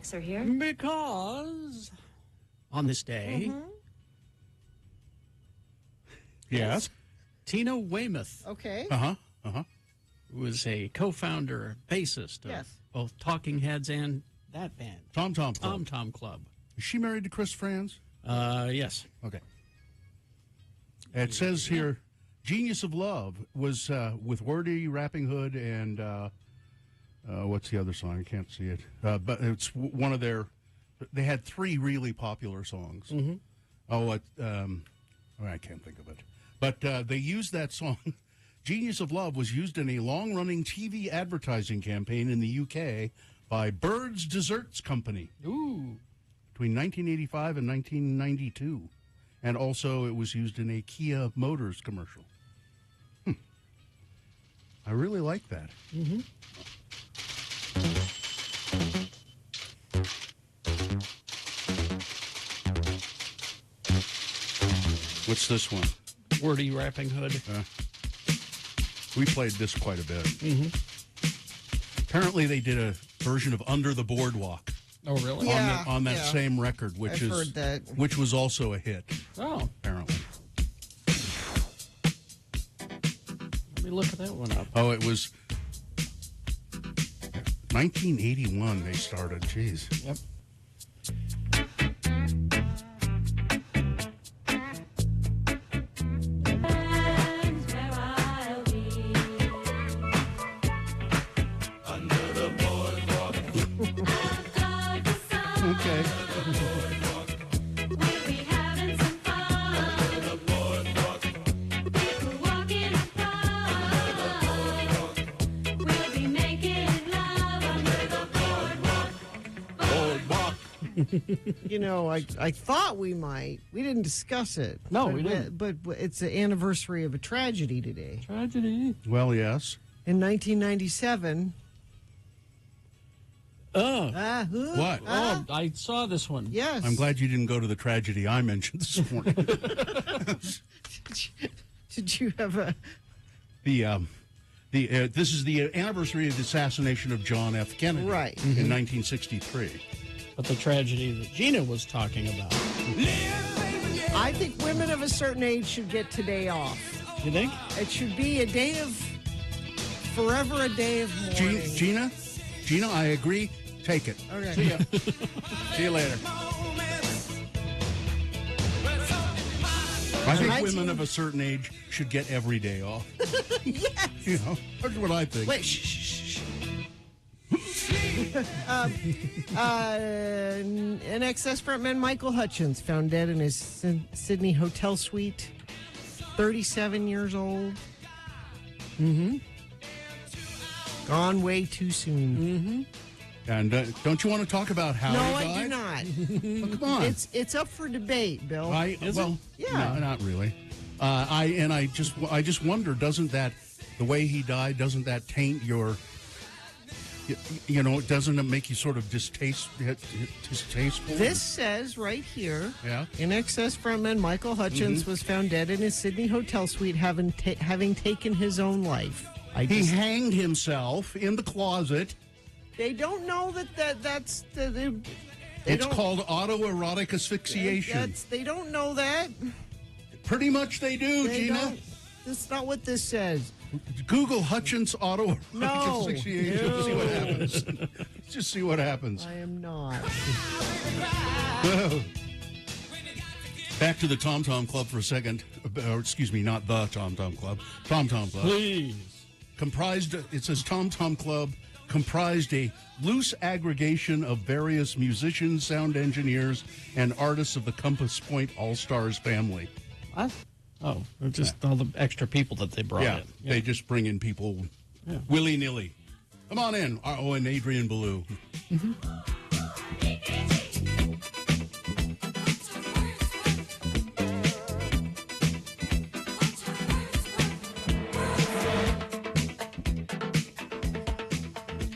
Sir here? Because on this day, Yes. Tina Weymouth Okay. was a co-founder, bassist of Yes. both Talking Heads and that band, Tom Club. Tom Tom Club. Is she married to Chris Franz? Yes. Okay. It says here, Genius of Love was with Wordy, Rapping Hood, and what's the other song? I can't see it. But it's one of their, they had 3 really popular songs. I can't think of it. But they used that song. Genius of Love was used in a long-running TV advertising campaign in the UK by Bird's Desserts Company. Ooh. Between 1985 and 1992. And also it was used in a Kia Motors commercial. I really like that. What's this one? Wordy Rapping Hood. We played this quite a bit. Apparently they did a version of Under the Boardwalk. Oh, really? Yeah. On that same record, I've heard that. which was also a hit, Oh, apparently. let me look at that one up. Oh, it was 1981 they started. Jeez. Yep. Okay. You know, I thought we might. We didn't discuss it. No, but we didn't. But it's the anniversary of a tragedy today. Tragedy. Well, yes. In 1997. Oh. What? Oh, I saw this one. Yes. I'm glad you didn't go to the tragedy I mentioned this morning. Did you have a... This is the anniversary of the assassination of John F. Kennedy. Right. In 1963. But the tragedy that Gina was talking about. I think women of a certain age should get today off. You think? It should be a day of... Forever a day of mourning. Gina, I agree. Take it. Okay. See ya. See you later. I think women of a certain age should get every day off. Yes. You know, that's what I think. Wait, shh. NXS frontman Michael Hutchins found dead in his Sydney hotel suite. 37 years old. Gone way too soon. And don't you want to talk about how No, he I died? do not. Well, come on. It's up for debate, Bill. Yeah, no, not really. I just wonder, doesn't that, the way he died, doesn't that taint your, you know, doesn't it make you sort of distasteful? This says right here, Yeah. NXS frontman Michael Hutchins was found dead in his Sydney hotel suite, having taken his own life. He hanged himself in the closet. They don't know that's It's called autoerotic asphyxiation. They don't know that. Pretty much they do, They Gina. don't. That's not what this says. Google Hutchins autoerotic No. asphyxiation. No. See what happens. Just see what happens. I am not. Back to the Tom Tom Club for a second. Or, excuse me, not the Tom Tom Club. Tom Tom Club. Please. Comprised, it says Tom Tom Club, comprised a loose aggregation of various musicians, sound engineers, and artists of the Compass Point All-Stars family. What? Oh, just all the extra people that they brought in. They just bring in people willy-nilly. Come on in. Oh, and Adrian Ballou.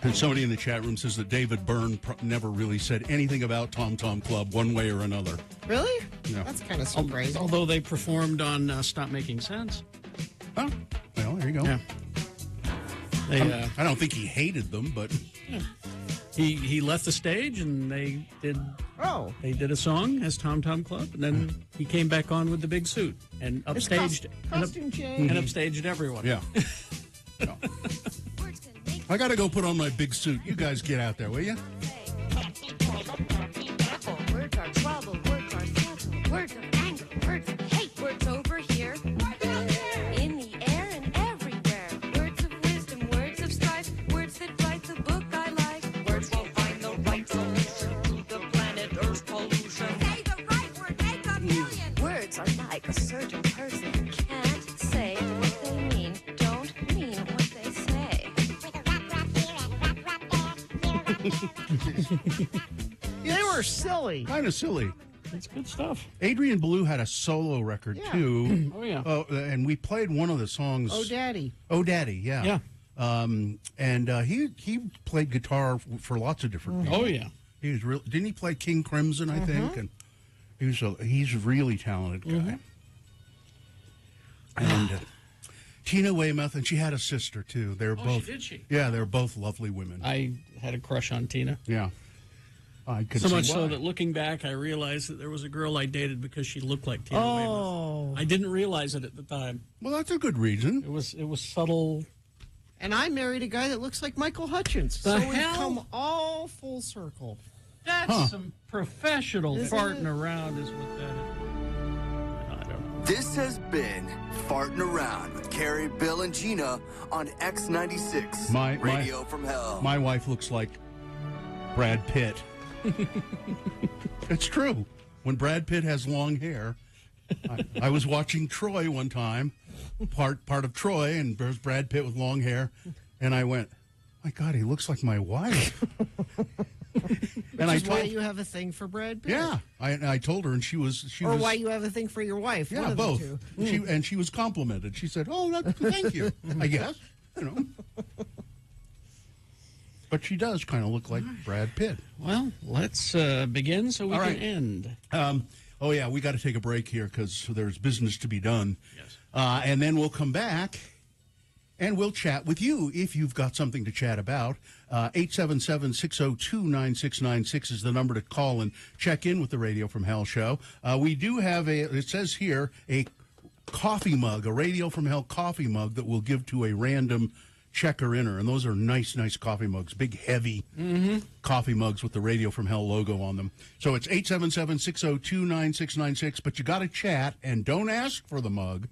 And somebody in the chat room says that David Byrne never really said anything about Tom Tom Club one way or another. Really? No. That's kind of surprising. Although they performed on Stop Making Sense. Oh, well, there you go. Yeah. They, I don't think he hated them, but... He left the stage and they did a song as Tom Tom Club, and then he came back on with the big suit and upstaged costume change. and upstaged everyone. Yeah. No. I got to go put on my big suit. You guys get out there, will you? Words are trouble, words are subtle, words of anger, words of hate, words over here, in the air and everywhere, words of wisdom, words of strife, words that write the book I like, words will find the right solution to the planet Earth's pollution. Say the right word, make a million. Words are like a certain person who can't say what they mean, don't mean what they say. They were silly. Kind of silly. It's good stuff. Adrian Belew had a solo record, Yeah. too. Oh, yeah. And we played one of the songs. Oh, Daddy. Oh, Daddy, yeah. Yeah. He played guitar for lots of different people. Oh, yeah. He was real. Didn't he play King Crimson? I think, and he's a really talented guy. And Tina Weymouth, and she had a sister too. They're both. Did she? Yeah, they're both lovely women. I had a crush on Tina. Yeah, I could So see much why. so that looking back, I realized that there was a girl I dated because she looked like Tina Oh. Weymouth. I didn't realize it at the time. Well, that's a good reason. It was subtle. And I married a guy that looks like Michael Hutchins. The So we've hell? come all full circle. That's some professional Isn't farting it? around is what that is. I don't know. This has been Farting Around with Carrie, Bill, and Gina on X96, Radio from Hell. My wife looks like Brad Pitt. It's true. When Brad Pitt has long hair, I was watching Troy one time, part of Troy, and there's Brad Pitt with long hair, and I went, "My God, he looks like my wife." And Which is why you have a thing for Brad Pitt. yeah, I told her, and she was, Or why you have a thing for your wife. yeah, one of both. The two. She was complimented. She said, "Oh, thank you." I guess, But she does kind of look like Brad Pitt. Well, let's begin so we All can right. end. Oh, yeah, we got to take a break here because there's business to be done. Yes. And then we'll come back and we'll chat with you if you've got something to chat about. 877-602-9696 is the number to call and check in with the Radio from Hell show. We do have it says here, a coffee mug, a Radio from Hell coffee mug that we'll give to a random checker-inner. And those are nice coffee mugs, big, heavy coffee mugs with the Radio from Hell logo on them. So it's 877-602-9696, but you got to chat and don't ask for the mug.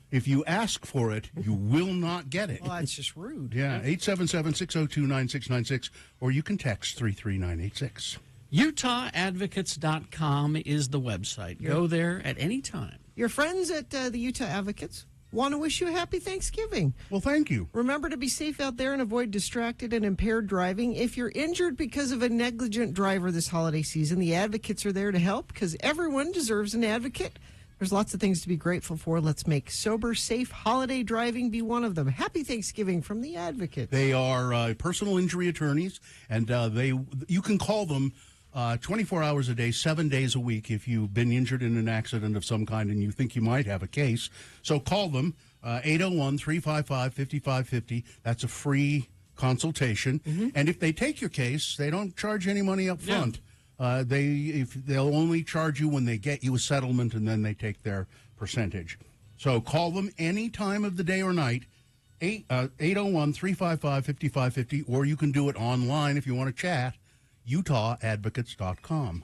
If you ask for it, you will not get it. Well, that's just rude. Yeah, 877-602-9696, or you can text 33986. UtahAdvocates.com is the website. Go there at any time. Your friends at the Utah Advocates want to wish you a happy Thanksgiving. Well, thank you. Remember to be safe out there and avoid distracted and impaired driving. If you're injured because of a negligent driver this holiday season, the advocates are there to help because everyone deserves an advocate. There's lots of things to be grateful for. Let's make sober, safe holiday driving be one of them. Happy Thanksgiving from the Advocate. They are personal injury attorneys, and you can call them 24 hours a day, 7 days a week if you've been injured in an accident of some kind and you think you might have a case. So call them, 801-355-5550. That's a free consultation. And if they take your case, they don't charge any money up front. They'll only charge you when they get you a settlement, and then they take their percentage. So call them any time of the day or night, 801-355-5550, or you can do it online if you want to chat, UtahAdvocates.com.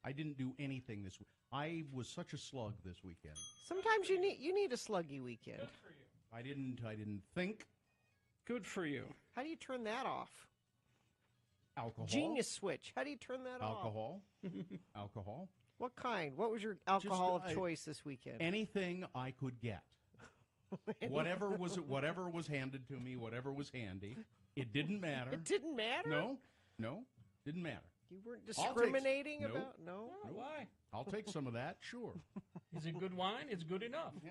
I didn't do anything this week. I was such a slug this weekend. Sometimes you need a sluggy weekend. Good for you. I didn't think. Good for you. How do you turn that off? Alcohol. Genius switch. How do you turn that off? Alcohol. Alcohol. What kind? What was your alcohol Just, of choice this weekend? Anything I could get. Whatever was handed to me, whatever was handy. It didn't matter. It didn't matter? No, didn't matter. You weren't discriminating Nope. about? No? Why? I'll take some of that, sure. Is it good wine? It's good enough. Yeah.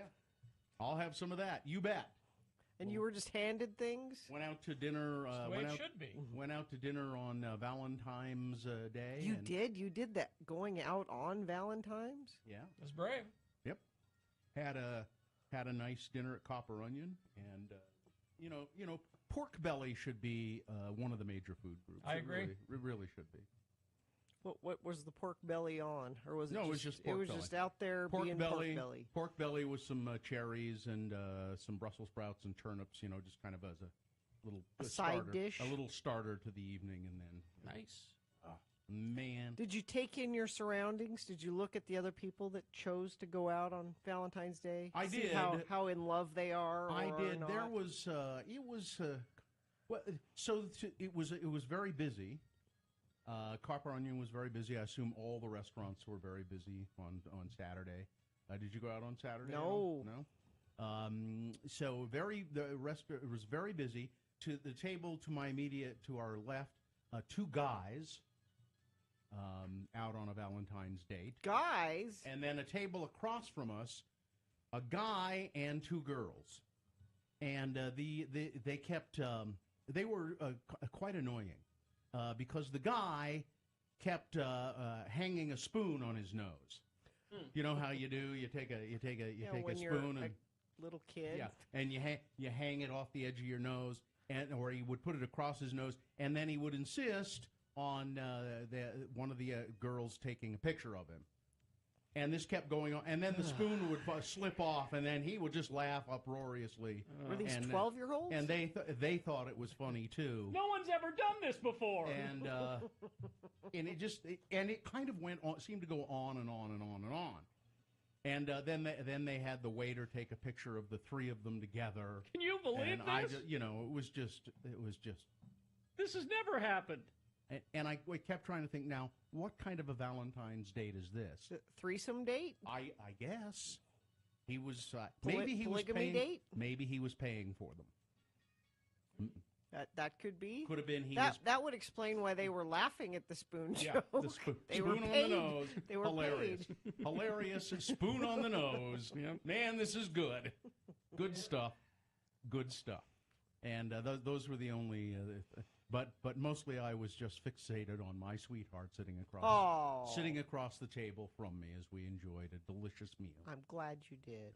I'll have some of that. You bet. And you were just handed things? Went out to dinner. That's the way it should be. Went out to dinner on Valentine's Day. You did? You did that going out on Valentine's? Yeah. That's brave. Yep. Had a nice dinner at Copper Onion, and pork belly should be one of the major food groups. I agree. It really should be. What was the pork belly on, or was it? No, it was just pork belly. It was just out there being pork belly. Pork belly with some cherries and some Brussels sprouts and turnips. Just kind of as a little side dish, a little starter to the evening, and then Nice. Man, did you take in your surroundings? Did you look at the other people that chose to go out on Valentine's Day? I See did. How in love they are. I did. Not? There was it was very busy. Copper Onion was very busy. I assume all the restaurants were very busy on Saturday. Did you go out on Saturday? No. So it was very busy. To the table to our left, two guys out on a Valentine's date. Guys? And then a table across from us, a guy and two girls. And they kept they were quite annoying. Because the guy kept hanging a spoon on his nose. You know how you do? You take a spoon and little kid. Yeah, and you hang it off the edge of your nose, or he would put it across his nose, and then he would insist on one of the girls taking a picture of him. And this kept going on, and then the spoon would slip off, and then he would just laugh uproariously. Were these 12-year-olds? And they thought it was funny too. No one's ever done this before. And it kind of went on, seemed to go on and on and on and on. And then they had the waiter take a picture of the three of them together. Can you believe this? It was just. This has never happened. And I kept trying to think, now, what kind of a Valentine's date is this? Threesome date? I guess. He was, polygamy date? Maybe he was paying for them. That could be. Could have been that would explain why they were laughing at the spoon joke. The spoon on the nose. They were hilarious. paid. Hilarious. Spoon on the nose. Yep. Man, this is good. Good stuff. Good stuff. And those were the only... But mostly I was just fixated on my sweetheart sitting across the table from me as we enjoyed a delicious meal. I'm glad you did.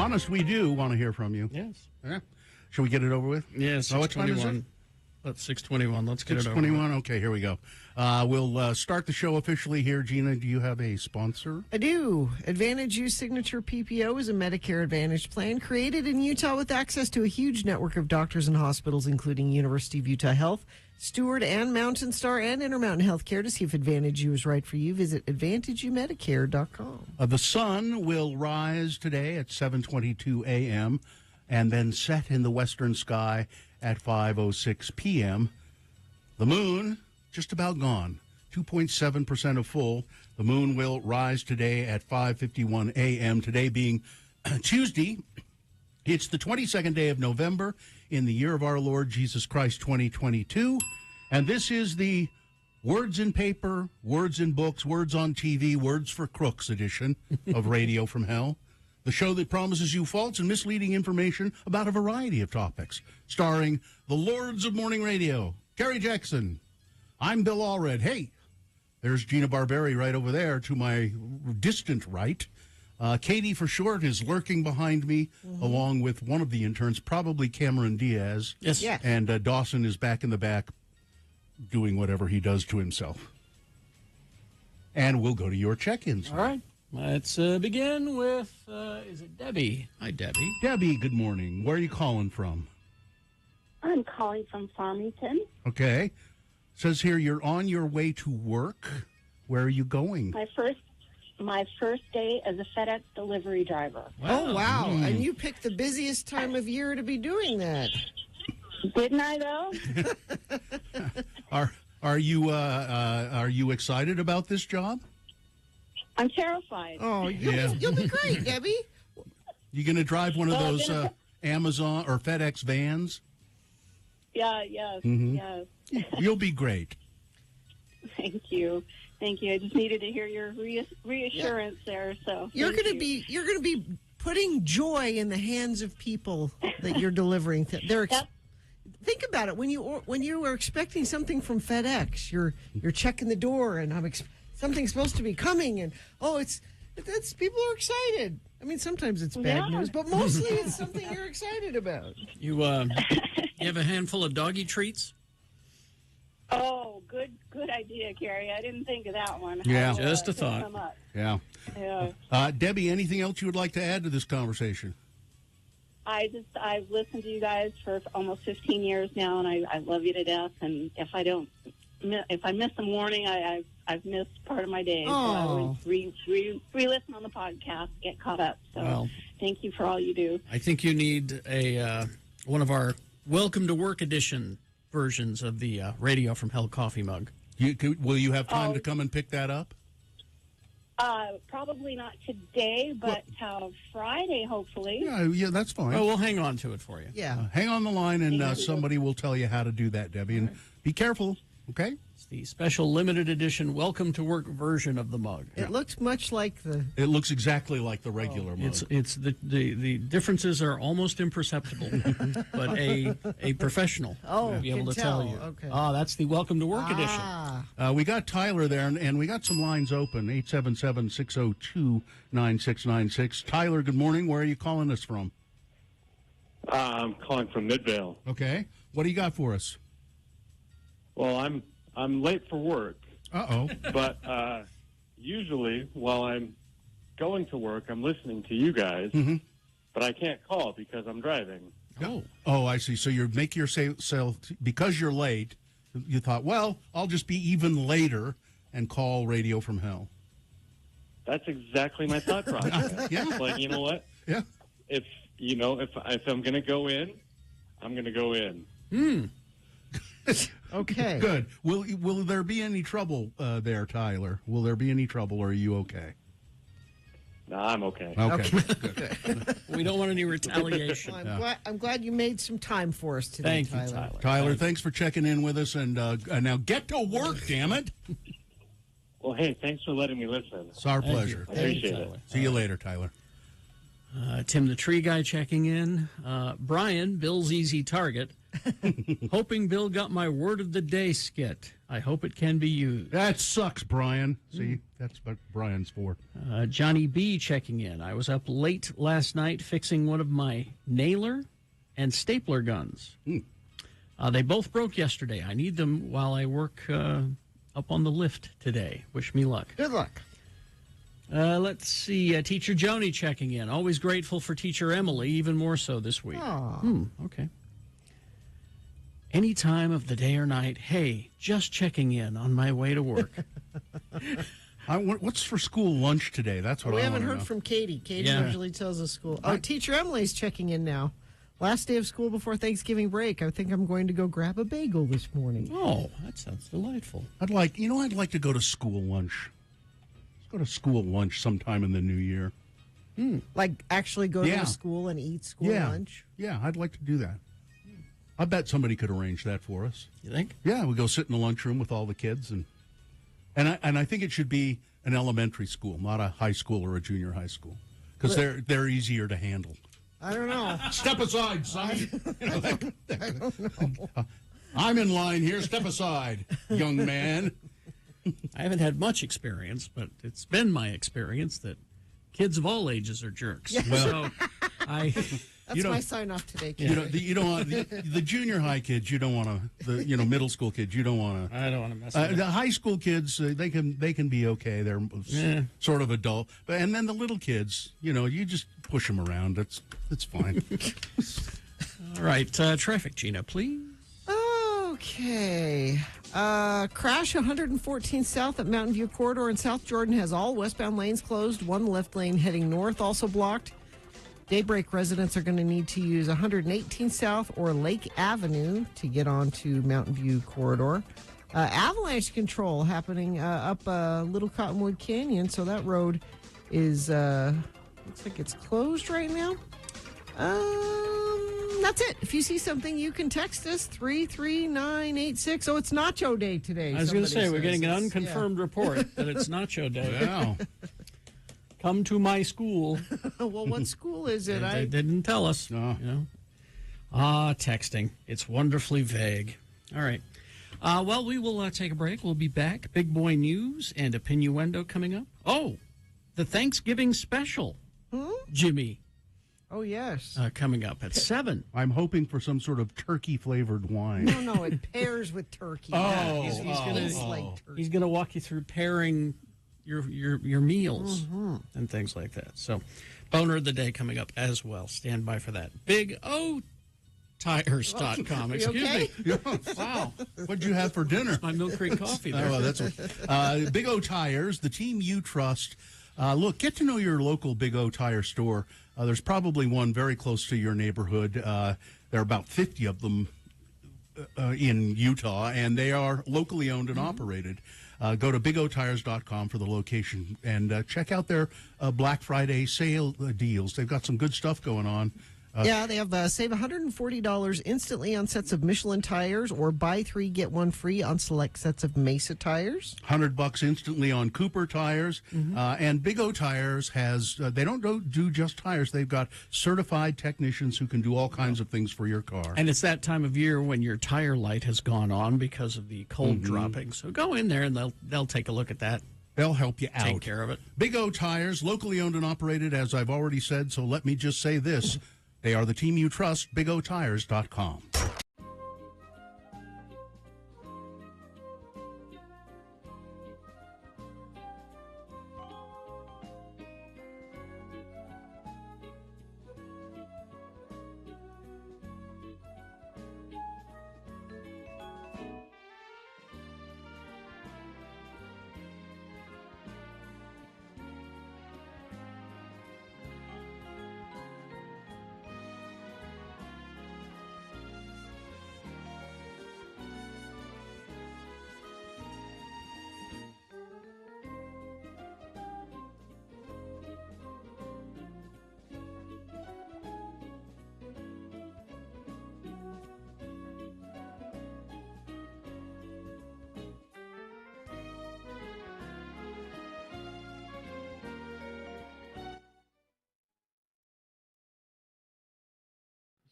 Honest, we do want to hear from you. Yes. Yeah. Should we get it over with? Yes. What time is it? That's 6:21. Let's get it over. 6:21. Okay, here we go. We'll start the show officially here. Gina, do you have a sponsor? I do. Advantage U Signature PPO is a Medicare Advantage plan created in Utah with access to a huge network of doctors and hospitals, including University of Utah Health, Steward, and Mountain Star, and Intermountain Healthcare. To see if Advantage U is right for you, visit AdvantageUMedicare.com. The sun will rise today at 7:22 a.m. and then set in the western sky at 5:06 p.m. The moon, just about gone, 2.7% of full. The moon will rise today at 5:51 a.m. Today being Tuesday. It's the 22nd day of November in the year of our Lord Jesus Christ, 2022. And this is the Words in Paper, Words in Books, Words on TV, Words for Crooks edition of Radio from Hell. The show that promises you false and misleading information about a variety of topics. Starring the Lords of Morning Radio, Kerry Jackson. I'm Bill Allred. Hey, there's Gina Barberi right over there to my distant right. Katie, for short, is lurking behind me, along with one of the interns, probably Cameron Diaz. Yes. Yeah. And Dawson is back in the back doing whatever he does to himself. And we'll go to your check-ins. All right. Let's begin with, is it Debbie? Hi, Debbie. Debbie, good morning. Where are you calling from? I'm calling from Farmington. Okay. Says here you're on your way to work. Where are you going? My first day as a FedEx delivery driver. Oh, wow. And you picked the busiest time of year to be doing that. Didn't I, though? Are you excited about this job? I'm terrified. Oh, you'll be great, Debbie. You going to drive one of those Amazon or FedEx vans? Yeah, yes, yes. You'll be great. Thank you. Thank you. I just needed to hear your reassurance there. So You're going to be putting joy in the hands of people that you're delivering. Think about it. When you are expecting something from FedEx, you're checking the door, and something's supposed to be coming, and it's people are excited. I mean, sometimes it's bad news, but mostly it's something you're excited about. You have a handful of doggy treats? Oh, good idea, Carrie. I didn't think of that one. Yeah. Just a thought. Yeah. Debbie, anything else you would like to add to this conversation? I've listened to you guys for almost 15 years now, and I love you to death. And if I miss a morning, I've missed part of my day. So I always re-listen on the podcast, get caught up. So thank you for all you do. I think you need one of our Welcome to Work edition versions of the Radio from Hell coffee mug. Will you have time to come and pick that up? Probably not today, but Friday, hopefully. Yeah, that's fine. Oh, we'll hang on to it for you. Yeah. Hang on the line, and somebody will tell you how to do that, Debbie. And be careful, okay? It's the special limited edition Welcome to Work version of the mug. It looks much like the... It looks exactly like the regular mug. It's the differences are almost imperceptible, but a professional will be able to tell you. Okay. That's the Welcome to Work edition. We got Tyler there, and we got some lines open, 877-602-9696. Tyler, good morning. Where are you calling us from? I'm calling from Midvale. Okay. What do you got for us? Well, I'm late for work. Uh-oh. But usually while I'm going to work, I'm listening to you guys, but I can't call because I'm driving. Oh, I see. So you make yourself, because you're late, you thought, well, I'll just be even later and call Radio from Hell. That's exactly my thought process. Yeah. Like, you know what? Yeah. If I'm going to go in, I'm going to go in. Okay. Good. Will there be any trouble there, Tyler? Will there be any trouble, or are you okay? No, I'm okay. Okay. Good. We don't want any retaliation. Well, I'm glad you made some time for us today, Thank you, Tyler. Tyler, thanks for checking in with us, and now get to work, damn it. Well, hey, thanks for letting me listen. It's our pleasure. I appreciate it. See you later, Tyler. Tim the Tree Guy checking in. Brian, Bill's easy target. Hoping Bill got my word of the day skit. I hope it can be used. That sucks, Brian. See, that's what Brian's for. Johnny B checking in. I was up late last night fixing one of my nailer and stapler guns. They both broke yesterday. I need them while I work up on the lift today. Wish me luck. Good luck. Let's see. Teacher Joni checking in. Always grateful for Teacher Emily, even more so this week. Okay. Any time of the day or night, hey, just checking in on my way to work. What's for school lunch today? That's what we I haven't want to heard know. from Katie. Katie usually tells us school. Teacher Emily's checking in now. Last day of school before Thanksgiving break. I think I'm going to go grab a bagel this morning. Oh, that sounds delightful. I'd like to go to school lunch. Let's go to school lunch sometime in the new year. Like actually go to school and eat school lunch? Yeah, I'd like to do that. I bet somebody could arrange that for us. You think? Yeah, we go sit in the lunchroom with all the kids, and I think it should be an elementary school, not a high school or a junior high school, because they're easier to handle. I don't know. Step aside, son. I don't know. I'm in line here. Step aside, young man. I haven't had much experience, but it's been my experience that kids of all ages are jerks. Yes. Well, That's my sign off today. You don't want the junior high kids. You don't want to. The middle school kids. You don't want to. I don't want to mess with them. The high school kids. They can be okay. They're sort of adult. And then the little kids. You just push them around. It's fine. All right, traffic, Gina, please. Okay. Crash 114 south at Mountain View Corridor in South Jordan has all westbound lanes closed. One left lane heading north also blocked. Daybreak residents are going to need to use 118 South or Lake Avenue to get onto Mountain View Corridor. Avalanche control happening up Little Cottonwood Canyon, so that road is looks like it's closed right now. That's it. If you see something, you can text us 33986. Oh, it's Nacho Day today. I was going to say, we're getting an unconfirmed report that it's Nacho Day. Wow. Come to my school. Well, what school is it? They didn't tell us. No. Texting. It's wonderfully vague. All right. Well, we will take a break. We'll be back. Big boy news and Opinnuendo coming up. Oh, the Thanksgiving special. Jimmy. Oh, yes. Coming up at 7. I'm hoping for some sort of turkey-flavored wine. No, it pairs with turkey. He's going to walk you through pairing your meals and things like that. So, boner of the day coming up as well. Stand by for that. BigOTires.com. Excuse me. Wow. What'd you have for dinner? My Mill Creek coffee there. Oh, that's Big O Tires, the team you trust. Look, get to know your local Big O Tire store. There's probably one very close to your neighborhood. There are about 50 of them in Utah, and they are locally owned and operated. Go to bigotires.com for the location and check out their Black Friday sale deals. They've got some good stuff going on. They have save $140 instantly on sets of Michelin tires, or buy 3 get 1 free on select sets of Mesa tires. $100 instantly on Cooper tires, and Big O Tires has. They don't do just tires. They've got certified technicians who can do all kinds of things for your car. And it's that time of year when your tire light has gone on because of the cold dropping. So go in there and they'll take a look at that. They'll help you out. Take care of it. Big O Tires, locally owned and operated, as I've already said. So let me just say this. They are the team you trust, bigotires.com.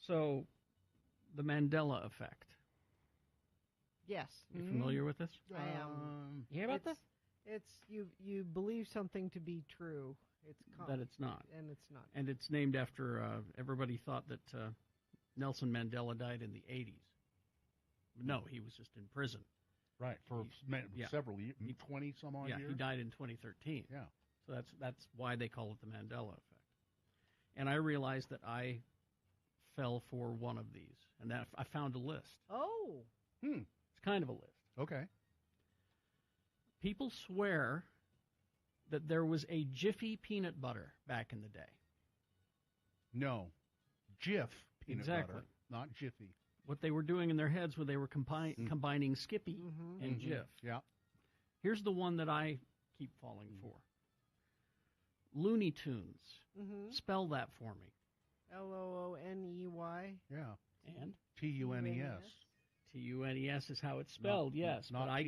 So the Mandela effect. Yes. You familiar with this? I am. You hear about this? It's you believe something to be true. That it's not. And it's not. And it's named after, everybody thought that Nelson Mandela died in the 80s. No, he was just in prison. Right, for several years, 20-some-odd years? Yeah, he died in 2013. Yeah. So that's why they call it the Mandela effect. And I realized that I fell for one of these, and that I found a list. Oh. It's kind of a list. Okay. People swear that there was a Jiffy peanut butter back in the day. No. Jif peanut butter, not Jiffy. What they were doing in their heads was they were combining Skippy and Jif. Yeah. Here's the one that I keep falling for. Looney Tunes. Spell that for me. Looney. Yeah. And? Tunes. Tunes is how it's spelled, yes. Not but I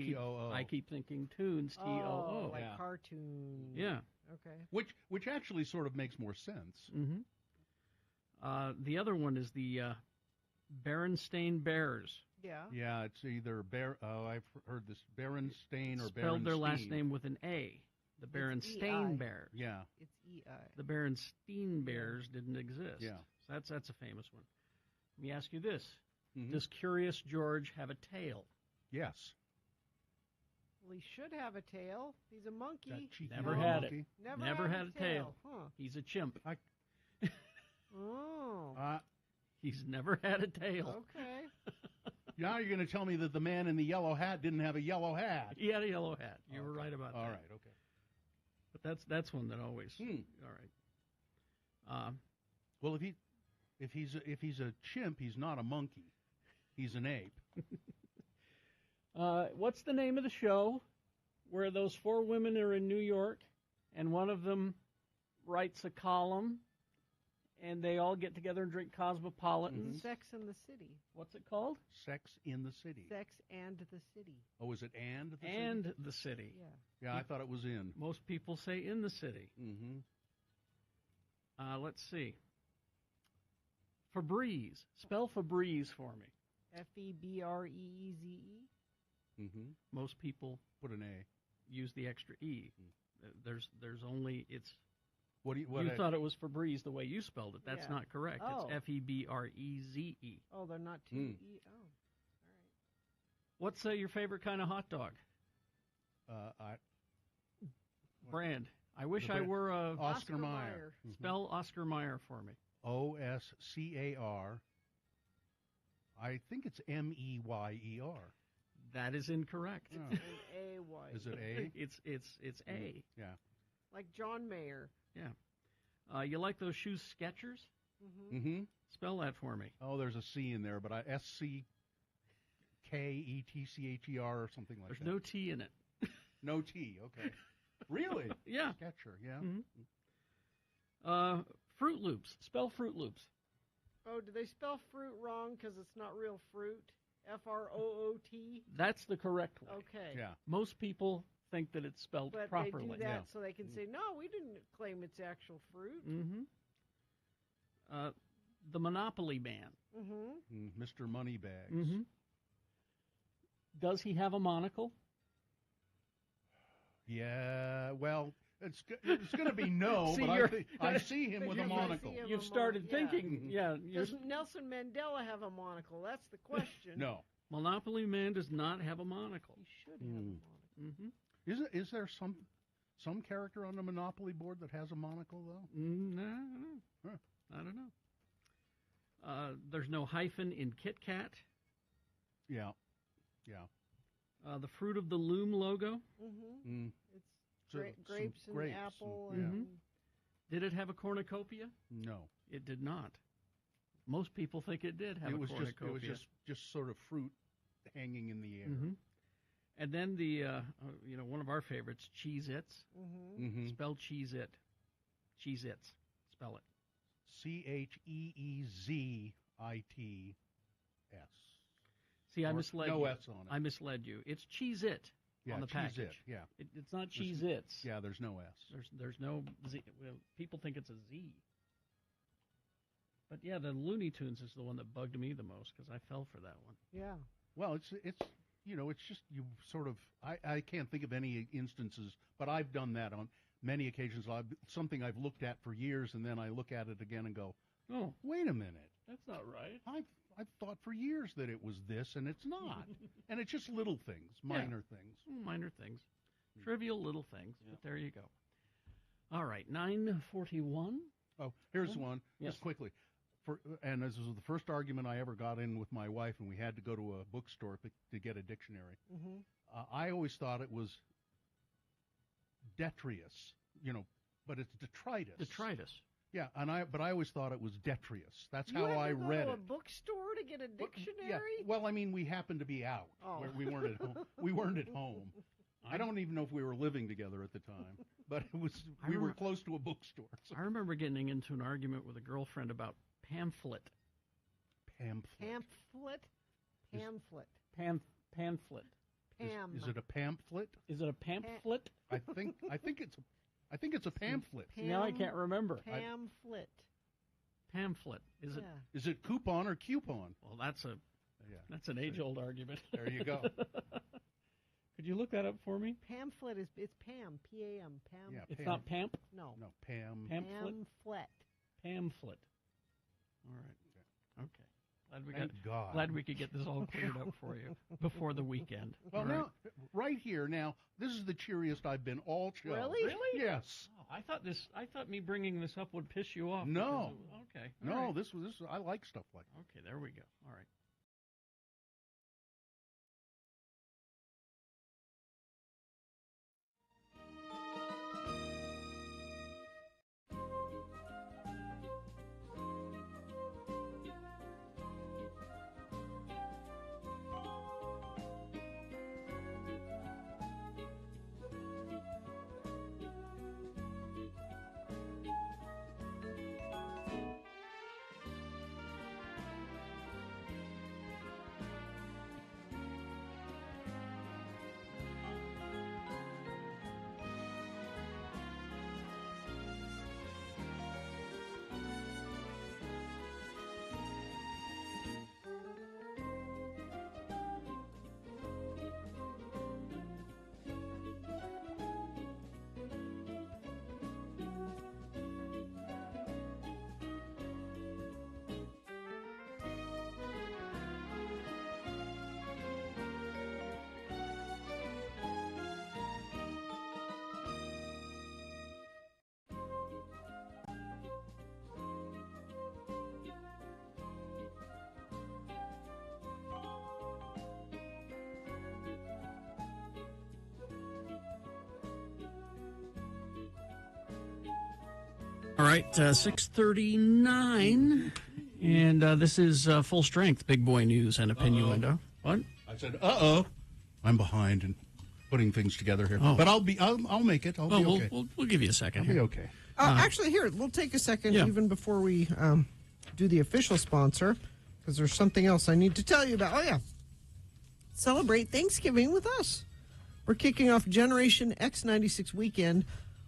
keep thinking tunes, Too. Oh, like cartoon. Yeah. Okay. Which actually sort of makes more sense. The other one is the Berenstain Bears. Yeah. Yeah, it's either I've heard this Berenstain or Berenstein. Spelled their last name with an A. The Berenstain Bears. Yeah. It's E-I. The Berenstain Bears didn't exist. Yeah. So that's a famous one. Let me ask you this. Does Curious George have a tail? Yes. Well, he should have a tail. He's a monkey. Never had monkey. it. Never had a tail. Huh. He's a chimp. Oh. He's never had a tail. Okay. Now you're going to tell me that the man in the yellow hat didn't have a yellow hat. He had a yellow hat. You were right about that. All right, okay. But that's one that always. All right. Well, if he's a chimp, he's not a monkey. He's an ape. What's the name of the show where those four women are in New York and one of them writes a column and they all get together and drink Cosmopolitan? Sex and the City. What's it called? Sex in the City. Sex and the City. Oh, is it and the City? And the City. Yeah. Yeah, I thought it was in. Most people say in the city. Mm-hmm. Let's see. Febreze. Spell Febreze for me. Febreeze. Mm-hmm. Most people put an A. Use the extra E. There's only it's. You thought it was Febreze the way you spelled it. That's not correct. Oh. It's Febreze. Oh, they're not two E. Oh, all right. What's your favorite kind of hot dog? Brand. I wish I were Oscar Mayer. Spell Oscar Mayer for me. Oscar. I think it's Meyer. That is incorrect. Oh. A-Y. Is it A? It's A. Yeah. Like John Mayer. Yeah. You like those shoes Skechers? Mm-hmm. Spell that for me. Oh, there's a C in there, but SCKETCHER or something like that. There's no T in it. No T, okay. Really? Yeah. Sketcher, yeah. Mm-hmm. Fruit Loops. Spell Fruit Loops. Oh, do they spell fruit wrong because it's not real fruit? F-R-O-O-T? That's the correct one. Okay. Yeah. Most people think that it's spelled but properly. But they do that so they can say, no, we didn't claim it's actual fruit. Mm-hmm. The Monopoly Man. Mm-hmm. Mr. Moneybags. Mm-hmm. Does he have a monocle? Yeah, well, it's going to be no, See, but I see him with a monocle. You've started thinking, Does Nelson Mandela have a monocle? That's the question. No. Monopoly Man does not have a monocle. He should have a monocle. Mm-hmm. Is there some character on the Monopoly board that has a monocle, though? No, I don't know. Huh. I don't know. There's no hyphen in Kit Kat. Yeah. The Fruit of the Loom logo. Mm-hmm. It's grapes and grapes apple. And Did it have a cornucopia? No. It did not. Most people think it did have a cornucopia. It was just sort of fruit hanging in the air. Mm-hmm. And then the one of our favorites, Cheez-Its. Mm-hmm. Spell Cheez-It. Cheez-Its. Spell it. Cheezits. See, I misled you. No S on it. I misled you. It's Cheez-It on the package. Cheez-It, yeah. It's not Cheez-Its. Yeah, there's no S. There's no Z. Well, people think it's a Z. But yeah, the Looney Tunes is the one that bugged me the most because I fell for that one. Yeah. Well, it's it's just you sort of I can't think of any instances, but I've done that on many occasions. Something I've looked at for years, and then I look at it again and go, oh, wait a minute, that's not right. I've thought for years that it was this, and it's not. And it's just little things, minor things. Minor things. Trivial little things, but there you go. All right, 9:41. Oh, here's one, just quickly. And this was the first argument I ever got in with my wife, and we had to go to a bookstore to get a dictionary. Mm-hmm. I always thought it was detritus, but it's detritus. Detritus. Yeah, but I always thought it was detritus. That's You how had I to go read to it. a bookstore to get a dictionary? Yeah. Well, I mean, we happened to be out. Oh. We weren't at home. We weren't at home. I don't even know if we were living together at the time, but we were close to a bookstore. So. I remember getting into an argument with a girlfriend about pamphlet. Pamphlet. Pamphlet. Is it a pamphlet? Is it a pamphlet? I think it's a pamphlet. Now I can't remember. Pamphlet. Pamphlet. Is it? Is it coupon or coupon? Well, that's an age-old argument. There you go. Could you look that up for me? Pamphlet it's Pam, P-A-M, Pam. Yeah, It's Pam. not Pamp? No. No, Pam. Pamphlet? Pamphlet. Pamphlet. All right. Okay. Glad we could get this all cleared up for you before the weekend. Well, all right. now, right here, this is the cheeriest I've been all show. Really? Yes. Oh, I thought me bringing this up would piss you off. No. Okay. No, right. this I like stuff like that. Okay, there we go. All right. All right, 6:39, and this is Full Strength, Big Boy News and Opiniondo. What? I said, I'm behind in putting things together here. Oh. But I'll make it. I'll be okay. We'll give you a second. I'll be okay. Actually, here, we'll take a second even before we do the official sponsor, because there's something else I need to tell you about. Oh, yeah. Celebrate Thanksgiving with us. We're kicking off Generation X96 weekend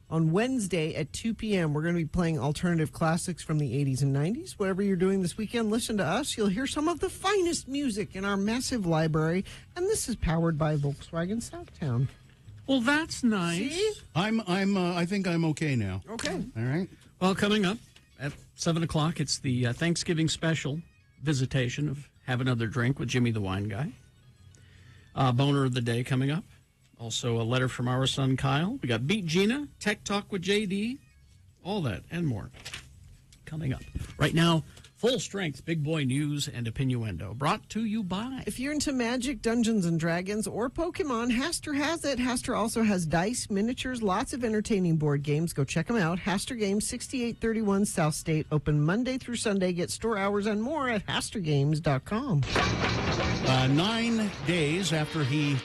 on Wednesday at 2 p.m. We're going to be playing alternative classics from the 80s and 90s. Whatever you're doing this weekend, listen to us. You'll hear some of the finest music in our massive library. And this is powered by Volkswagen Southtown. Well, that's nice. See? I think I'm okay now. Okay. All right. Well, coming up at 7 o'clock, it's the Thanksgiving special visitation of Have Another Drink with Jimmy the Wine Guy. Boner of the Day coming up. Also, a letter from our son, Kyle. We got Beat Gina, Tech Talk with JD, all that and more coming up. Right now, Full Strength, Big Boy News and Opinioendo, brought to you by... If you're into Magic, Dungeons and Dragons, or Pokemon, Haster has it. Haster also has dice, miniatures, lots of entertaining board games. Go check them out. Haster Games, 6831 South State, open Monday through Sunday. Get store hours and more at hastergames.com. 9 days after he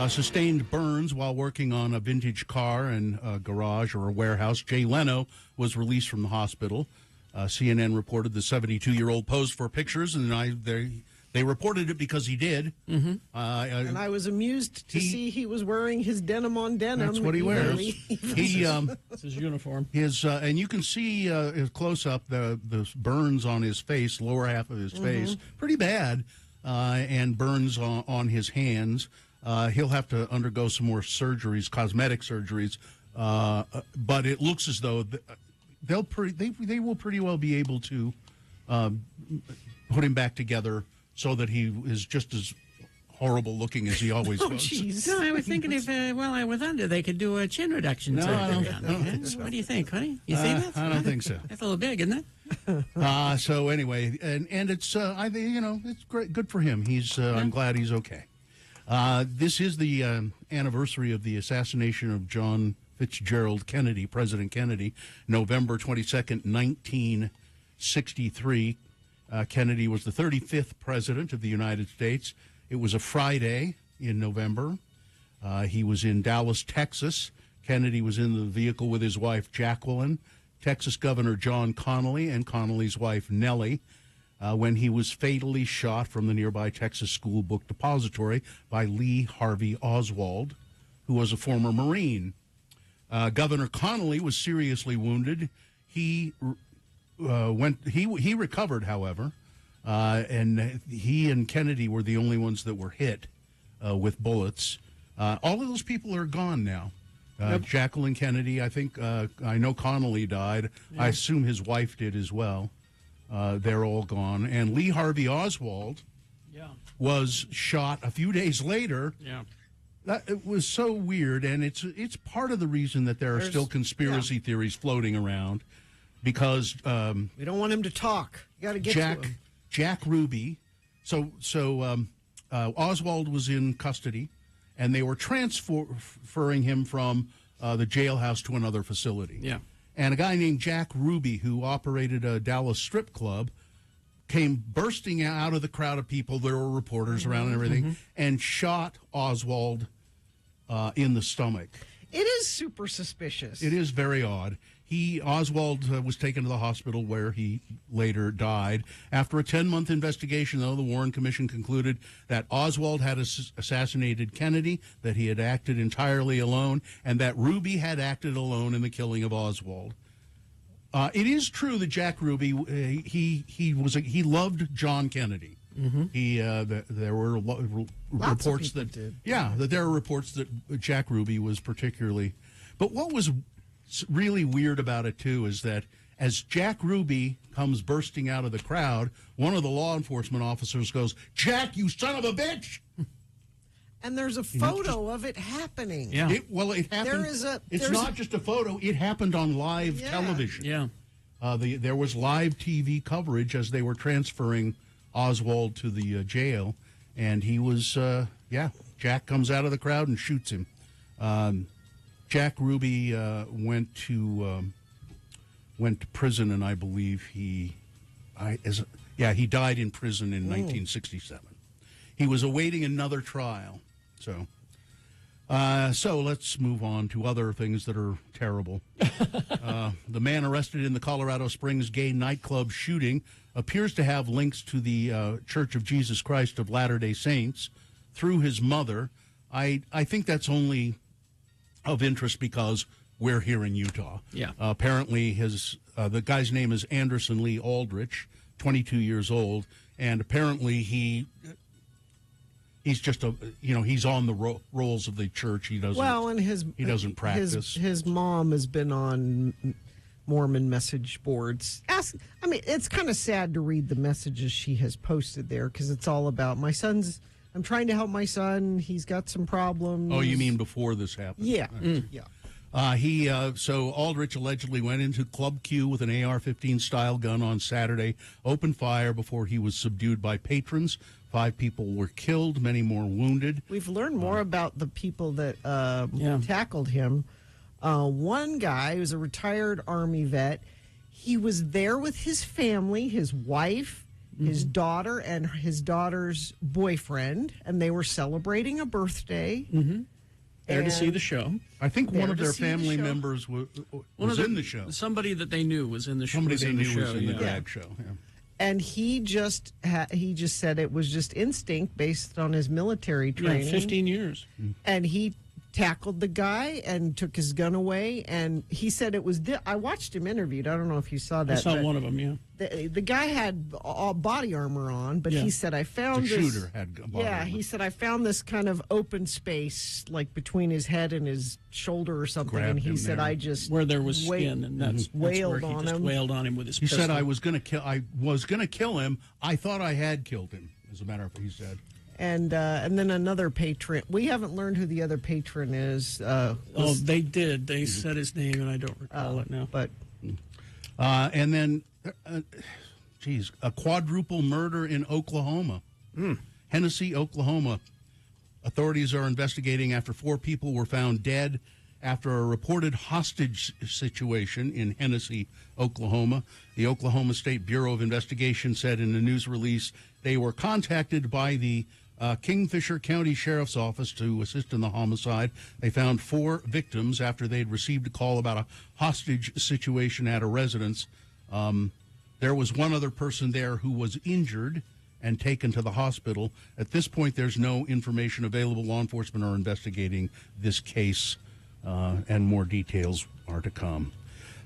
sustained burns while working on a vintage car in a garage or a warehouse, Jay Leno was released from the hospital. CNN reported the 72-year-old posed for pictures, and They reported it because he did. Mm-hmm. And I was amused to see he was wearing his denim on denim. That's what he wears. It's his uniform. And you can see his close up the burns on his face, lower half of his face, pretty bad, and burns on his hands. He'll have to undergo some more surgeries, cosmetic surgeries, but it looks as though they will pretty well be able to put him back together so that he is just as horrible looking as he always was. Jeez. No, I was thinking if while I was under, they could do a chin reduction. No, I don't think so. What do you think, honey? You see that? I don't think so. That's a little big, isn't it? So anyway, and it's it's great, good for him. I'm glad he's okay. This is the anniversary of the assassination of John Fitzgerald Kennedy, President Kennedy, November 22nd, 1963. Kennedy was the 35th president of the United States. It was a Friday in November. He was in Dallas, Texas. Kennedy was in the vehicle with his wife, Jacqueline, Texas Governor John Connally, and Connally's wife, Nellie, when he was fatally shot from the nearby Texas School Book Depository by Lee Harvey Oswald, who was a former Marine. Governor Connally was seriously wounded. He recovered, however, and he and Kennedy were the only ones that were hit with bullets. All of those people are gone now. Jacqueline Kennedy, I think, I know Connally died. Yeah. I assume his wife did as well. They're all gone. And Lee Harvey Oswald was shot a few days later. Yeah. It was so weird, and it's part of the reason that there's still conspiracy theories floating around, because we don't want him to talk. You got to get to him. Jack Ruby. So Oswald was in custody, and they were transferring him from the jailhouse to another facility. Yeah. And a guy named Jack Ruby, who operated a Dallas strip club, came bursting out of the crowd of people. There were reporters around and everything, and shot Oswald in the stomach. It is super suspicious. It is very odd. Oswald was taken to the hospital where he later died. After a 10-month investigation, though, the Warren Commission concluded that Oswald had assassinated Kennedy, that he had acted entirely alone, and that Ruby had acted alone in the killing of Oswald. It is true that Jack Ruby he loved John Kennedy. There were reports that there were reports that Jack Ruby was particularly. But what was really weird about it too is that as Jack Ruby comes bursting out of the crowd, one of the law enforcement officers goes, "Jack, you son of a bitch!" And there's a photo of it happening. Yeah. It happened. It's not just a photo. It happened on live television. Yeah. There was live TV coverage as they were transferring Oswald to the jail, and he was, Jack comes out of the crowd and shoots him. Jack Ruby went to prison, and I believe he died in prison in 1967. He was awaiting another trial. So let's move on to other things that are terrible. The man arrested in the Colorado Springs gay nightclub shooting appears to have links to the Church of Jesus Christ of Latter-day Saints through his mother. I think that's only of interest because we're here in Utah. Yeah. Apparently the guy's name is Anderson Lee Aldrich, 22 years old, and apparently he's just he's on the rolls of the church. He doesn't practice. His mom has been on Mormon message boards. It's kind of sad to read the messages she has posted there because it's all about I'm trying to help my son. He's got some problems. Oh, you mean before this happened? Yeah. Yeah. So Aldrich allegedly went into Club Q with an AR-15 style gun on Saturday, opened fire before he was subdued by patrons. 5 people were killed, many more wounded. We've learned more about the people that tackled him. One guy who's a retired Army vet, he was there with his family, his wife, his daughter, and his daughter's boyfriend, and they were celebrating a birthday. There to see the show. I think one of their family members was in the show. Somebody that they knew was in the show. Somebody they knew was in the drag show. Yeah. And he just said it was just instinct based on his military training. 15 years. And he tackled the guy and took his gun away. And he said it was. I watched him interviewed. I don't know if you saw that. I saw one of them. Yeah. The guy had all body armor on, but he said, I found the this. shooter had body armor. He said, I found this kind of open space, like between his head and his shoulder or something. Grabbed and he him said, there. I just. Where there was skin, and that's wailed where he on just him. wailed on him with his He pistol. said, I was going to kill him. I thought I had killed him, as a matter of fact, he said. And then another patron. We haven't learned who the other patron is. They did. They said his name, and I don't recall it now. But and then, a quadruple murder in Oklahoma. Hennessy, Oklahoma. Authorities are investigating after 4 people were found dead after a reported hostage situation in Hennessy, Oklahoma. The Oklahoma State Bureau of Investigation said in a news release they were contacted by the Kingfisher County Sheriff's Office to assist in the homicide. They found 4 victims after they'd received a call about a hostage situation at a residence. There was one other person there who was injured and taken to the hospital. At this point, there's no information available. Law enforcement are investigating this case, and more details are to come.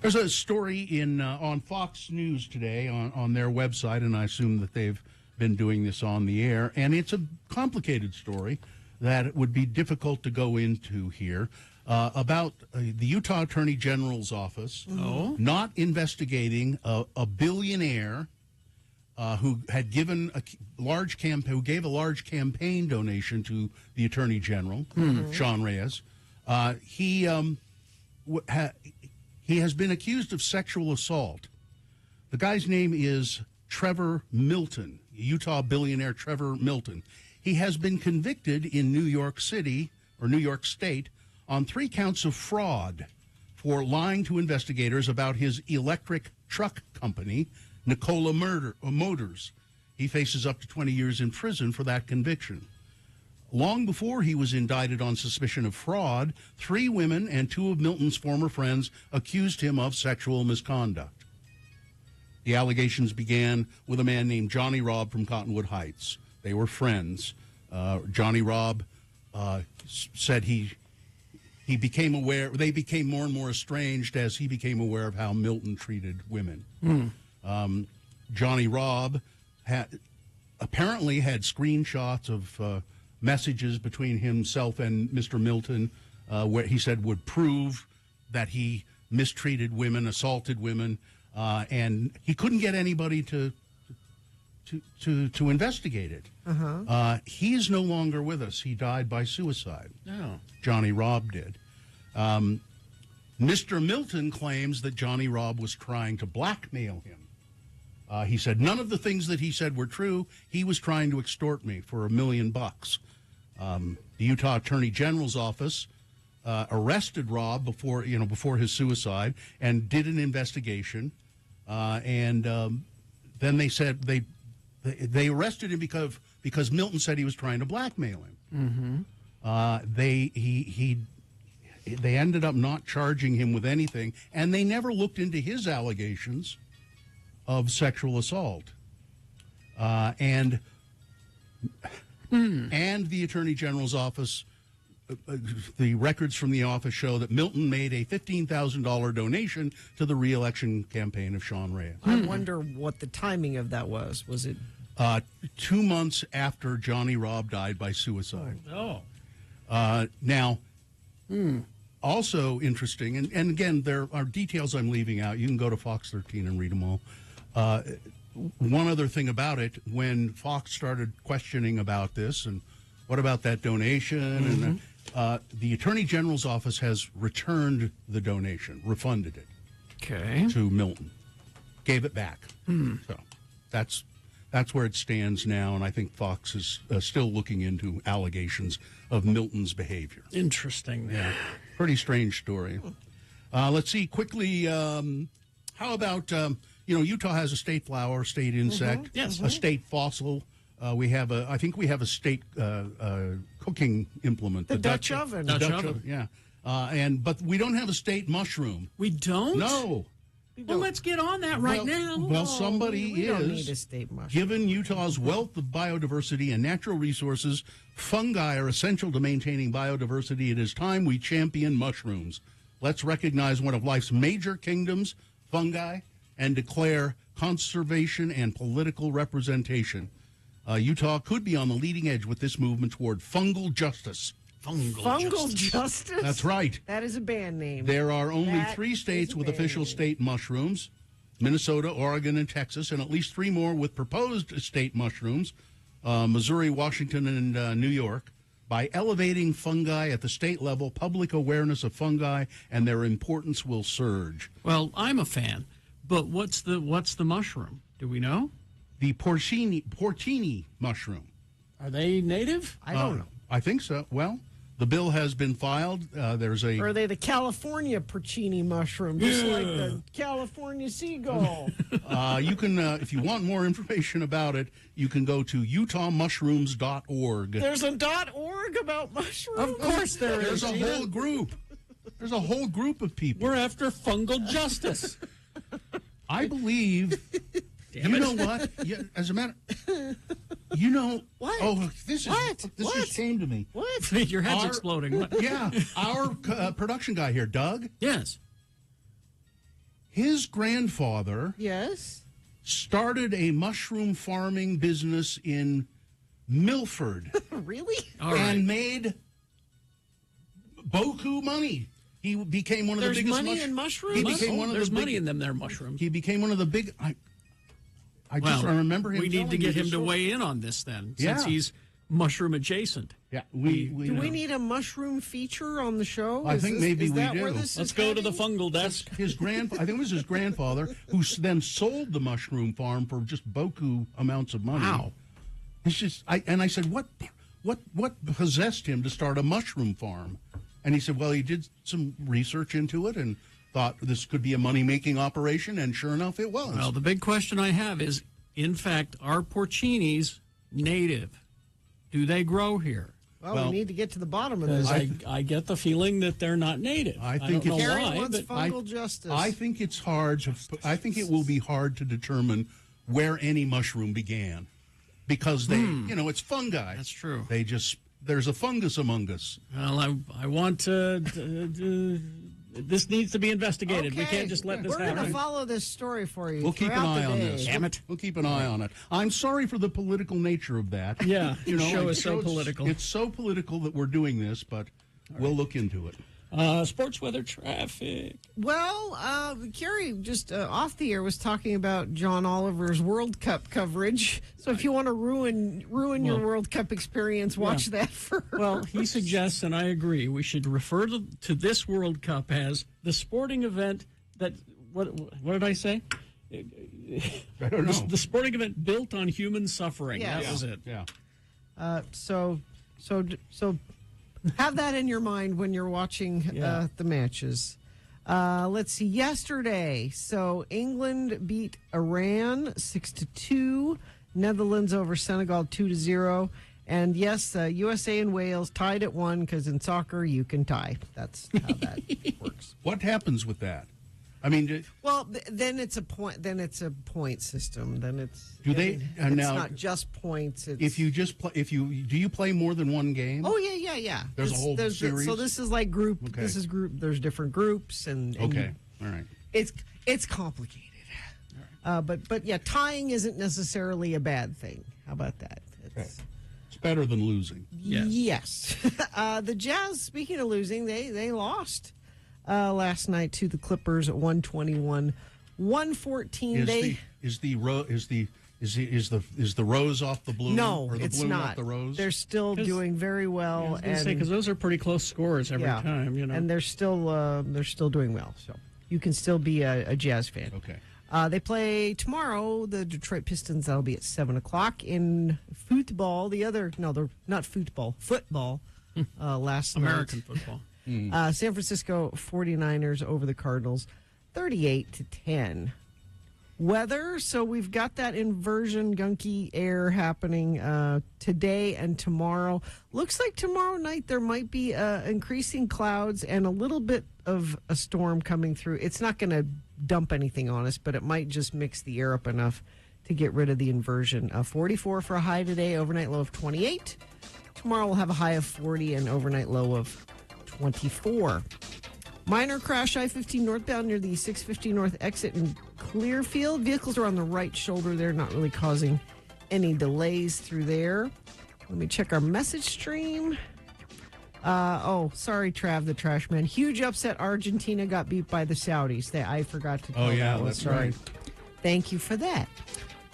There's a story on Fox News today on their website, and I assume that they've been doing this on the air, and it's a complicated story that it would be difficult to go into here, about the Utah Attorney General's office not investigating a billionaire who had given who gave a large campaign donation to the Attorney General, Sean Reyes. He has been accused of sexual assault. The guy's name is Trevor Milton, Utah billionaire Trevor Milton. He has been convicted in New York City or New York State on 3 counts of fraud for lying to investigators about his electric truck company, Nikola Motors. He faces up to 20 years in prison for that conviction. Long before he was indicted on suspicion of fraud, 3 women and 2 of Milton's former friends accused him of sexual misconduct. The allegations began with a man named Johnny Robb from Cottonwood Heights. They were friends. Johnny Robb said they became more and more estranged as he became aware of how Milton treated women. Johnny Robb apparently had screenshots of messages between himself and Mr. Milton, where he said would prove that he mistreated women, assaulted women, and he couldn't get anybody to investigate it. He is no longer with us. He died by suicide. No. Johnny Robb did. Mr. Milton claims that Johnny Robb was trying to blackmail him. He said none of the things that he said were true. He was trying to extort me for $1 million. The Utah Attorney General's office arrested Robb before his suicide and did an investigation. And then they said they arrested him because Milton said he was trying to blackmail him. They ended up not charging him with anything, and they never looked into his allegations of sexual assault. And the Attorney General's office, the records from the office show that Milton made a $15,000 donation to the re-election campaign of Sean Reyes. I wonder what the timing of that was. Was it 2 months after Johnny Robb died by suicide? Now, also interesting, and again, there are details I'm leaving out. You can go to Fox 13 and read them all. One other thing about it, when Fox started questioning about this and what about that donation, and the Attorney General's office has returned the donation, refunded it to Milton, gave it back. So that's where it stands now, and I think Fox is still looking into allegations of Milton's behavior. Interesting. Yeah, pretty strange story. Let's see quickly. How about Utah has a state flower, state insect, a state fossil. I think we have a state cooking implement, the Dutch oven? Dutch oven, yeah. But we don't have a state mushroom. We don't? No. Well, let's get on that right now. Well, somebody we don't need a is. state mushroom. Given Utah's wealth of biodiversity and natural resources, fungi are essential to maintaining biodiversity. It is time we champion mushrooms. Let's recognize one of life's major kingdoms, fungi, and declare conservation and political representation. Utah could be on the leading edge with this movement toward fungal justice. Fungal justice? That's right. That is a band name. There are only That 3 states is a with band official name. state mushrooms: Minnesota, Oregon, and Texas, and at least 3 more with proposed state mushrooms: Missouri, Washington, and New York. By elevating fungi at the state level, public awareness of fungi and their importance will surge. Well, I'm a fan, but what's the mushroom? Do we know? The porcini mushroom. Are they native? I don't know. I think so. Well, the bill has been filed. There's a. Or are they the California porcini mushroom, just like the California seagull? You can, if you want more information about it, you can go to utahmushrooms.org. There's a .org about mushrooms? Of course there is. There's a whole group. There's a whole group of people. We're after fungal justice. I believe. Damn you it. know what? As a matter, you know. What? Oh, this What? just came to me. What? Your head's Our- exploding. What? Yeah, our production guy here, Doug. Yes. His grandfather Yes. started a mushroom farming business in Milford Really? All right. and made boku money. He became one of There's the biggest money in mushrooms? He became one of There's the money big, in them there mushrooms. He became one of the big. I remember him. We need to telling me get him this to story. weigh in on this then, Yeah. since he's mushroom adjacent. Yeah, we Do we need a mushroom feature on the show? I think maybe is we that do. Where this Let's is go to the heading? fungal desk. I think it was his grandfather who then sold the mushroom farm for just boku amounts of money. Wow. It's just I said, what possessed him to start a mushroom farm? And he said, well, he did some research into it and thought this could be a money-making operation, and sure enough, it was. Well, the big question I have is, in fact, are porcinis native? Do they grow here? Well, we need to get to the bottom of this. Because I get the feeling that they're not native. I don't think know it's- Gary why, wants but fungal justice. I think it's hard to. I think it will be hard to determine where any mushroom began, because they, it's fungi. That's true. They just there's a fungus among us. well, I want to. This needs to be investigated. We Okay. can't just let this We're going to happen. follow this story for you. We'll keep an throughout eye the on day. this. Damn it. We'll keep an eye on it. I'm sorry for the political nature of that. Yeah, you know, the show like, is so it's- political. It's so political that we're doing this, but we'll look into it. Sports weather traffic. Well, Carrie just off the air was talking about John Oliver's World Cup coverage. So if you want to ruin your World Cup experience, watch that first. Well, he suggests, and I agree, we should refer to this World Cup as the sporting event that. What did I say? I don't know. The sporting event built on human suffering. Yes. That was it. Yeah. So have that in your mind when you're watching the matches. Let's see. Yesterday, so England beat Iran 6-2. Netherlands over Senegal 2-0. And yes, USA and Wales tied at 1 because in soccer you can tie. That's how that works. What happens with that? I mean, Well, then it's a point. Then it's a point system. Then it's it's it's not just points. It's, if you just play, do you play more than one game? Oh yeah. There's a whole series? So this is like group. Okay. This is group. There's different groups and Okay, all right. It's complicated. But yeah, tying isn't necessarily a bad thing. How about that? It's better than losing. Yes. The Jazz. Speaking of losing, they lost last night to the Clippers at 121-114. Is the rose off the bloom? No, or the it's bloom not. off the rose? They're still doing very well, Because those are pretty close scores every time. and they're still doing well. So you can still be a Jazz fan. Okay. They play tomorrow. The Detroit Pistons. That'll be at 7:00 in football. They're not football. Football. Last American night. football. San Francisco 49ers over the Cardinals, 38-10. weather. So we've got that inversion gunky air happening today and tomorrow. Looks like tomorrow night there might be increasing clouds and a little bit of a storm coming through. It's not going to dump anything on us, but it might just mix the air up enough to get rid of the inversion. 44 for a high today, overnight low of 28. Tomorrow we'll have a high of 40 and overnight low of 24. Minor crash I-15 northbound near the 650 North exit in Clearfield. Vehicles are on the right shoulder there, not really causing any delays through there. Let me check our message stream. Sorry, Trav the Trash Man. Huge upset. Argentina got beat by the Saudis. I forgot to tell that one. That's Sorry. right. Thank you for that.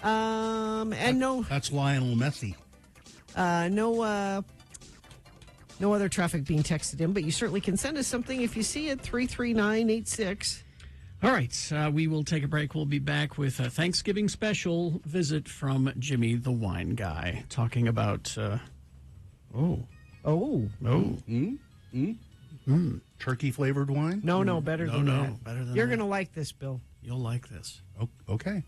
That's Lionel Messi. No other traffic being texted in, but you certainly can send us something if you see it, 33986. All right, we will take a break. We'll be back with a Thanksgiving special visit from Jimmy the Wine Guy, talking about, Turkey-flavored wine? No, better than that. Better than You're that. going to like this, Bill. You'll like this. Oh, okay.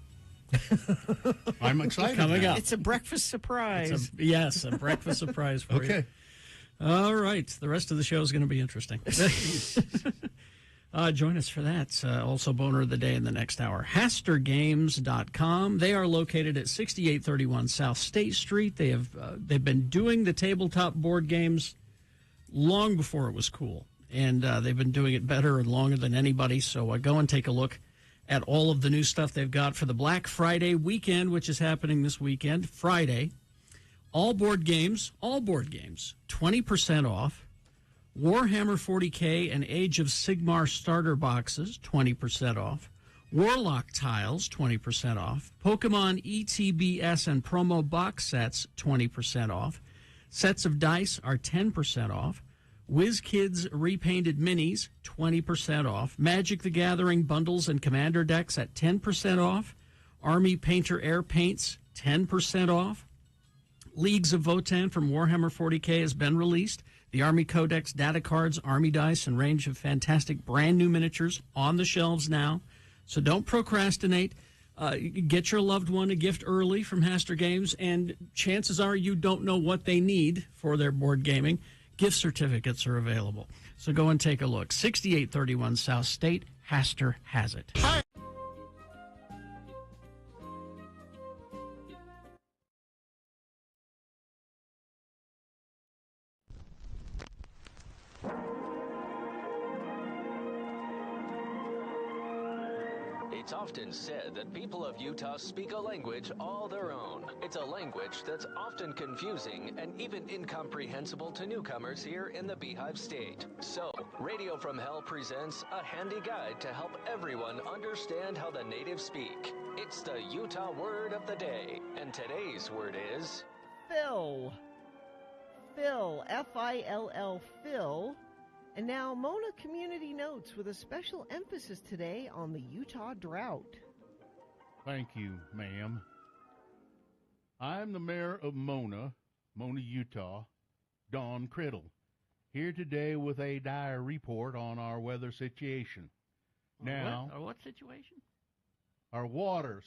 I'm excited. Coming now. up. It's a breakfast surprise. A breakfast surprise for you. Okay. All right. The rest of the show is going to be interesting. Join us for that. Also, boner of the day in the next hour. HasterGames.com. They are located at 6831 South State Street. They've been doing the tabletop board games long before it was cool. And they've been doing it better and longer than anybody. So go and take a look at all of the new stuff they've got for the Black Friday weekend, which is happening this weekend, Friday. All board games, 20% off. Warhammer 40K and Age of Sigmar starter boxes, 20% off. Warlock tiles, 20% off. Pokemon ETBS and promo box sets, 20% off. Sets of dice are 10% off. WizKids repainted minis, 20% off. Magic the Gathering bundles and commander decks at 10% off. Army Painter Air Paints, 10% off. Leagues of Votan from Warhammer 40K has been released. The Army Codex data cards, Army dice, and range of fantastic brand new miniatures on the shelves now. So don't procrastinate. Get your loved one a gift early from Haster Games, and chances are you don't know what they need for their board gaming. Gift certificates are available. So go and take a look. 6831 South State, Haster has it. It's often said that people of Utah speak a language all their own. It's a language that's often confusing and even incomprehensible to newcomers here in the Beehive State. So, Radio from Hell presents a handy guide to help everyone understand how the natives speak. It's the Utah Word of the Day, and today's word is... Fill. Fill, F-I-L-L, Fill. And now, Mona Community Notes with a special emphasis today on the Utah drought. Thank you, ma'am. I'm the mayor of Mona, Utah, Don Criddle, here today with a dire report on our weather situation. Now, what situation? Our water.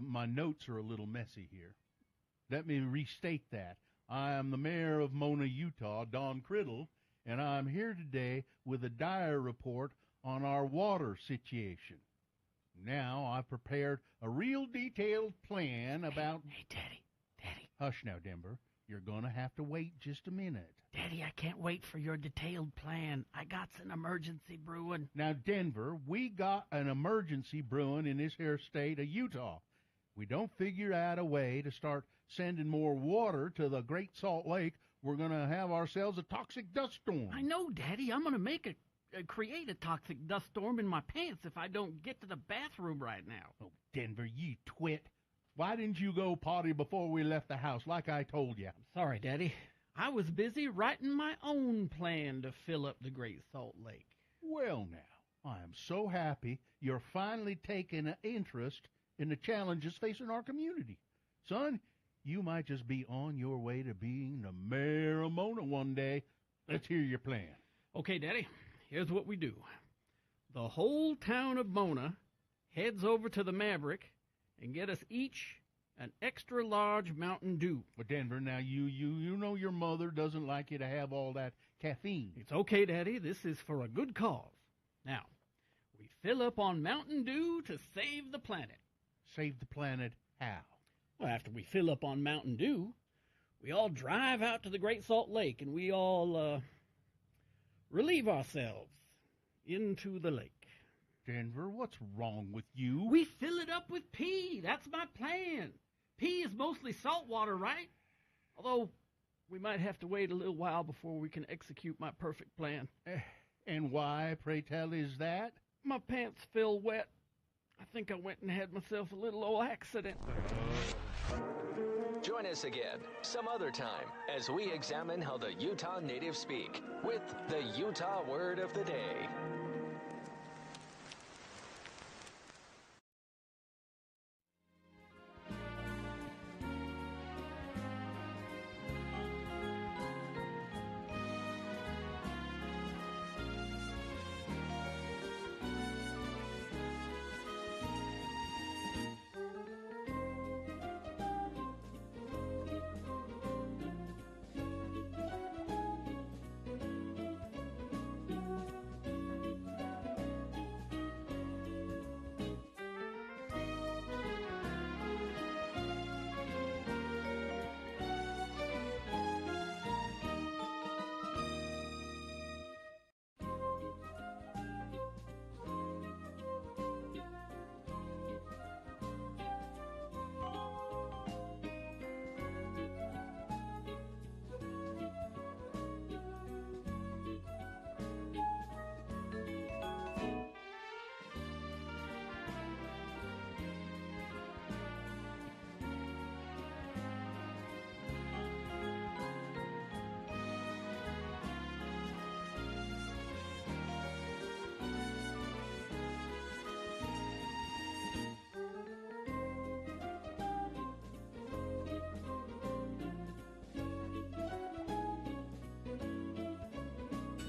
My notes are a little messy here. Let me restate that. I am the mayor of Mona, Utah, Don Criddle, and I'm here today with a dire report on our water situation. Now, I've prepared a real detailed plan about... Hey, Daddy. Hush now, Denver. You're going to have to wait just a minute. Daddy, I can't wait for your detailed plan. I got an emergency brewing. Now, Denver, we got an emergency brewing in this here state of Utah. We don't figure out a way to start sending more water to the Great Salt Lake, we're going to have ourselves a toxic dust storm. I know, Daddy. I'm going to create a toxic dust storm in my pants if I don't get to the bathroom right now. Oh, Denver, you twit. Why didn't you go potty before we left the house like I told you? Sorry, Daddy. I was busy writing my own plan to fill up the Great Salt Lake. Well, now, I am so happy you're finally taking an interest in the challenges facing our community. Son, you might just be on your way to being the mayor of Mona one day. Let's hear your plan. Okay, Daddy, here's what we do. The whole town of Mona heads over to the Maverick and get us each an extra large Mountain Dew. Well, Denver, now you know your mother doesn't like you to have all that caffeine. It's okay, Daddy. This is for a good cause. Now, we fill up on Mountain Dew to save the planet. Save the planet how? Well, after we fill up on Mountain Dew, we all drive out to the Great Salt Lake and we all relieve ourselves into the lake. Denver, what's wrong with you? We fill it up with pee. That's my plan. Pee is mostly salt water, right? Although we might have to wait a little while before we can execute my perfect plan. And why, pray tell, is that? My pants feel wet. I think I went and had myself a little old accident. Join us again some other time as we examine how the Utah natives speak with the Utah Word of the Day.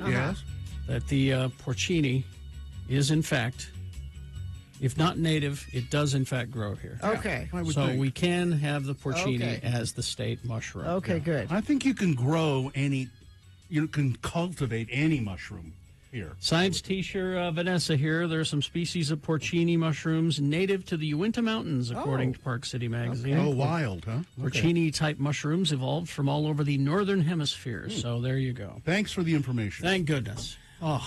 Yes? That the porcini is, in fact, if not native, it does, in fact, grow here. Okay. So we can have the porcini as the state mushroom. Okay, good. I think you can grow you can cultivate any mushroom here. Science teacher Vanessa here. There are some species of porcini mushrooms native to the Uinta Mountains, according to Park City Magazine. Oh, wild, huh? Porcini-type mushrooms evolved from all over the northern hemisphere. So there you go. Thanks for the information. Thank goodness. Oh,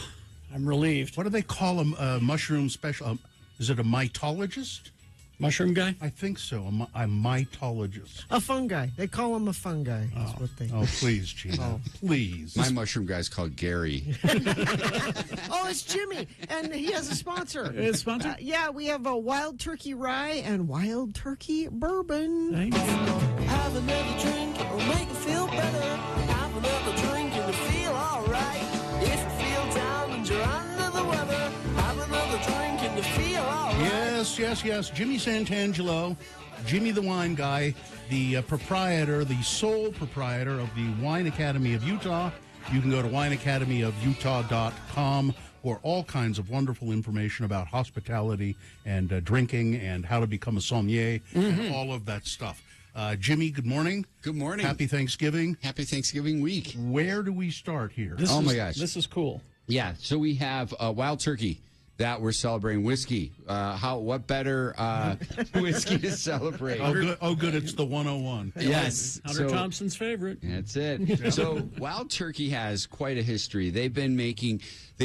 I'm relieved. What do they call them? Mushroom special? Is it a mytologist? Mushroom guy? I think so. A mytologist. A fungi. They call them a fungi. That's what they. Oh, please, Gina. Please. My mushroom guy's called Gary. Oh, it's Jimmy, and he has a sponsor. It's sponsor? Yeah, we have a wild turkey rye and wild turkey bourbon. Thank you. Have another drink, it'll make you feel better. Have another drink and you feel alright. If you feel down and you're under the weather, have another drink and you feel alright. Yes. Jimmy Santangelo, Jimmy the Wine Guy, the proprietor, the sole proprietor of the Wine Academy of Utah. You can go to wineacademyofutah.com for all kinds of wonderful information about hospitality and drinking and how to become a sommelier and all of that stuff. Jimmy, good morning. Good morning. Happy Thanksgiving. Happy Thanksgiving week. Where do we start here? My gosh. This is cool. Yeah, so we have wild turkey that we're celebrating. Whiskey. What better whiskey to celebrate? Oh, good. It's the 101. Yes. Hunter Thompson's favorite. That's it. So wild turkey has quite a history. They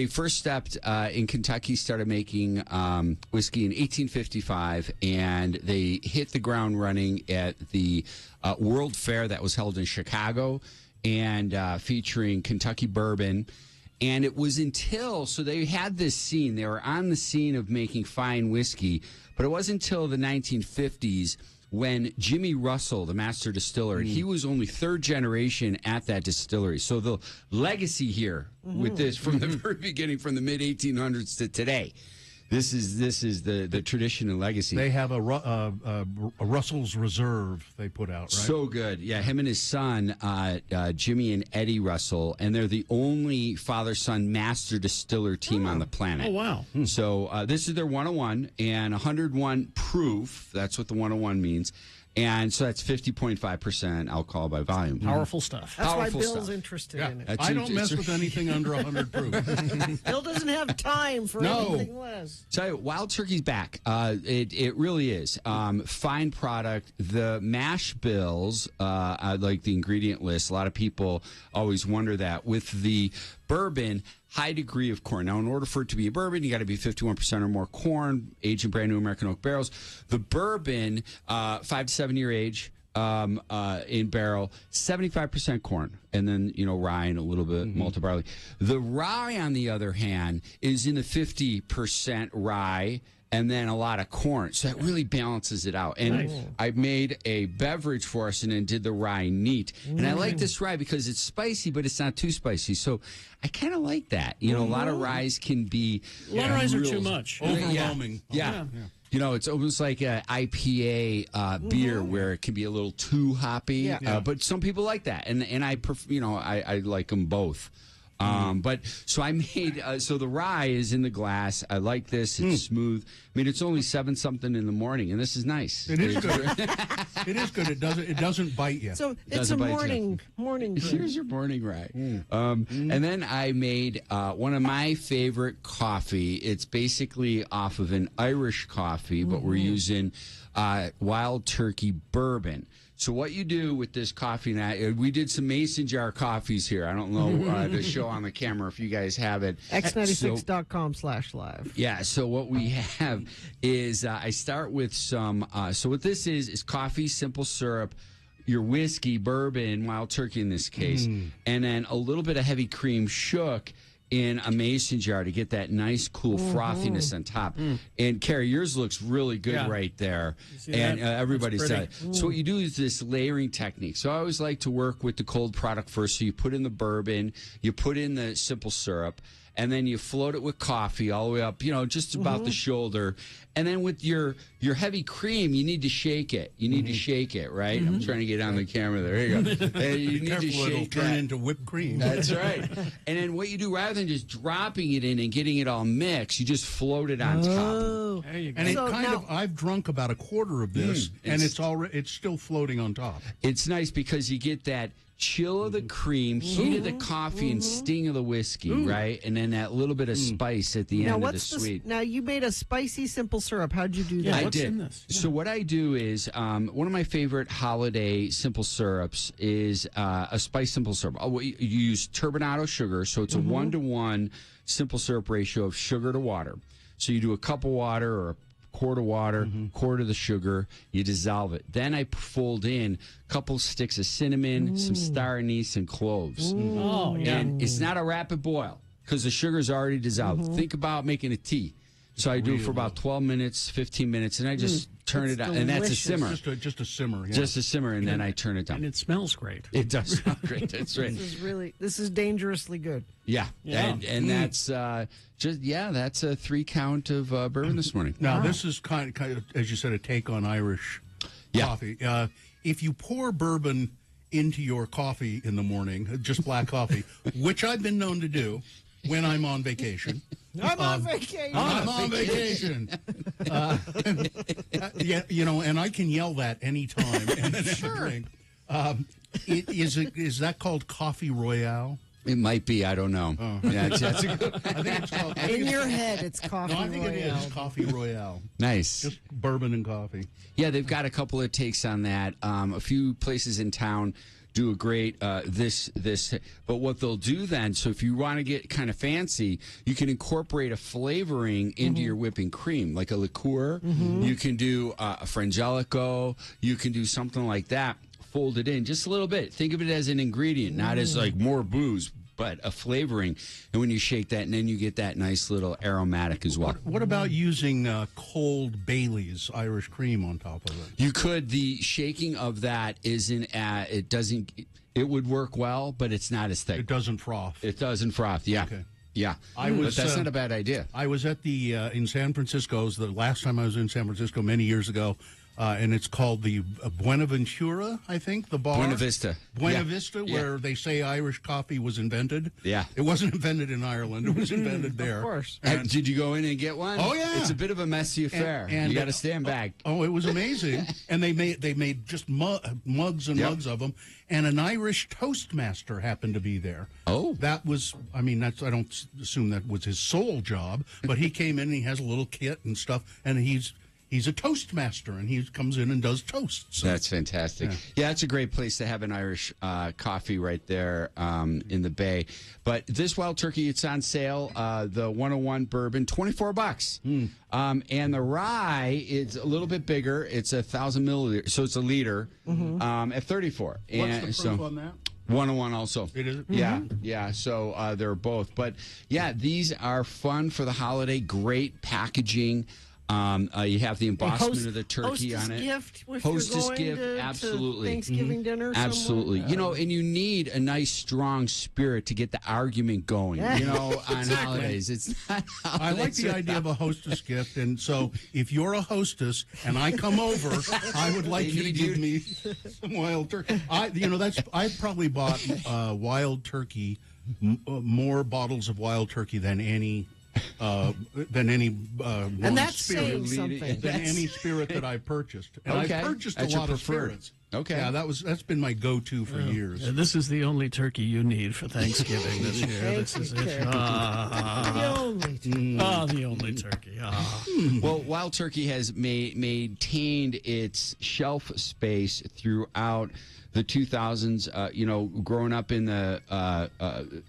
first stepped in Kentucky, started making whiskey in 1855, and they hit the ground running at the World Fair that was held in Chicago, and featuring Kentucky bourbon. And it was so they had this scene. They were on the scene of making fine whiskey, but it wasn't until the 1950s when Jimmy Russell, the master distiller, he was only third generation at that distillery. So the legacy here with this from the very beginning, from the mid-1800s to today, This is the tradition and legacy. They have a Russell's Reserve they put out, right? So good. Yeah, him and his son, Jimmy and Eddie Russell, and they're the only father-son master distiller team on the planet. Oh, wow. So this is their 101 and 101 proof. That's what the 101 means. And so that's 50.5% alcohol by volume. Powerful stuff. That's Powerful why Bill's stuff. interested Yeah. in it. That's I don't mess with anything under 100 proof. Bill doesn't have time for anything less. Tell you, Wild Turkey's back. It really is. Fine product. The mash bills, I like the ingredient list. A lot of people always wonder that. With the bourbon, high degree of corn. Now, in order for it to be a bourbon, you got to be 51% or more corn, aged in brand new American oak barrels. The bourbon, 5 to 7 year age, in barrel, 75% corn, and then rye and a little bit malted barley. The rye, on the other hand, is in the 50% rye. And then a lot of corn. So that really balances it out. And I made a beverage for us and then did the rye neat. And I like this rye because it's spicy, but it's not too spicy. So I kind of like that. A lot of ryes can be... A lot of ryes are too much. Overwhelming. Yeah. It's almost like an IPA beer where it can be a little too hoppy. But some people like that. And I like them both. But so I made, so the rye is in the glass. I like this. It's smooth. I mean, it's only 7-something in the morning, and this is nice. It is good. It is good. It doesn't bite you. So it's a morning drink. Here's your morning rye. And then I made one of my favorite coffee. It's basically off of an Irish coffee, but we're using Wild Turkey bourbon. So what you do with this coffee, now we did some mason jar coffees here. I don't know to show on the camera if you guys have it. X96.com/live. Yeah, so what we have is I start with some, so what this is coffee, simple syrup, your whiskey, bourbon, Wild Turkey in this case, and then a little bit of heavy cream shook in a mason jar to get that nice, cool frothiness on top. And Carrie, yours looks really good right there. And everybody's done it. So what you do is this layering technique. So I always like to work with the cold product first. So you put in the bourbon, you put in the simple syrup, and then you float it with coffee all the way up, just about the shoulder. And then with your heavy cream, you need to shake it. You need to shake it, right? I'm trying to get on the camera there. There you go. And you need to shake it'll turn into whipped cream. That's right. And then what you do, rather than just dropping it in and getting it all mixed, you just float it on top. There you go. And it I've drunk about a quarter of this, and it's still floating on top. It's nice because you get that chill of the cream, heat of the coffee, and sting of the whiskey, right? And then that little bit of spice at the end of the sweet. Now, you made a spicy simple syrup. How'd you do that? I did. In this? So what I do is one of my favorite holiday simple syrups is a spice simple syrup. You use turbinado sugar, so it's a 1-to-1 simple syrup ratio of sugar to water. So you do a cup of water or a quart of water, quart of the sugar, you dissolve it. Then I fold in a couple sticks of cinnamon, some star anise, and cloves. Oh, yeah. And it's not a rapid boil because the sugar's already dissolved. Think about making a tea. So I do it for about 12 minutes, 15 minutes, and I just turn it on. And that's a simmer. Just a simmer. Yeah. Just a simmer, and then I turn it down. And it smells great. It does smell great. That's right. This is dangerously good. Yeah. And that's that's a 3-count of bourbon this morning. Now, this is kind of, as you said, a take on Irish coffee. If you pour bourbon into your coffee in the morning, just black coffee, which I've been known to do when I'm on vacation. I'm on vacation. I'm on vacation. And I can yell that anytime and then have a drink. Is that called Coffee Royale? It might be. I don't know. Oh. Yeah, that's a good. I think it's called. In your head, it's Coffee Royale. No, I think it is Coffee Royale. Nice. Just bourbon and coffee. Yeah, they've got a couple of takes on that. A few places in town do a great this. But what they'll do then, so if you want to get kind of fancy, you can incorporate a flavoring into your whipping cream, like a liqueur. You can do a frangelico. You can do something like that. Fold it in just a little bit. Think of it as an ingredient, not as like more booze, but a flavoring. And when you shake that, and then you get that nice little aromatic as well. What about using cold Bailey's Irish cream on top of it? You could. The shaking of that isn't. It doesn't. It would work well, but it's not as thick. It doesn't froth. It doesn't froth. Yeah. Okay. Yeah, but that's not a bad idea. I was at the in San Francisco. It was the last time I was in San Francisco many years ago, and it's called the Buenaventura, I think, the bar. Buena Vista. Buena Vista, where they say Irish coffee was invented. Yeah. It wasn't invented in Ireland. It was invented there. Of course. And, did you go in and get one? Oh, yeah. It's a bit of a messy affair. And you got to stand back. Oh, it was amazing. And they made just mugs and mugs of them. And an Irish Toastmaster happened to be there. Oh. That was, I mean, I don't assume that was his sole job, but he came in and he has a little kit and stuff, and he's a Toastmaster, and he comes in and does toasts. So. That's fantastic. Yeah, it's a great place to have an Irish coffee right there in the Bay. But this Wild Turkey, it's on sale. The 101 bourbon, $24. And the rye is a little bit bigger. It's 1,000 milliliters, so it's a liter at $34. What's the proof on that? 101 also. It is? Yeah. So they're both. But, yeah, these are fun for the holiday. Great packaging. You have the embossment of the turkey on it. Gift if Hostess you're going gift, to absolutely. Thanksgiving dinner. Absolutely. Somewhere. And you need a nice, strong spirit to get the argument going, on holidays. It's not I like the idea of a hostess gift, and so if you're a hostess and I come over, I would like you to give me some wild turkey. I've probably bought wild turkey, more bottles of wild turkey than any and that's saying something. Than any spirit that I purchased. And Okay. I purchased That's a your lot of preferred. spirits. Okay. Yeah, that's been my go-to for years. This is the only turkey you need for Thanksgiving this year. This is it. The only turkey. Well, Wild Turkey has maintained its shelf space throughout the 2000s. Growing up in the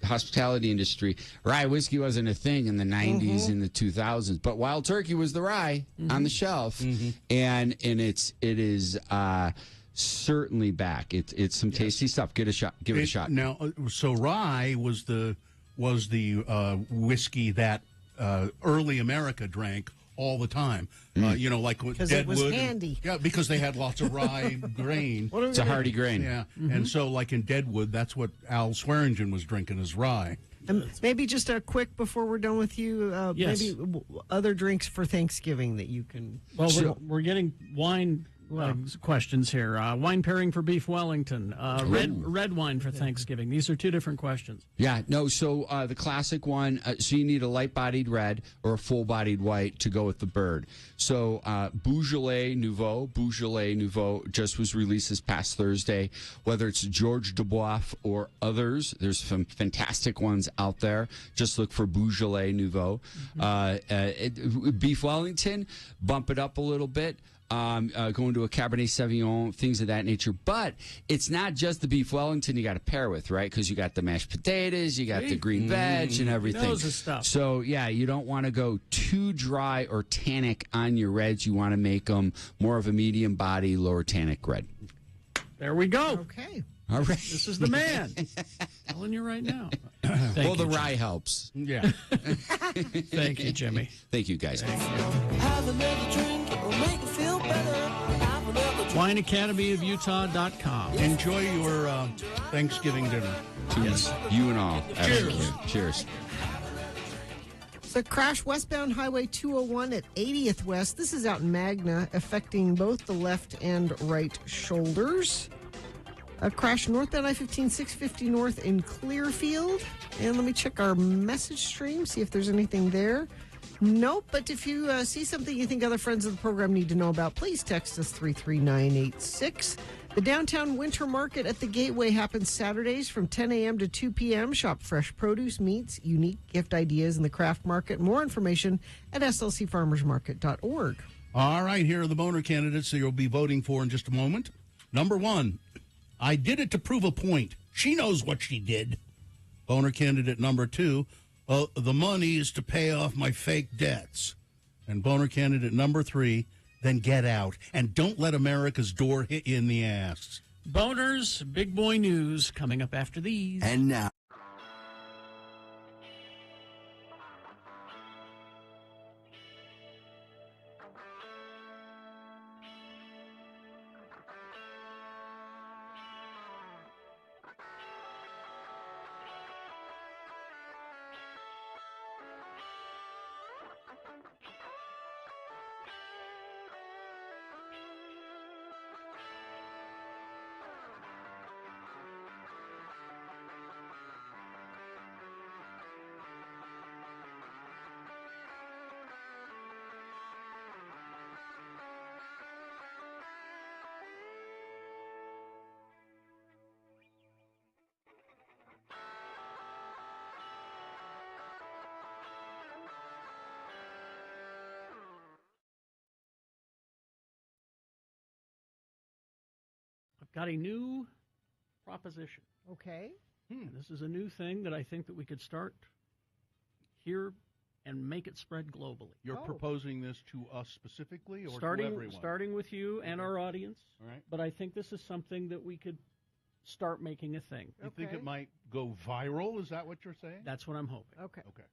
hospitality industry, rye whiskey wasn't a thing in the 90s and the 2000s, but Wild Turkey was the rye on the shelf, and it is certainly back. It's some tasty stuff. Give it a shot. Now, so rye was the whiskey that early America drank all the time. Like with because Deadwood. it was handy. Because they had lots of rye grain. It's a hardy grain. Yeah, and so like in Deadwood, that's what Al Swearingen was drinking as rye. Maybe just a quick before we're done with you. Yes. Maybe other drinks for Thanksgiving that you can. Well, we're getting wine questions here. Wine pairing for beef Wellington. Red wine for Thanksgiving. These are two different questions. Yeah, no, so the classic one, so you need a light-bodied red or a full-bodied white to go with the bird. So Beaujolais Nouveau just was released this past Thursday. Whether it's George Dubois or others, there's some fantastic ones out there. Just look for Beaujolais Nouveau. Beef Wellington, bump it up a little bit. Going to a Cabernet Sauvignon, things of that nature. But it's not just the beef Wellington you got to pair with, right? Because you got the mashed potatoes, you got the green veg, and everything. Knows his stuff. So, yeah, you don't want to go too dry or tannic on your reds. You want to make them more of a medium body, lower tannic red. There we go. Okay. All right. This is the man. Telling you right now. The rye helps. Yeah. Thank you, Jimmy. Thank you, guys. Have another drink, it'll make you feel better. Have another drink. WineAcademyofUtah.com. Enjoy your Thanksgiving dinner. Yes. You and all. Cheers. Cheers. So crash westbound Highway 201 at 80th West. This is out in Magna, affecting both the left and right shoulders. A crash northbound I-15, 650 north in Clearfield. And let me check our message stream, see if there's anything there. Nope, but if you see something you think other friends of the program need to know about, please text us 33986. The downtown winter market at the Gateway happens Saturdays from 10 a.m. to 2 p.m. Shop fresh produce, meats, unique gift ideas in the craft market. More information at slcfarmersmarket.org. All right, here are the boner candidates that you'll be voting for in just a moment. Number 1, I did it to prove a point. She knows what she did. Boner candidate number 2, the money is to pay off my fake debts. And boner candidate number 3, then get out. And don't let America's door hit you in the ass. Boners, big boy news coming up after these. And now. got a new proposition. Okay. And this is a new thing that I think that we could start here and make it spread globally. You're proposing this to us specifically, or starting, to everyone? Starting with you and our audience. All right. But I think this is something that we could start making a thing. You think it might go viral? Is that what you're saying? That's what I'm hoping. Okay. Okay.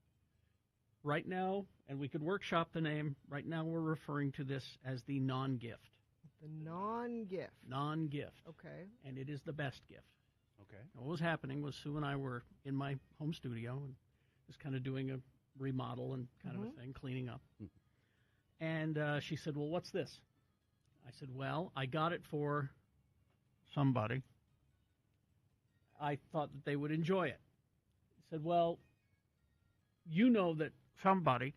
Right now, and we could workshop the name, right now we're referring to this as the non-gift. The non-gift. Non-gift. Okay. And it is the best gift. Okay. What was happening was Sue and I were in my home studio and just kind of doing a remodel and kind of a thing, cleaning up. And she said, well, what's this? I said, well, I got it for somebody. I thought that they would enjoy it. I said, well, you know that somebody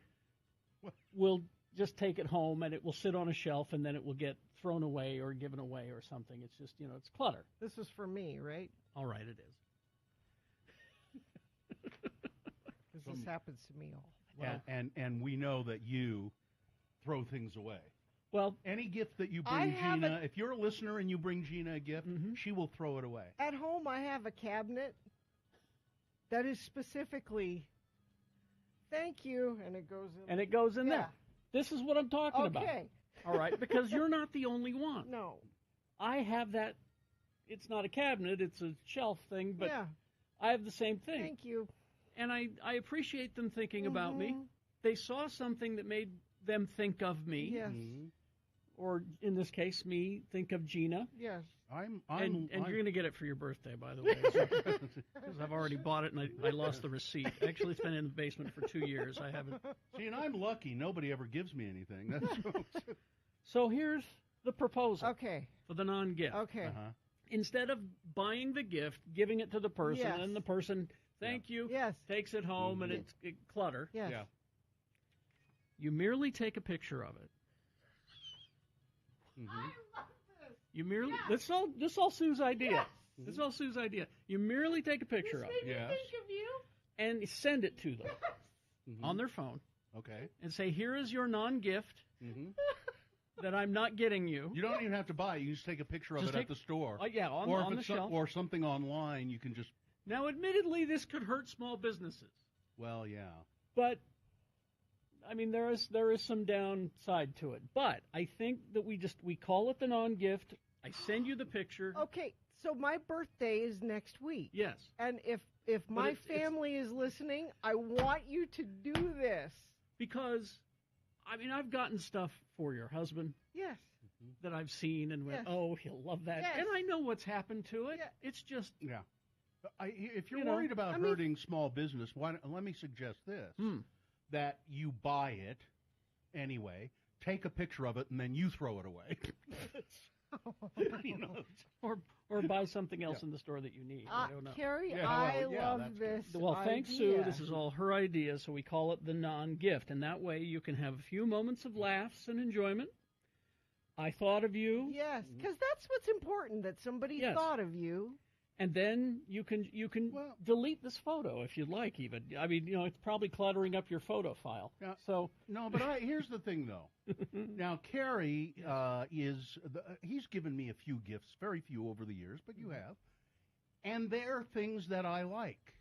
will just take it home and it will sit on a shelf and then it will get thrown away or given away or something. It's just, it's clutter. This is for me, right? All right, it is. Because this happens to me all. Well, and we know that you throw things away. Well, any gift that you bring Gina, if you're a listener and you bring Gina a gift, she will throw it away. At home, I have a cabinet that is specifically, thank you, and it goes in. And it goes in there. This is what I'm talking about. Okay. All right, because you're not the only one. No. I have that. It's not a cabinet, it's a shelf thing, but I have the same thing. Thank you. And I appreciate them thinking about me. They saw something that made them think of me. Yes. Or, in this case, me think of Gina. Yes. And you're going to get it for your birthday, by the way. Because I've already bought it and I lost the receipt. Actually, it's been in the basement for 2 years. I haven't. See, and I'm lucky. Nobody ever gives me anything. So here's the proposal. Okay. For the non-gift. Okay. Instead of buying the gift, giving it to the person, and the person, thank you, takes it home, and it's clutter. Yes. Yeah. You merely take a picture of it. I love this. You merely this all Sue's idea. Yes. This is all Sue's idea. You merely take a picture of it. This made me think of you. And send it to them on their phone. Okay. And say, here is your non-gift that I'm not getting you. You don't even have to buy it. You just take a picture of it at the store. On the shelf. Or something online, you can just... Now, admittedly, this could hurt small businesses. Well, yeah. But, I mean, there is some downside to it. But I think that we call it the non-gift. I send you the picture. Okay, so my birthday is next week. Yes. And if my family is listening, I want you to do this. Because, I mean, I've gotten stuff for your husband. Yes. That I've seen and went, oh, he'll love that. Yes. And I know what's happened to it. Yeah. It's just... Yeah. If you're worried about hurting small business, let me suggest this. That you buy it anyway, take a picture of it, and then you throw it away. Or buy something else in the store that you need. I don't know. Carrie, I love this. Well, thanks, Sue. This is all her idea, so we call it the non-gift. And that way you can have a few moments of laughs and enjoyment. I thought of you. Yes, because that's what's important, that somebody thought of you. And then you can delete this photo if you'd like, even. I mean, it's probably cluttering up your photo file. Yeah. So no, but here's the thing, though. Now, Carrie he's given me a few gifts, very few over the years, but you have. And they're things that I like.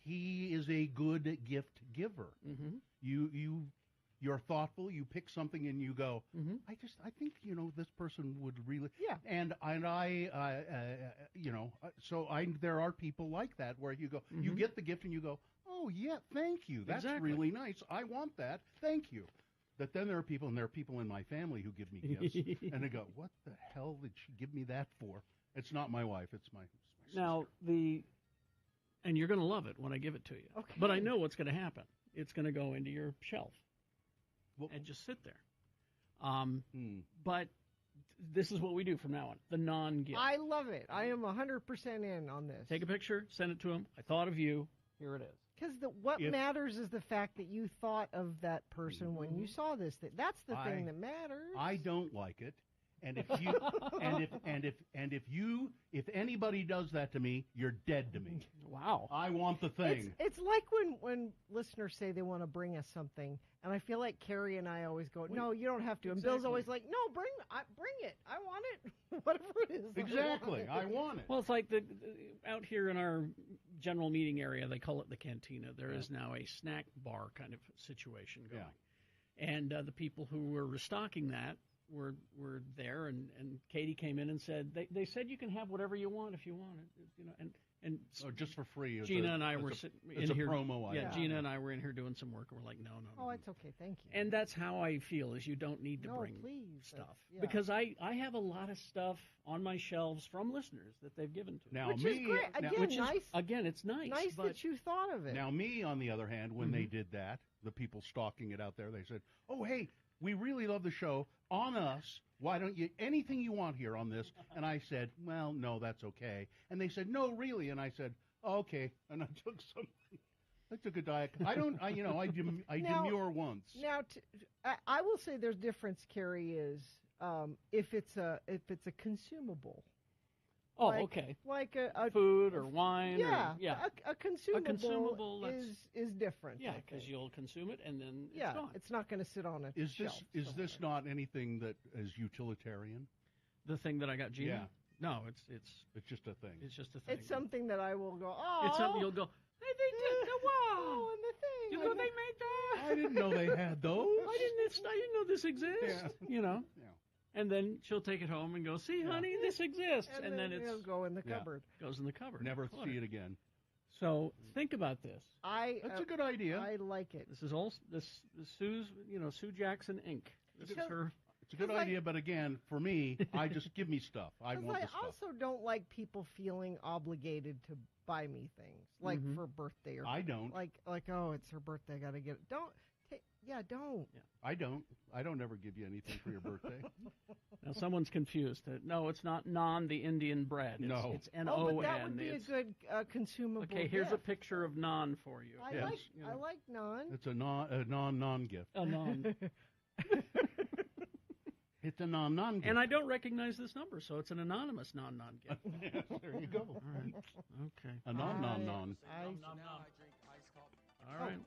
He is a good gift giver. You're thoughtful. You pick something and you go, I think, this person would really. Yeah. And there are people like that where you go, you get the gift and you go, oh, yeah, thank you. That's really nice. I want that. Thank you. But then there are people in my family who give me gifts. And they go, what the hell did she give me that for? It's not my wife. It's my sister. Now, and you're going to love it when I give it to you. Okay. But I know what's going to happen. It's going to go into your shelf. And just sit there. But this is what we do from now on. The non-gift. I love it. I am 100% in on this. Take a picture, send it to him. I thought of you. Here it is. Because what matters is the fact that you thought of that person when you saw this. That's the thing that matters. I don't like it. And if you if anybody does that to me, you're dead to me. Wow. I want the thing. It's like when listeners say they want to bring us something, and I feel like Carrie and I always go, "No, you don't have to." And Bill's always like, "No, bring it. I want it, whatever it is." Exactly, I want it. Well, it's like out here in our general meeting area, they call it the cantina. There is now a snack bar kind of situation going, and the people who were restocking that were there, and Katie came in and said they said you can have whatever you want if you want it, and just for free. Gina and I were sitting in here. Promo item. Yeah, Gina and I were in here doing some work, and we're like, no. Oh, it's okay, thank you. And that's how I feel, is you don't need to bring stuff. Yeah. Because I have a lot of stuff on my shelves from listeners that they've given to me. Now, which is great. Again, it's nice. Nice that you thought of it. Now, me, on the other hand, when they did that, the people stalking it out there, they said, oh, hey, we really love the show. On us, why don't you, anything you want here on this? And I said, well, no, that's okay. And they said, no, really? And I said, oh, okay. And I took some. I took a diet. I demur once. Now, I will say there's difference, Carrie, is if it's a consumable. Oh, okay. Like a food or wine. Yeah, or, a consumable is different. Yeah, because you'll consume it and then it's gone. It's not going to sit on a shelf. Is this not anything that is utilitarian? The thing that I got, Gina? Yeah. No, it's just a thing. It's just a thing. It's something that I will go, oh. It's something you'll go, hey, they did the wow. And the thing. You know they made that? I didn't know they had those. I didn't know this exists. Yeah. You know? Yeah. And then she'll take it home and go, see, honey, this exists. And then it'll go in the cupboard. Goes in the cupboard. Never see it again. So think about this. That's a good idea. I like it. This is all this Sue's, Sue Jackson Inc. This is her. It's a good idea, but again, for me, I just give me stuff. I want the stuff. I also don't like people feeling obligated to buy me things, like for a birthday or I don't. Like oh, it's her birthday, I got to get it. Don't. Don't. Yeah. I don't ever give you anything for your birthday. Now someone's confused. No, it's not naan, the Indian bread. It's N-O-N. But that would be a good consumable. Okay, here's gift. a picture of naan for you. I like naan. It's a non gift. A naan. It's a non gift. And I don't recognize this number, so it's an anonymous non gift. Yes, there you go. All right. Okay. A non. Now I drink iced coffee. All right.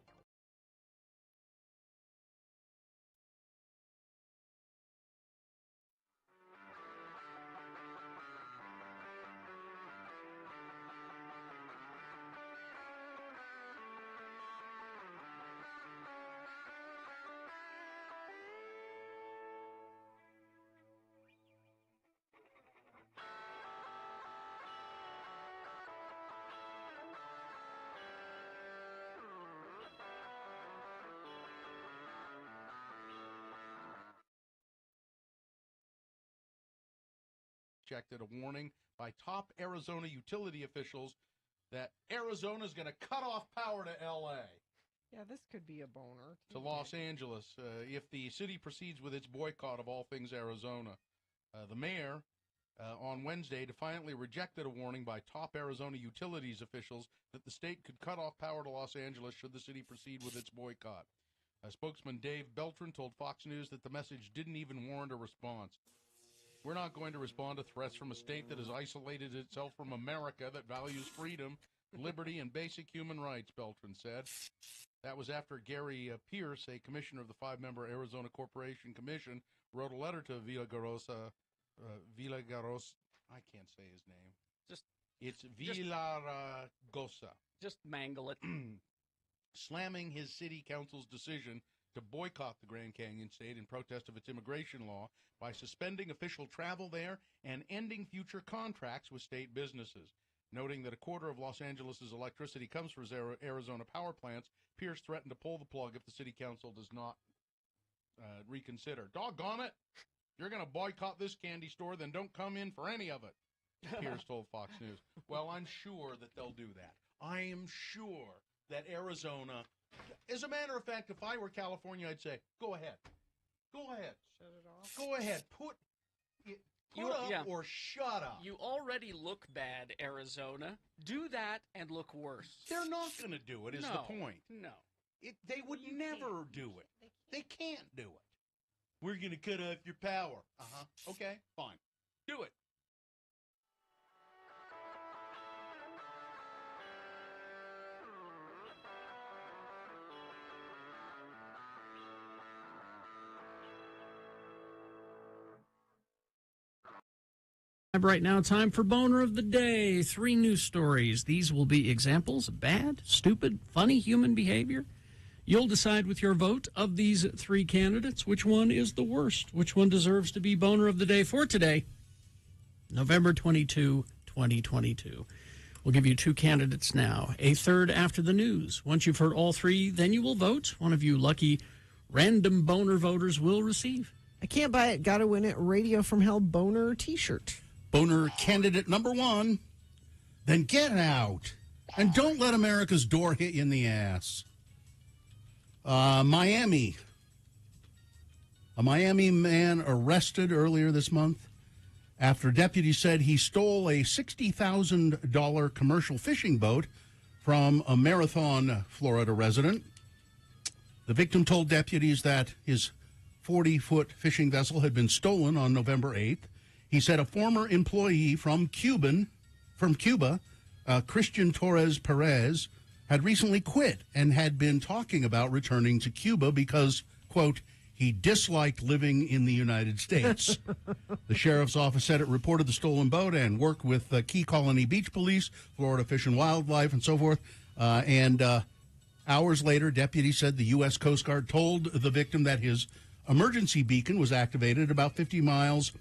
At a warning by top Arizona utility officials that Arizona is going to cut off power to L.A. Yeah, this could be a boner. To Los Angeles if the city proceeds with its boycott of all things Arizona. The mayor on Wednesday defiantly rejected a warning by top Arizona utilities officials that the state could cut off power to Los Angeles should the city proceed with its boycott. Spokesman Dave Beltran told Fox News that the message didn't even warrant a response. We're not going to respond to threats from a state that has isolated itself from America that values freedom, liberty, and basic human rights, Beltran said. That was after Gary Pierce, a commissioner of the 5-member Arizona Corporation Commission, wrote a letter to Villagarosa. I can't say his name. It's Villaragosa. Just mangle it. Slamming his city council's decision to boycott the Grand Canyon State in protest of its immigration law by suspending official travel there and ending future contracts with state businesses. Noting that a quarter of Los Angeles' electricity comes from Arizona power plants, Pierce threatened to pull the plug if the city council does not reconsider. Doggone it! You're going to boycott this candy store, then don't come in for any of it, Pierce told Fox News. Well, I'm sure that they'll do that. I am sure that Arizona... As a matter of fact, if I were California, I'd say, go ahead. Go ahead. Shut it off. Go ahead. Put up or shut up. You already look bad, Arizona. Do that and look worse. They're not going to do it, is the point. No. They would never do it. They can't do it. We're going to cut off your power. Uh-huh. Okay, fine. Do it. Right now, time for Boner of the Day. 3 news stories. These will be examples of bad, stupid, funny human behavior. You'll decide with your vote of these 3 candidates which one is the worst, which one deserves to be Boner of the Day for today, November 22, 2022. We'll give you 2 candidates now, a third after the news. Once you've heard all 3, then you will vote. One of you lucky random Boner voters will receive. I can't buy it, gotta win it, Radio from Hell Boner t-shirt. Boner candidate number 1, then get out and don't let America's door hit you in the ass. Miami. A Miami man arrested earlier this month after deputies said he stole a $60,000 commercial fishing boat from a Marathon, Florida resident. The victim told deputies that his 40-foot fishing vessel had been stolen on November 8th. He said a former employee from Cuba, Christian Torres Perez, had recently quit and had been talking about returning to Cuba because, quote, he disliked living in the United States. The sheriff's office said it reported the stolen boat and worked with Key Colony Beach Police, Florida Fish and Wildlife, and so forth. Hours later, deputies said the U.S. Coast Guard told the victim that his emergency beacon was activated about 50 miles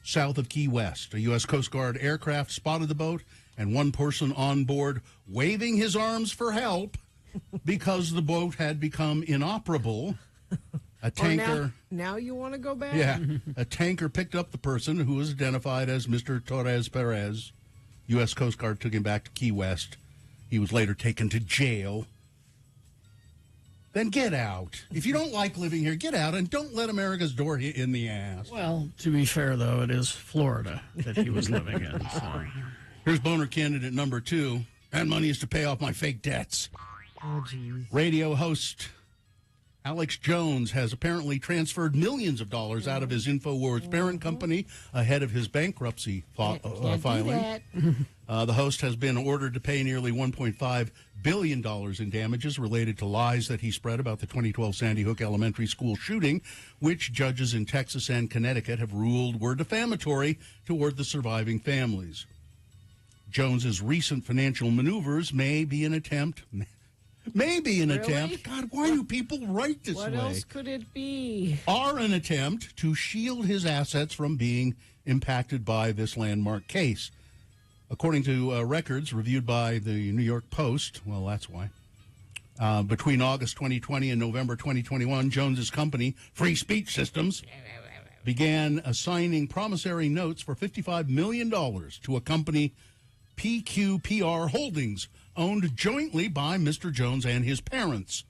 south of Key West. A U.S. Coast Guard aircraft spotted the boat and one person on board waving his arms for help because the boat had become inoperable. A tanker. Now you want to go back? Yeah. A tanker picked up the person who was identified as Mr. Torres Perez. U.S. Coast Guard took him back to Key West. He was later taken to jail. Then get out. If you don't like living here, get out and don't let America's door hit in the ass. Well, to be fair, though, it is Florida that he was living in. So. Here's Boner candidate number 2. That money is to pay off my fake debts. Oh, geez. Radio host Alex Jones has apparently transferred millions of dollars out of his InfoWars parent company ahead of his bankruptcy filing. The host has been ordered to pay nearly $1.5 billion in damages related to lies that he spread about the 2012 Sandy Hook Elementary School shooting, which judges in Texas and Connecticut have ruled were defamatory toward the surviving families. Jones's recent financial maneuvers may be an attempt. God, why do people write this way? What else could it be? Are an attempt to shield his assets from being impacted by this landmark case. According to records reviewed by the New York Post, well, that's why. Between August 2020 and November 2021, Jones's company, Free Speech Systems, began assigning promissory notes for $55 million to a company, PQPR Holdings, owned jointly by Mr. Jones and his parents.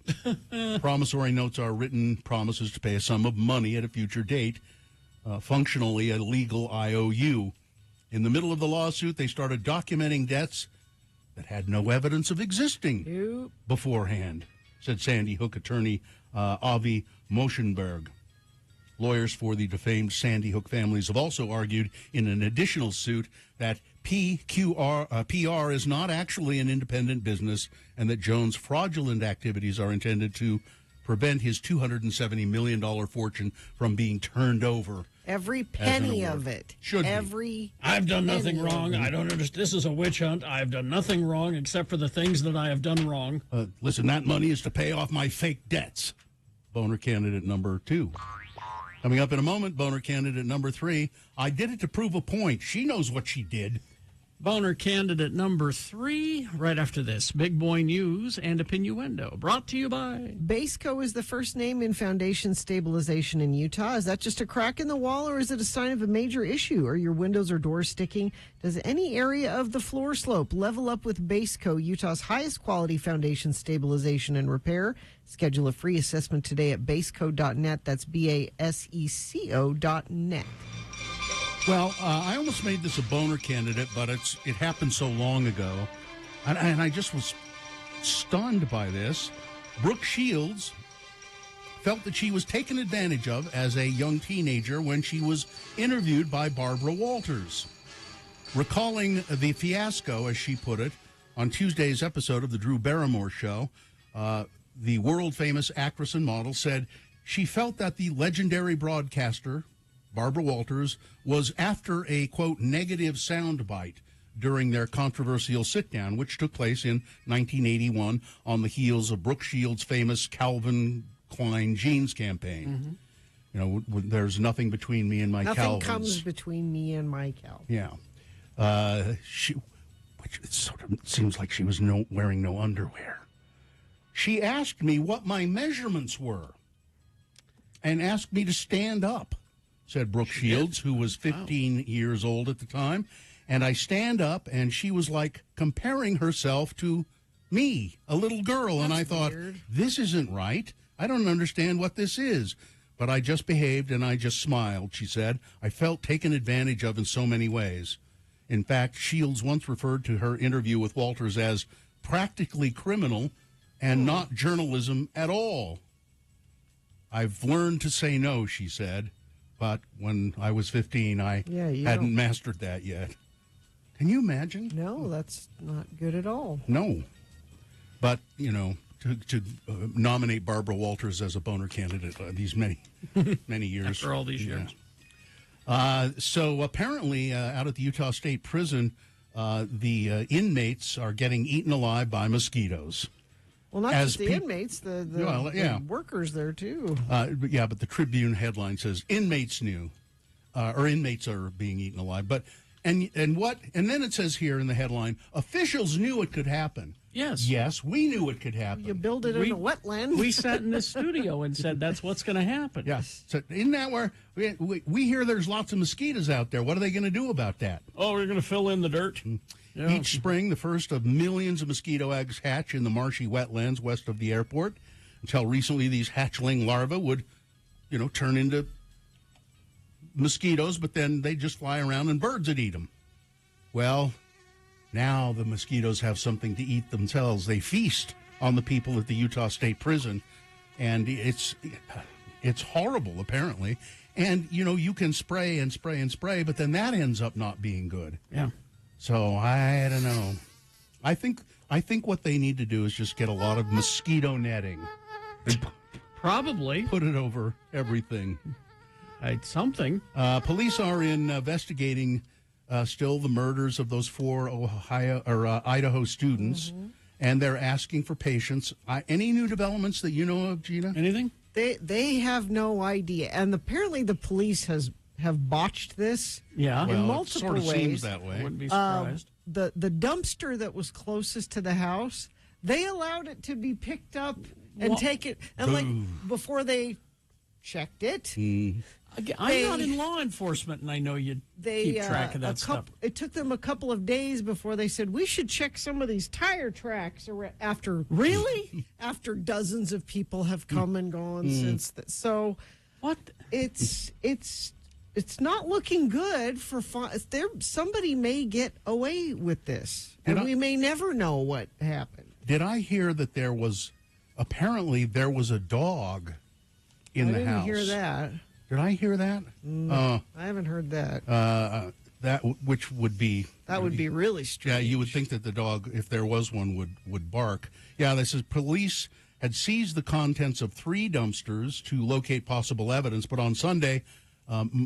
Promissory notes are written promises to pay a sum of money at a future date, functionally a legal IOU. In the middle of the lawsuit, they started documenting debts that had no evidence of existing beforehand, said Sandy Hook attorney Avi Moschenberg. Lawyers for the defamed Sandy Hook families have also argued in an additional suit that PR is not actually an independent business and that Jones' fraudulent activities are intended to prevent his $270 million fortune from being turned over. Every penny of it. Should be. I've done nothing wrong. I don't understand. This is a witch hunt. I've done nothing wrong except for the things that I have done wrong. Listen, that money is to pay off my fake debts. Boner candidate number 2. Coming up in a moment, Boner candidate number 3. I did it to prove a point. She knows what she did. Boner candidate number 3, right after this. Big Boy News and Opinioendo, brought to you by... Baseco is the first name in foundation stabilization in Utah. Is that just a crack in the wall, or is it a sign of a major issue? Are your windows or doors sticking? Does any area of the floor slope? Level up with Baseco, Utah's highest quality foundation stabilization and repair. Schedule a free assessment today at baseco.net. That's BASECO.net. Well, I almost made this a boner candidate, but it happened so long ago, and I just was stunned by this. Brooke Shields, felt that she was taken advantage of as a young teenager when she was interviewed by Barbara Walters. Recalling the fiasco, as she put it, on Tuesday's episode of The Drew Barrymore Show, the world-famous actress and model said she felt that the legendary broadcaster, Barbara Walters, was after a, quote, negative soundbite during their controversial sit-down, which took place in 1981 on the heels of Brooke Shields' famous Calvin Klein jeans campaign. You know, there's nothing between me and my Nothing Calvins. comes between me and my Cal. Yeah. Which it sort of seems like she was wearing no underwear. She asked me what my measurements were and asked me to stand up, said Brooke Shields, who was 15 years old at the time. And I stand up, and she was like comparing herself to me, a little girl. And I thought, this isn't right. I don't understand what this is. But I just behaved, and I just smiled, she said. I felt taken advantage of in so many ways. In fact, Shields once referred to her interview with Walters as practically criminal and not journalism at all. I've learned to say no, she said. But when I was 15, I hadn't mastered that yet. Can you imagine? No, that's not good at all. No. But, you know, to nominate Barbara Walters as a boner candidate these many years. After all these years. So apparently out at the Utah State Prison, the inmates are getting eaten alive by mosquitoes. Well, not just the inmates, the workers there, too. But the Tribune headline says inmates knew, or inmates are being eaten alive. But and then it says here in the headline, officials knew it could happen. Yes, we knew it could happen. You build it in a wetland. We sat in this studio and said that's what's going to happen. Yes. So isn't that where we hear there's lots of mosquitoes out there? What are they going to do about that? Oh, we're going to fill in the dirt. Yeah. Each spring, the first of millions of mosquito eggs hatch in the marshy wetlands west of the airport. Until recently, these hatchling larvae would, turn into mosquitoes, but then they just fly around and birds would eat them. Well, now the mosquitoes have something to eat themselves. They feast on the people at the Utah State Prison, and it's horrible, apparently. And, you can spray and spray and spray, but then that ends up not being good. Yeah. So I don't know. I think what they need to do is just get a lot of mosquito netting. Probably. Put it over everything. Something. Police are investigating still the murders of those 4 Idaho students, and they're asking for patience. Any new developments that you know of, Gina? Anything? They have no idea, and apparently the police have botched this. Yeah, in multiple it sort of ways. Seems that way. I wouldn't be surprised. The dumpster that was closest to the house, they allowed it to be picked up and taken, and before they checked it. I'm not in law enforcement, and I know you keep track of that stuff. It took them a couple of days before they said, we should check some of these tire tracks after dozens of people have come and gone since. So what? It's not looking good for somebody may get away with this, and we may never know what happened. Did I hear that there was a dog in the house? I didn't hear that. Did I hear that? I haven't heard that. That would be really strange. Yeah, you would think that the dog, if there was one, would bark. Yeah, this is police had seized the contents of 3 dumpsters to locate possible evidence, but on Sunday,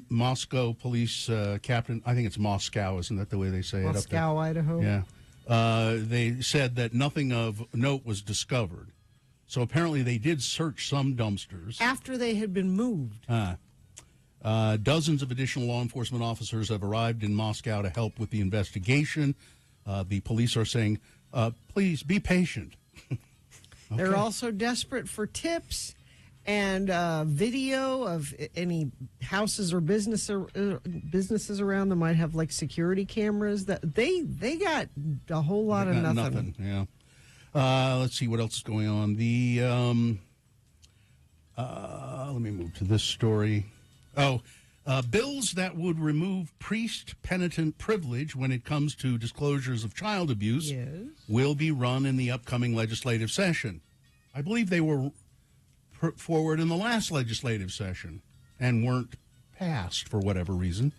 Moscow police captain, I think it's Moscow, isn't that the way they say it? Moscow, Idaho. Yeah, they said that nothing of note was discovered. So apparently they did search some dumpsters after they had been moved. Dozens of additional law enforcement officers have arrived in Moscow to help with the investigation. The police are saying, please be patient. Okay. They're also desperate for tips and video of any houses or businesses around that might have like security cameras. That they got a whole lot of nothing. Yeah. Let's see what else is going on. Let me move to this story. Bills that would remove priest-penitent privilege when it comes to disclosures of child abuse will be run in the upcoming legislative session. I believe they were put forward in the last legislative session and weren't passed for whatever reason.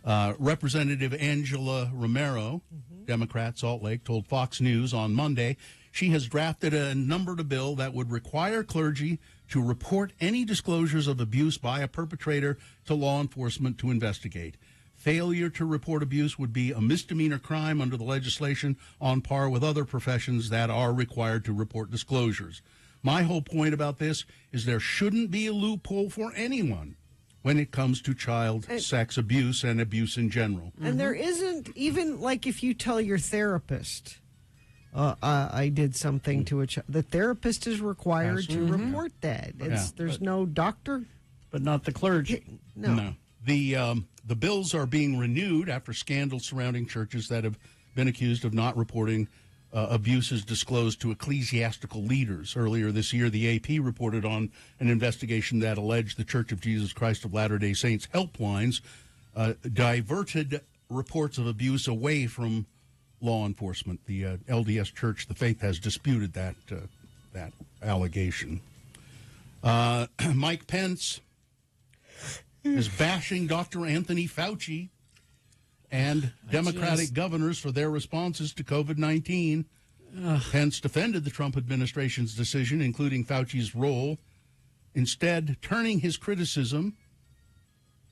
Representative Angela Romero, Democrat, Salt Lake, told Fox News on Monday she has drafted a numbered bill that would require clergy to report any disclosures of abuse by a perpetrator to law enforcement to investigate. Failure to report abuse would be a misdemeanor crime under the legislation, on par with other professions that are required to report disclosures. My whole point about this is there shouldn't be a loophole for anyone when it comes to child sex abuse and abuse in general. And there isn't, even like if you tell your therapist, I did something to a child, the therapist is required to report that. There's no doctor. But not the clergy. No. The bills are being renewed after scandals surrounding churches that have been accused of not reporting abuses disclosed to ecclesiastical leaders. Earlier this year, the AP reported on an investigation that alleged the Church of Jesus Christ of Latter-day Saints helplines diverted reports of abuse away from law enforcement. The LDS Church, the faith, has disputed that allegation. Mike Pence is bashing Dr. Anthony Fauci and Democratic governors for their responses to COVID-19. Pence defended the Trump administration's decision, including Fauci's role, instead turning his criticism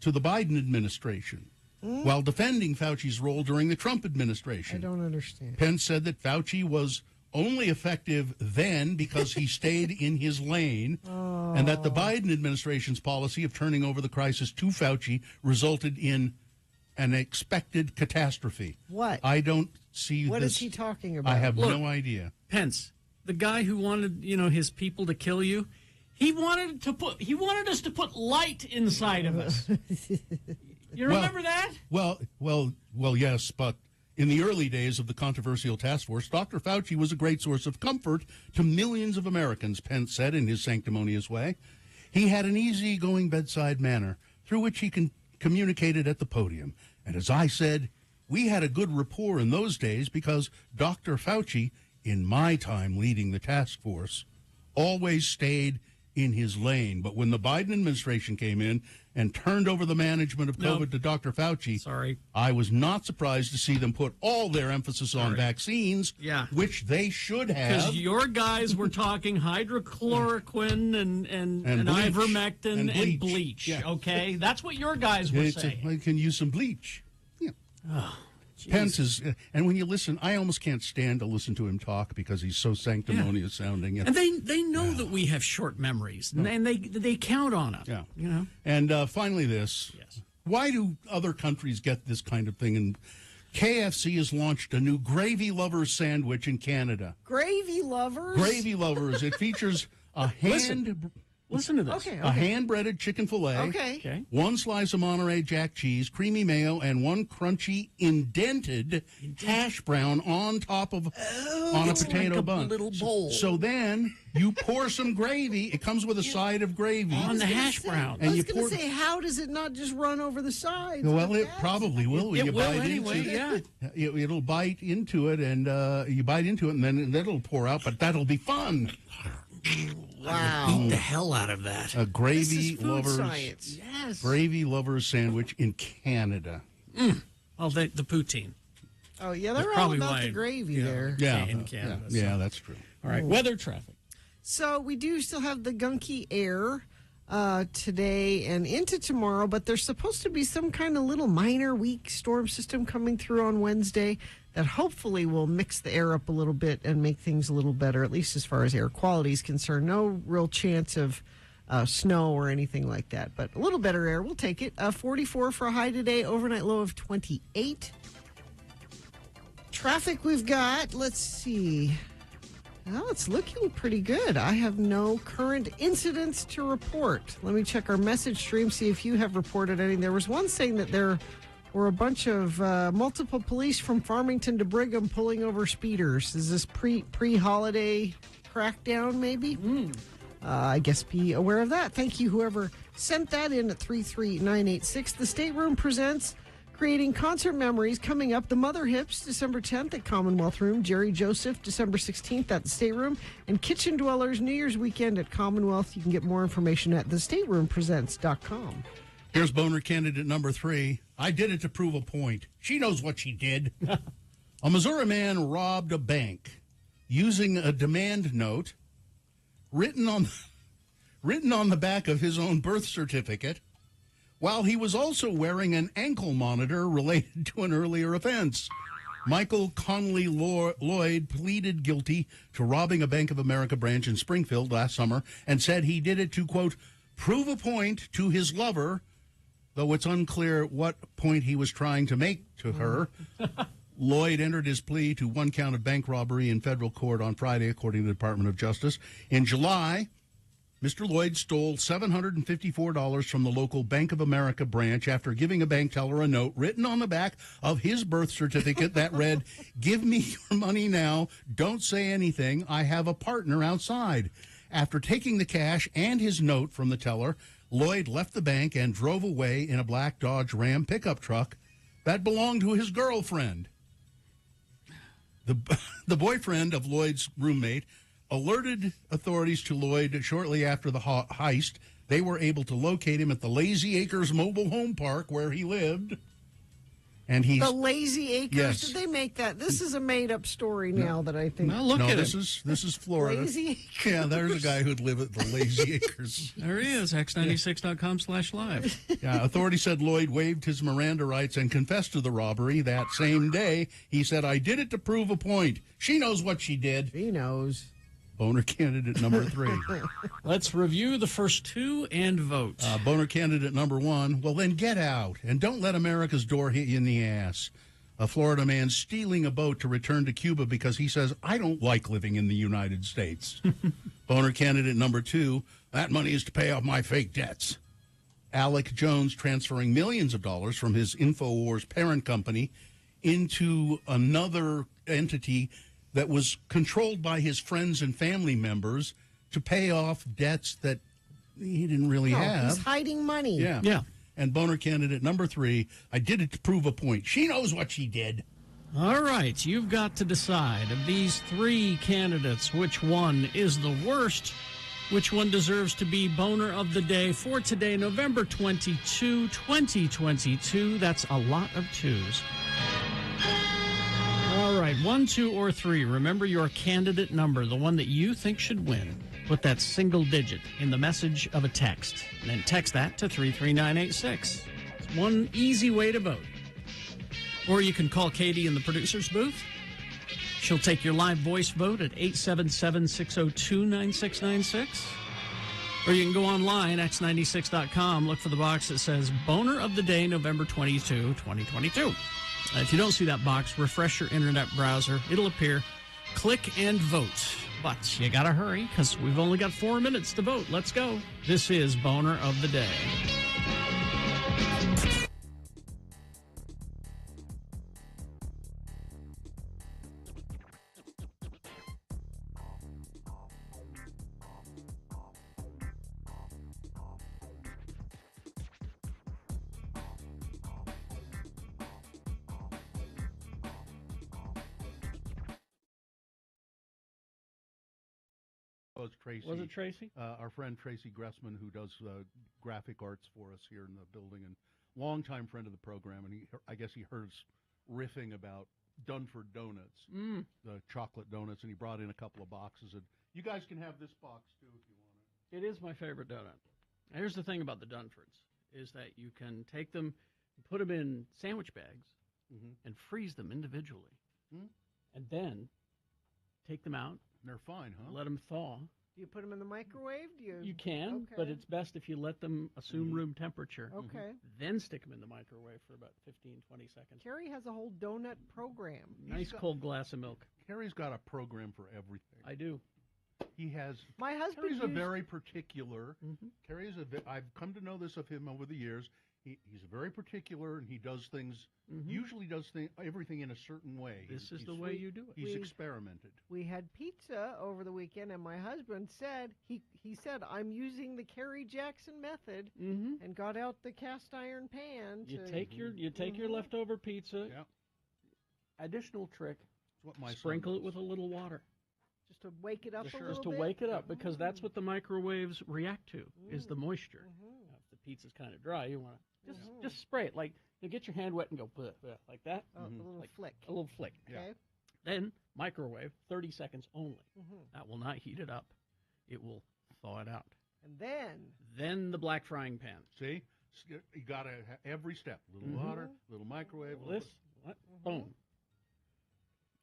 to the Biden administration while defending Fauci's role during the Trump administration. I don't understand. Pence said that Fauci was only effective then because he stayed in his lane, and that the Biden administration's policy of turning over the crisis to Fauci resulted in an expected catastrophe. What? I don't see What this. is he talking about? I have no idea. Pence, the guy who wanted, his people to kill you, he wanted us to put light inside of us. You remember that? Well, yes, but in the early days of the controversial task force, Dr. Fauci was a great source of comfort to millions of Americans, Pence said in his sanctimonious way. He had an easygoing bedside manner through which he communicated at the podium. And as I said, we had a good rapport in those days because Dr. Fauci, in my time leading the task force, always stayed in his lane. But when the Biden administration came in and turned over the management of COVID to Dr. Fauci, I was not surprised to see them put all their emphasis on vaccines, which they should have. Because your guys were talking hydrochloroquine and ivermectin and bleach. Okay? That's what your guys were saying. I can use some bleach. Yeah. Pence is, and when you listen, I almost can't stand to listen to him talk because he's so sanctimonious sounding. And they know that we have short memories, and they count on it. Yeah. And finally this. Yes. Why do other countries get this kind of thing? And KFC has launched a new Gravy Lovers sandwich in Canada. Gravy Lovers? Gravy Lovers. It features a Listen to this. A hand-breaded chicken fillet, Okay. one slice of Monterey Jack cheese, creamy mayo, and one crunchy indented hash brown on top of on a potato like a bun. Little bowl. So then you pour some gravy. It comes with a side of gravy on the hash brown. I was going to say, how does it not just run over the sides? Well, it probably will. It will anyway. It'll bite into it, and you bite into it, and then it'll pour out. But that'll be fun. Wow. Eat the hell out of that. A Gravy Lovers. Science. Yes. Gravy Lovers sandwich in Canada. Well, the poutine. Oh, yeah, they're all about the gravy there. Yeah, in Canada. Yeah, that's true. All right, weather traffic. So we do still have the gunky air today and into tomorrow, but there's supposed to be some kind of little minor weak storm system coming through on Wednesday that hopefully will mix the air up a little bit and make things a little better, at least as far as air quality is concerned. No real chance of snow or anything like that, but a little better air. We'll take it. 44 for a high today, overnight low of 28. Traffic we've got, let's see. Well, it's looking pretty good. I have no current incidents to report. Let me check our message stream, see if you have reported any. There was one saying that there were a bunch of multiple police from Farmington to Brigham pulling over speeders. Is this pre-holiday crackdown, maybe? I guess be aware of that. Thank you, whoever sent that in at 33986. The Stateroom presents Creating concert memories coming up. The Mother Hips, December 10th at Commonwealth Room. Jerry Joseph, December 16th at the State Room. And Kitchen Dwellers, New Year's weekend at Commonwealth. You can get more information at thestateroompresents.com. Here's boner candidate number 3. I did it to prove a point. She knows what she did. A Missouri man robbed a bank using a demand note written on the back of his own birth certificate, while he was also wearing an ankle monitor related to an earlier offense. Michael Conley Lloyd pleaded guilty to robbing a Bank of America branch in Springfield last summer and said he did it to, quote, prove a point to his lover, though it's unclear what point he was trying to make to her. Lloyd entered his plea to 1 count of bank robbery in federal court on Friday, according to the Department of Justice. In July, Mr. Lloyd stole $754 from the local Bank of America branch after giving a bank teller a note written on the back of his birth certificate that read, "Give me your money now. Don't say anything. I have a partner outside." After taking the cash and his note from the teller, Lloyd left the bank and drove away in a black Dodge Ram pickup truck that belonged to his girlfriend. The boyfriend of Lloyd's roommate alerted authorities to Lloyd shortly after the heist. They were able to locate him at the Lazy Acres mobile home park where he lived. And he's the Lazy Acres. Yes. Did they make that? This is a made-up story now that I think. Well, look at this him. This is Florida. Lazy Acres. Yeah, there's a guy who'd live at the Lazy Acres. There he is, x96.com/live. Yeah, authorities said Lloyd waived his Miranda rights and confessed to the robbery that same day. He said, "I did it to prove a point. She knows what she did." She knows. Boner candidate number 3. Let's review the first 2 and vote. Boner candidate number 1. Well, then get out and don't let America's door hit you in the ass. A Florida man stealing a boat to return to Cuba because he says, "I don't like living in the United States." Boner candidate number 2. That money is to pay off my fake debts. Alec Jones transferring millions of dollars from his InfoWars parent company into another entity that was controlled by his friends and family members to pay off debts that he didn't really have. He's hiding money. Yeah. And boner candidate number 3, I did it to prove a point. She knows what she did. All right, you've got to decide of these 3 candidates, which one is the worst, which one deserves to be boner of the day for today, November 22, 2022. That's a lot of 2s. All right, 1, 2, or 3. Remember your candidate number, the one that you think should win. Put that single digit in the message of a text, and then text that to 33986. It's one easy way to vote. Or you can call Katie in the producer's booth. She'll take your live voice vote at 877-602-9696. Or you can go online, x96.com, look for the box that says Boner of the Day, November 22, 2022. If you don't see that box, refresh your internet browser. It'll appear. Click and vote. But you got to hurry because we've only got 4 minutes to vote. Let's go. This is Boner of the Day. Oh, it's Tracy. Was it Tracy? Our friend Tracy Gressman, who does graphic arts for us here in the building, and longtime friend of the program. And I guess he heard us riffing about Dunford Donuts, the chocolate donuts, and he brought in a couple of boxes. And you guys can have this box too if you want it. It is my favorite donut. Here's the thing about the Dunfords, is that you can take them, put them in sandwich bags, and freeze them individually. And then take them out. They're fine, huh? Let them thaw. Do you put them in the microwave? You can, Okay. but it's best if you let them assume room temperature. Okay. Then stick them in the microwave for about 15, 20 seconds. Carrie has a whole donut program. Nice cold glass of milk. Carrie's got a program for everything. I do. He has. My husband Carrie's a used- very particular. Carrie's I've come to know this of him over the years. He's very particular, and he does things. Usually does everything in a certain way. This is the way you do it. He's experimented. We had pizza over the weekend, and my husband said he said, "I'm using the Carrie Jackson method," and got out the cast iron pan. You take your leftover pizza. Yeah. Additional trick: That's what my sprinkle son it with a little water. Just to wake it up a little Just to bit. wake it up, because that's what the microwaves react to, is the moisture. Now, if the pizza's kind of dry, you want to just spray it. Like, you get your hand wet and go, bleh, bleh, like that. A little like flick. A little flick. Okay. Then microwave, 30 seconds only. That will not heat it up. It will thaw it out. And then the black frying pan. See? You got to every step. Little water, little microwave. Boom.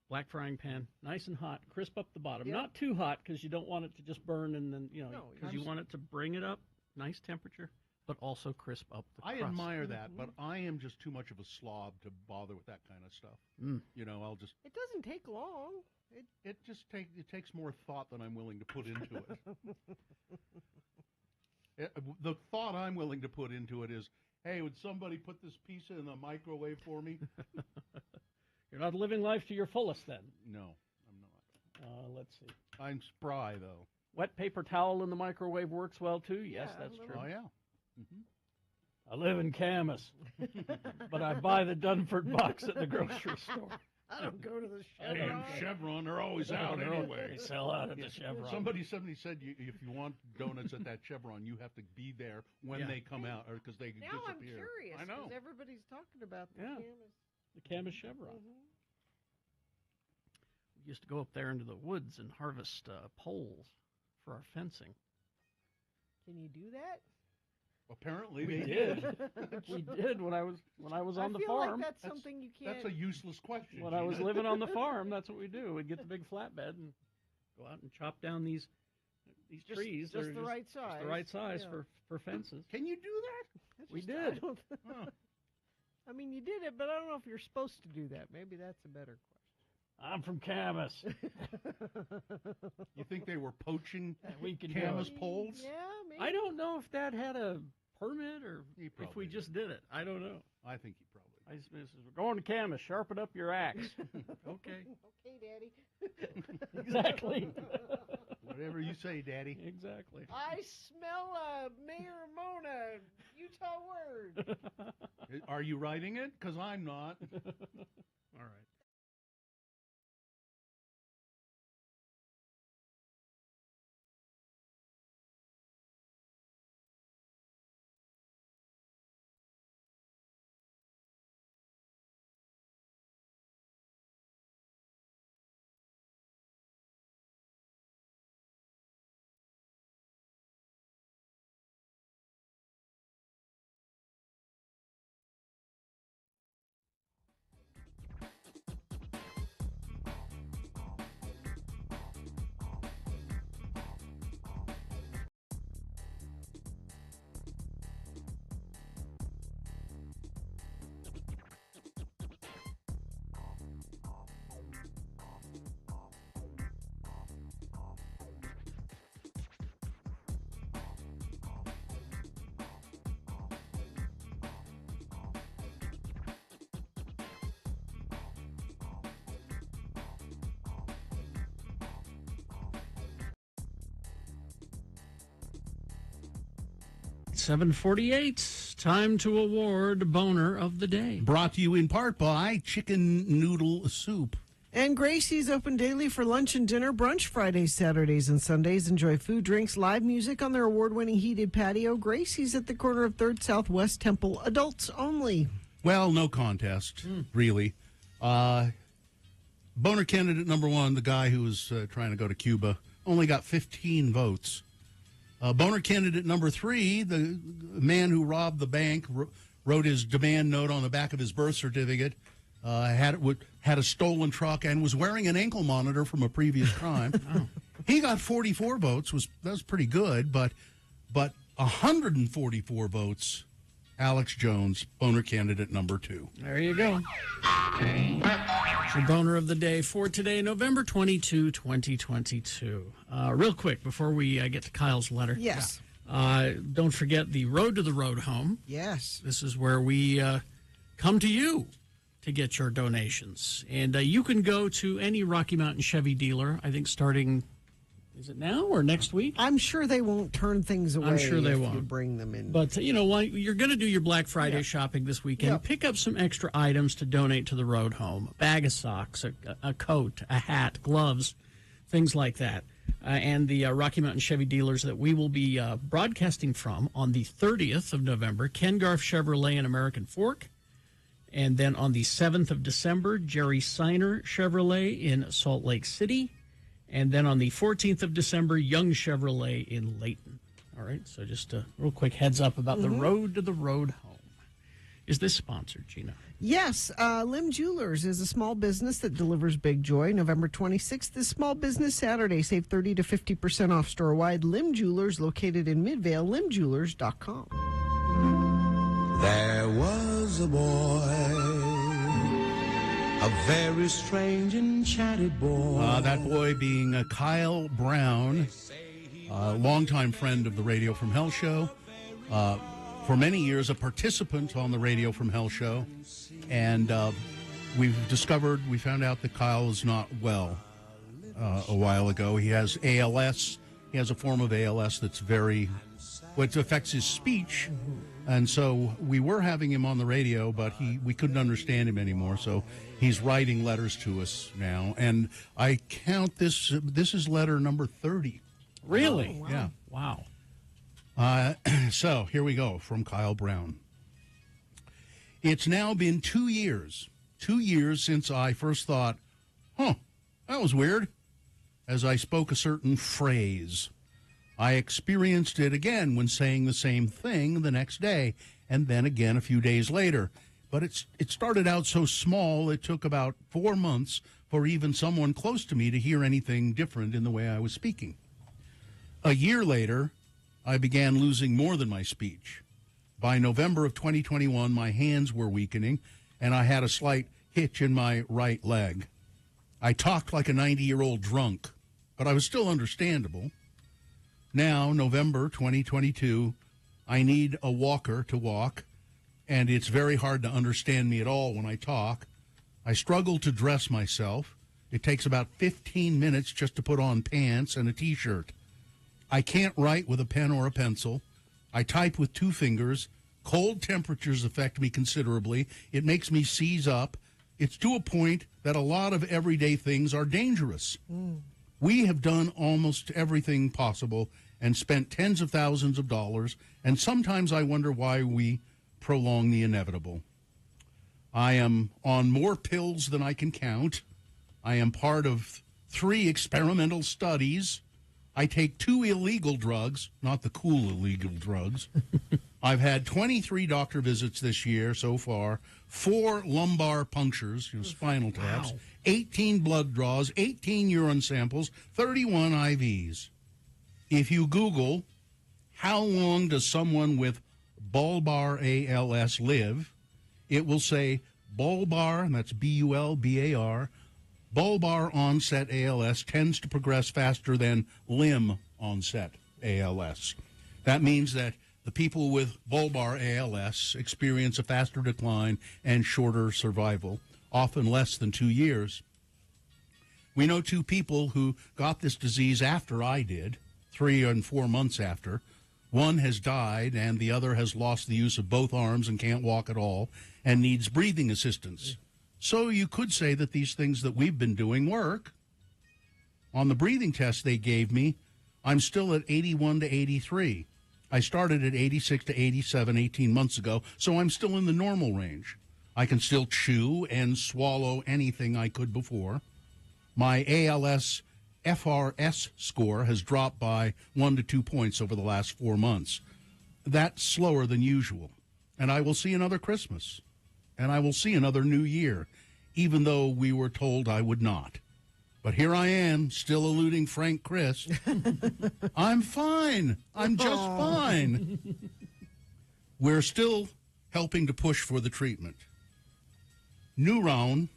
Black frying pan, nice and hot, crisp up the bottom. Yep. Not too hot, because you don't want it to just burn, and then, because you No, want it to bring it up, nice temperature, but also crisp up the crust. I admire that, but I am just too much of a slob to bother with that kind of stuff. I'll just. it doesn't take long. It takes more thought than I'm willing to put into it. The thought I'm willing to put into it is, hey, would somebody put this pizza in the microwave for me? You're not living life to your fullest, then. No, I'm not. Let's see. I'm spry, though. Wet paper towel in the microwave works well, too. Yes, that's true. Oh, yeah. I live in Camas, but I buy the Dunford box at the grocery store. I don't go to the Hey, Chevron. Chevron, they're always out anyway. They sell out at the Chevron. Somebody said if you want donuts at that Chevron, you have to be there when they come out, or because they Now disappear. I'm curious, I know. because everybody's talking about the Yeah. Camas. The Camas Chevron. We used to go up there into the woods and harvest poles for our fencing. Can you do that? Apparently We they did. We did when I was on the I feel farm. like that's something you can't. That's a useless question. When I was living on the farm, that's what we do. We'd get the big flatbed and go out and chop down these trees. Just They're the right size. Just the right size Yeah. for fences. Can you do that? We I did. don't- I mean, you did it, but I don't know if you're supposed to do that. Maybe that's a better question. I'm from Camas. You think they were poaching We can Camas do it. poles? Yeah, maybe. I don't know if Dad had a permit or He if we probably just did it. I don't know. I think he probably. I just says, we're going to Camas. Sharpen up your axe. Okay. Okay, Daddy. Exactly. Whatever you say, Daddy. Exactly. I smell a Mayor Mona Utah word. Are you writing it? Because I'm not. All right. $7:48. Time to award Boner of the Day. Brought to you in part by Chicken Noodle Soup. And Gracie's open daily for lunch and dinner, brunch Fridays, Saturdays, and Sundays. Enjoy food, drinks, live music on their award-winning heated patio. Gracie's at the corner of 3rd Southwest Temple. Adults only. Well, no contest, really. Boner candidate number one, the guy who was trying to go to Cuba, only got 15 votes. Boner candidate number three, the man who robbed the bank, wrote his demand note on the back of his birth certificate, had a stolen truck, and was wearing an ankle monitor from a previous crime. He got 44 votes. That was pretty good, but 144 votes Alex Jones, boner candidate number 2. There you go. Your boner of the day for today, November 22, 2022. Real quick, before we get to Kyle's letter. Yes. Don't forget the Road to the Road Home. Yes. This is where we come to you to get your donations. And you can go to any Rocky Mountain Chevy dealer, I think starting, is it now or next week? I'm sure they won't turn things away. I'm sure they if won't. You bring them in. But, while you're going to do your Black Friday shopping this weekend, pick up some extra items to donate to the road home. A bag of socks, a coat, a hat, gloves, things like that. And the Rocky Mountain Chevy dealers that we will be broadcasting from on the 30th of November, Ken Garff Chevrolet and American Fork. And then on the 7th of December, Jerry Seiner Chevrolet in Salt Lake City. And then on the 14th of December, Young Chevrolet in Layton. All right, so just a real quick heads up about the Road to the Road Home. Is this sponsored, Gina? Yes, Lim Jewelers is a small business that delivers big joy. November 26th is Small Business Saturday. Save 30 to 50% off store-wide. Lim Jewelers, located in Midvale, limjewelers.com. There was a boy, a very strange and chatty boy. That boy being Kyle Brown, a longtime friend of the Radio from Hell show. For many years, a participant on the Radio from Hell show. And we found out that Kyle is not well a while ago. He has ALS. He has a form of ALS that's which affects his speech. And so we were having him on the radio, but we couldn't understand him anymore. So he's writing letters to us now. And I count this is letter number 30. Really? Oh, wow. Yeah. Wow. So here we go from Kyle Brown. It's now been 2 years since I first thought, that was weird, as I spoke a certain phrase. I experienced it again when saying the same thing the next day, and then again a few days later. But it started out so small, it took about 4 months for even someone close to me to hear anything different in the way I was speaking. A year later, I began losing more than my speech. By November of 2021, my hands were weakening, and I had a slight hitch in my right leg. I talked like a 90-year-old drunk, but I was still understandable. Now, November 2022, I need a walker to walk, and it's very hard to understand me at all when I talk. I struggle to dress myself. It takes about 15 minutes just to put on pants and a T-shirt. I can't write with a pen or a pencil. I type with 2 fingers. Cold temperatures affect me considerably. It makes me seize up. It's to a point that a lot of everyday things are dangerous. We have done almost everything possible and spent tens of thousands of dollars, and sometimes I wonder why we prolong the inevitable. I am on more pills than I can count. I am part of 3 experimental studies. I take 2 illegal drugs, not the cool illegal drugs. I've had 23 doctor visits this year so far, 4 lumbar punctures, spinal taps, 18 blood draws, 18 urine samples, 31 IVs. If you Google, how long does someone with bulbar ALS live, it will say bulbar, and that's B-U-L-B-A-R, bulbar onset ALS tends to progress faster than limb onset ALS. That means that the people with bulbar ALS experience a faster decline and shorter survival, often less than 2 years. We know 2 people who got this disease after I did, 3 and 4 months after. One has died, and the other has lost the use of both arms and can't walk at all and needs breathing assistance. So you could say that these things that we've been doing work. On the breathing test they gave me, I'm still at 81 to 83. I started at 86 to 87 18 months ago, so I'm still in the normal range. I can still chew and swallow anything I could before. My ALS FRS score has dropped by 1 to 2 points over the last 4 months. That's slower than usual. And I will see another Christmas. And I will see another New Year, even though we were told I would not. But here I am, still eluding Frank Chris. I'm fine. I'm just fine. We're still helping to push for the treatment. New Round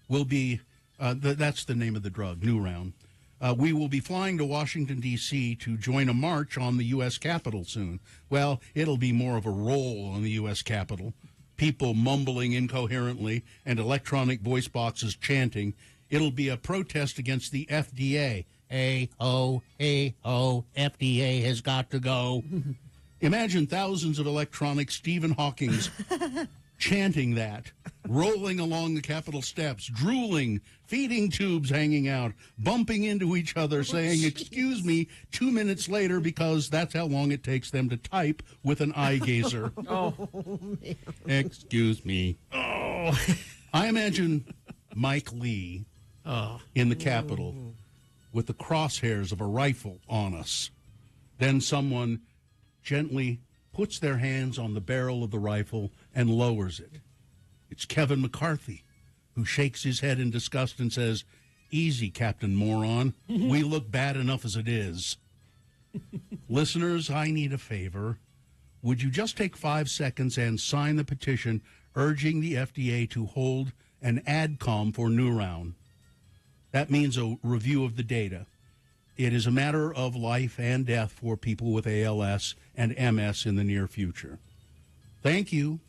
will be, that's the name of the drug, New Round. We will be flying to Washington, D.C. to join a march on the U.S. Capitol soon. Well, it'll be more of a roll on the U.S. Capitol. People mumbling incoherently and electronic voice boxes chanting. It'll be a protest against the FDA. A-O, FDA has got to go. Imagine thousands of electronic Stephen Hawkings chanting that, rolling along the Capitol steps, drooling, feeding tubes hanging out, bumping into each other, saying, excuse me, 2 minutes later, because that's how long it takes them to type with an eye gazer. Man. Excuse me. Oh. I imagine Mike Lee in the Capitol with the crosshairs of a rifle on us. Then someone gently puts their hands on the barrel of the rifle and lowers it. It's Kevin McCarthy, who shakes his head in disgust and says, easy, Captain Moron. We look bad enough as it is. Listeners, I need a favor. Would you just take 5 seconds and sign the petition urging the FDA to hold an AdCom for New Round? That means a review of the data. It is a matter of life and death for people with ALS and MS in the near future. Thank you.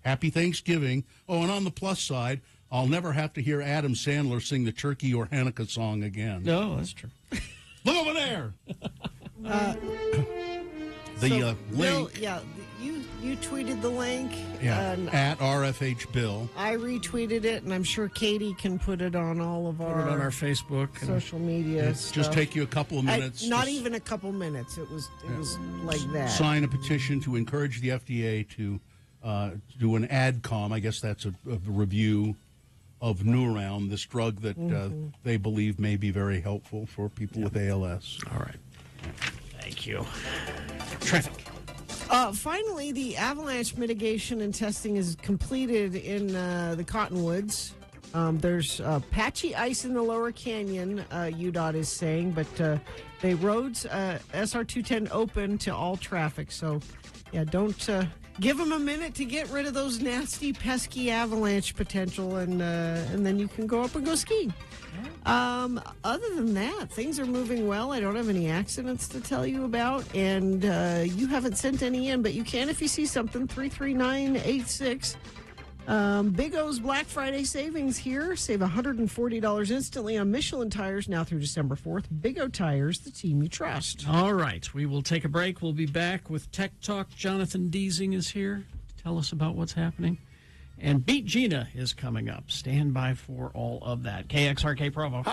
Happy Thanksgiving. Oh, and on the plus side, I'll never have to hear Adam Sandler sing the turkey or Hanukkah song again. No, that's true. Look over there. Bill, link. you tweeted the link. Yeah, at RFH Bill. I retweeted it, and I'm sure Katie can put it on all of Put it on our Facebook. social media stuff. Just take you a couple of minutes. Not even a couple minutes. It was like that. Sign a petition to encourage the FDA to do an AdCom. I guess that's a review of New Round, this drug that they believe may be very helpful for people with ALS. All right. Thank you. Traffic. Finally, the avalanche mitigation and testing is completed in the Cottonwoods. There's patchy ice in the lower canyon, UDOT is saying, but the roads, SR 210 open to all traffic. So, yeah, don't give them a minute to get rid of those nasty, pesky avalanche potential, and then you can go up and go skiing. Other than that, things are moving well. I don't have any accidents to tell you about, and you haven't sent any in, but you can if you see something. 33986. Big O's Black Friday savings here. Save $140 instantly on Michelin tires now through December 4th. Big O Tires, the team you trust. All right. We will take a break. We'll be back with Tech Talk. Jonathan Deasing is here to tell us about what's happening. And Beat Gina is coming up. Stand by for all of that. KXRK Provo.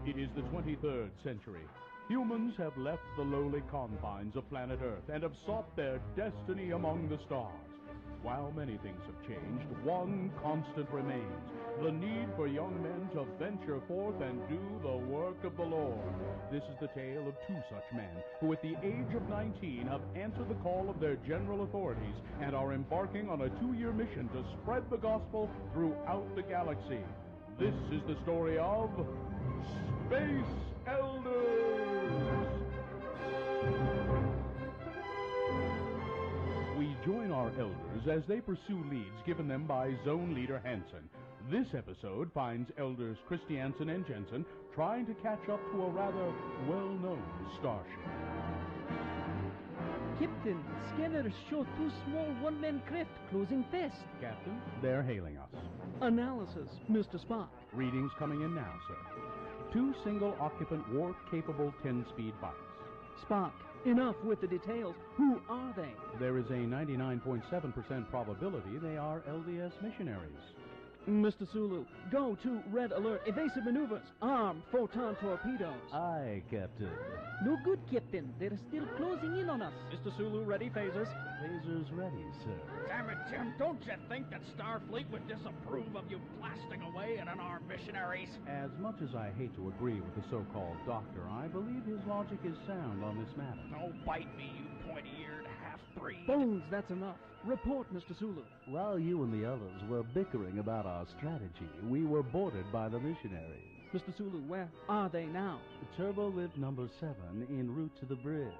It is the 23rd century. Humans have left the lowly confines of planet Earth and have sought their destiny among the stars. While many things have changed, one constant remains: the need for young men to venture forth and do the work of the Lord. This is the tale of two such men who at the age of 19 have answered the call of their general authorities and are embarking on a 2-year mission to spread the gospel throughout the galaxy. This is the story of Space Elders! We join our elders as they pursue leads given them by zone leader Hansen. This episode finds elders Christiansen and Jensen trying to catch up to a rather well-known starship. Captain, scanners show 2 small one-man craft closing fast. Captain, they're hailing us. Analysis, Mr. Spock. Readings coming in now, sir. 2 single-occupant warp-capable 10-speed bikes. Spock, enough with the details. Who are they? There is a 99.7% probability they are LDS missionaries. Mr. Sulu, go to red alert. Evasive maneuvers. Armed photon torpedoes. Aye, Captain. No good, Captain. They're still closing in on us. Mr. Sulu, ready phasers? Phasers ready, sir. Damn it, Jim. Don't you think that Starfleet would disapprove of you blasting away at unarmed missionaries? As much as I hate to agree with the so-called doctor, I believe his logic is sound on this matter. Don't bite me, you pointy-eared half-breed. Bones, that's enough. Report, Mr. Sulu. While you and the others were bickering about our strategy, we were boarded by the missionaries. Mr. Sulu, where are they now? Turbo lift number 7 en route to the bridge.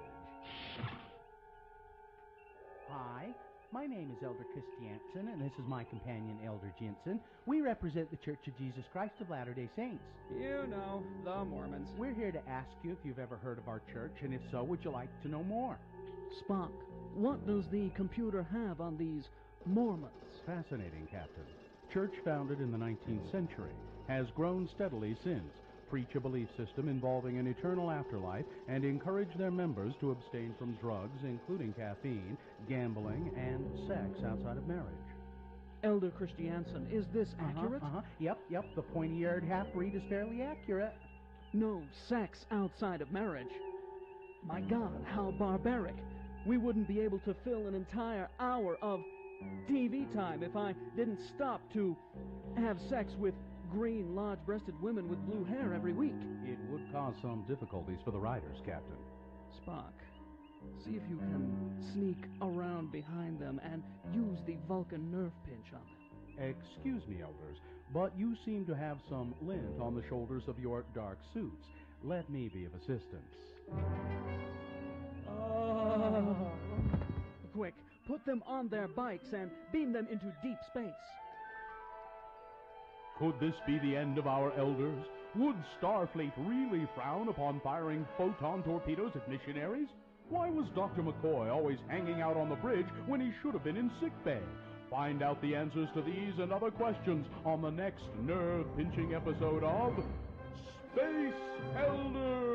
Hi, my name is Elder Christiansen, and this is my companion, Elder Jensen. We represent the Church of Jesus Christ of Latter-day Saints. You know, the Mormons. We're here to ask you if you've ever heard of our church, and if so, would you like to know more? Spock, what does the computer have on these Mormons? Fascinating, Captain. Church founded in the 19th century, has grown steadily since, preach a belief system involving an eternal afterlife, and encourage their members to abstain from drugs, including caffeine, gambling, and sex outside of marriage. Elder Christiansen, is this accurate? Yep, the pointy-eared half-breed is fairly accurate. No sex outside of marriage. My God, how barbaric. We wouldn't be able to fill an entire hour of TV time if I didn't stop to have sex with green, large-breasted women with blue hair every week. It would cause some difficulties for the riders, Captain. Spock, see if you can sneak around behind them and use the Vulcan nerve pinch on them. Excuse me, Elders, but you seem to have some lint on the shoulders of your dark suits. Let me be of assistance. Quick, put them on their bikes and beam them into deep space. Could this be the end of our Elders? Would Starfleet really frown upon firing photon torpedoes at missionaries? Why was Dr. McCoy always hanging out on the bridge when he should have been in sickbay? Find out the answers to these and other questions on the next nerve-pinching episode of Space Elders!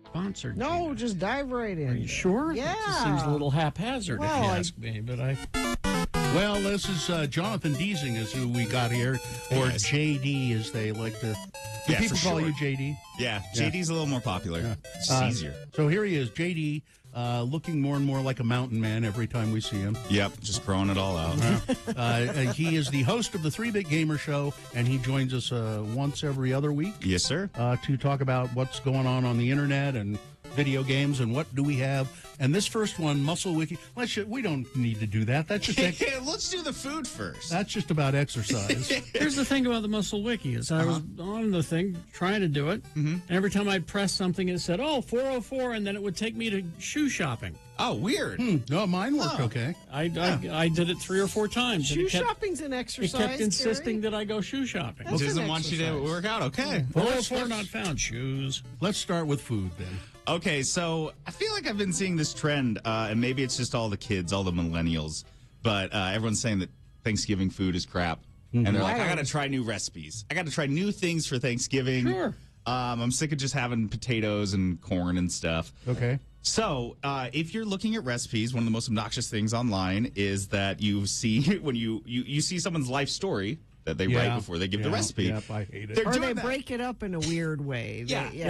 Sponsored. No, just dive right in. Are you sure? Yeah. That just seems a little haphazard, Well, if you ask me. But Well, this is Jonathan Deasing is who we got here, or JD as they like to. Do Yeah, people for call sure. you JD? Yeah, JD's a little more popular. It's just easier. So here he is, JD, looking more and more like a mountain man every time we see him. Yep, just growing it all out. He is the host of the 3-Bit Gamer Show, and he joins us once every other week. Yes, sir. To talk about what's going on the internet and video games and what do we have. And this first one, Muscle Wiki, we don't need to do that. That's just let's do the food first. That's just about exercise. Here's the thing about the Muscle Wiki is I was on the thing trying to do it, and every time I'd press something, it said, 404, and then it would take me to shoe shopping. Oh, weird. No, mine worked okay. I did it 3 or 4 times. Shoe shopping's an exercise. It kept insisting that I go shoe shopping. It doesn't want you to work out. Okay. 404 not found. Shoes. Let's start with food then. Okay, so I feel like I've been seeing this trend, and maybe it's just all the kids, all the millennials, but everyone's saying that Thanksgiving food is crap. And they're like, I got to try new recipes. I got to try new things for Thanksgiving. Sure. I'm sick of just having potatoes and corn and stuff. Okay. So, if you're looking at recipes, one of the most obnoxious things online is that you see when you see someone's life story that they write before they give the recipe. Yep, I hate it. Or they break it up in a weird way.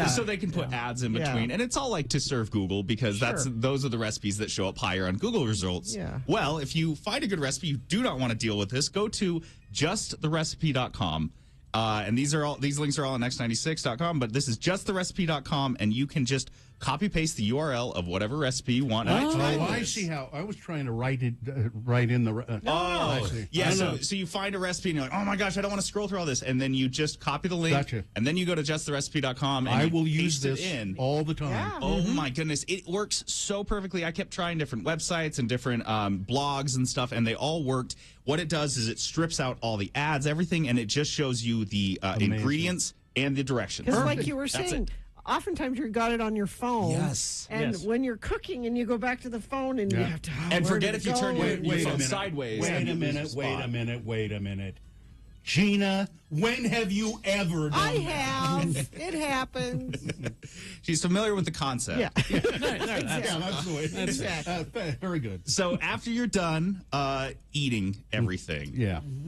So they can put ads in between. And it's all like to serve Google because those are the recipes that show up higher on Google results. Yeah. Well, if you find a good recipe, you do not want to deal with this, go to justtherecipe.com. And these links are all on x96.com, but this is justtherecipe.com, and you can just copy paste the URL of whatever recipe you want. I see how I was trying to write in the. I see. Yeah. So you find a recipe and you're like, oh my gosh, I don't want to scroll through all this, and then you just copy the link. Gotcha. And then you go to justtherecipe.com. And I will use paste this it in all the time. Yeah. Oh my goodness, it works so perfectly. I kept trying different websites and different blogs and stuff, and they all worked. What it does is it strips out all the ads, everything, and it just shows you the ingredients and the directions. Because like you were saying, oftentimes you got it on your phone. Yes. And when you're cooking and you go back to the phone and you have to. And forget if you turn your phone sideways. Wait a minute. Gina, when have you ever done I have. It happens. She's familiar with the concept. Yeah. That's the way. Exactly. Very good. So after you're done eating everything,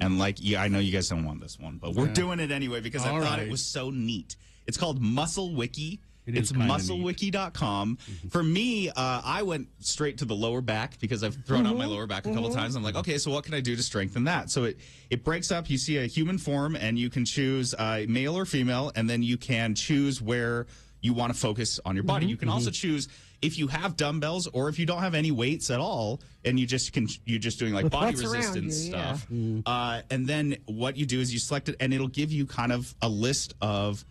and I know you guys don't want this one, but we're doing it anyway because I thought it was so neat. It's called Muscle Wiki. It's musclewiki.com. For me, I went straight to the lower back because I've thrown out my lower back a couple times. I'm like, okay, so what can I do to strengthen that? So it breaks up. You see a human form, and you can choose male or female, and then you can choose where you want to focus on your body. You can also choose if you have dumbbells or if you don't have any weights at all, and you're just doing like body resistance stuff. And then what you do is you select it, and it'll give you kind of a list of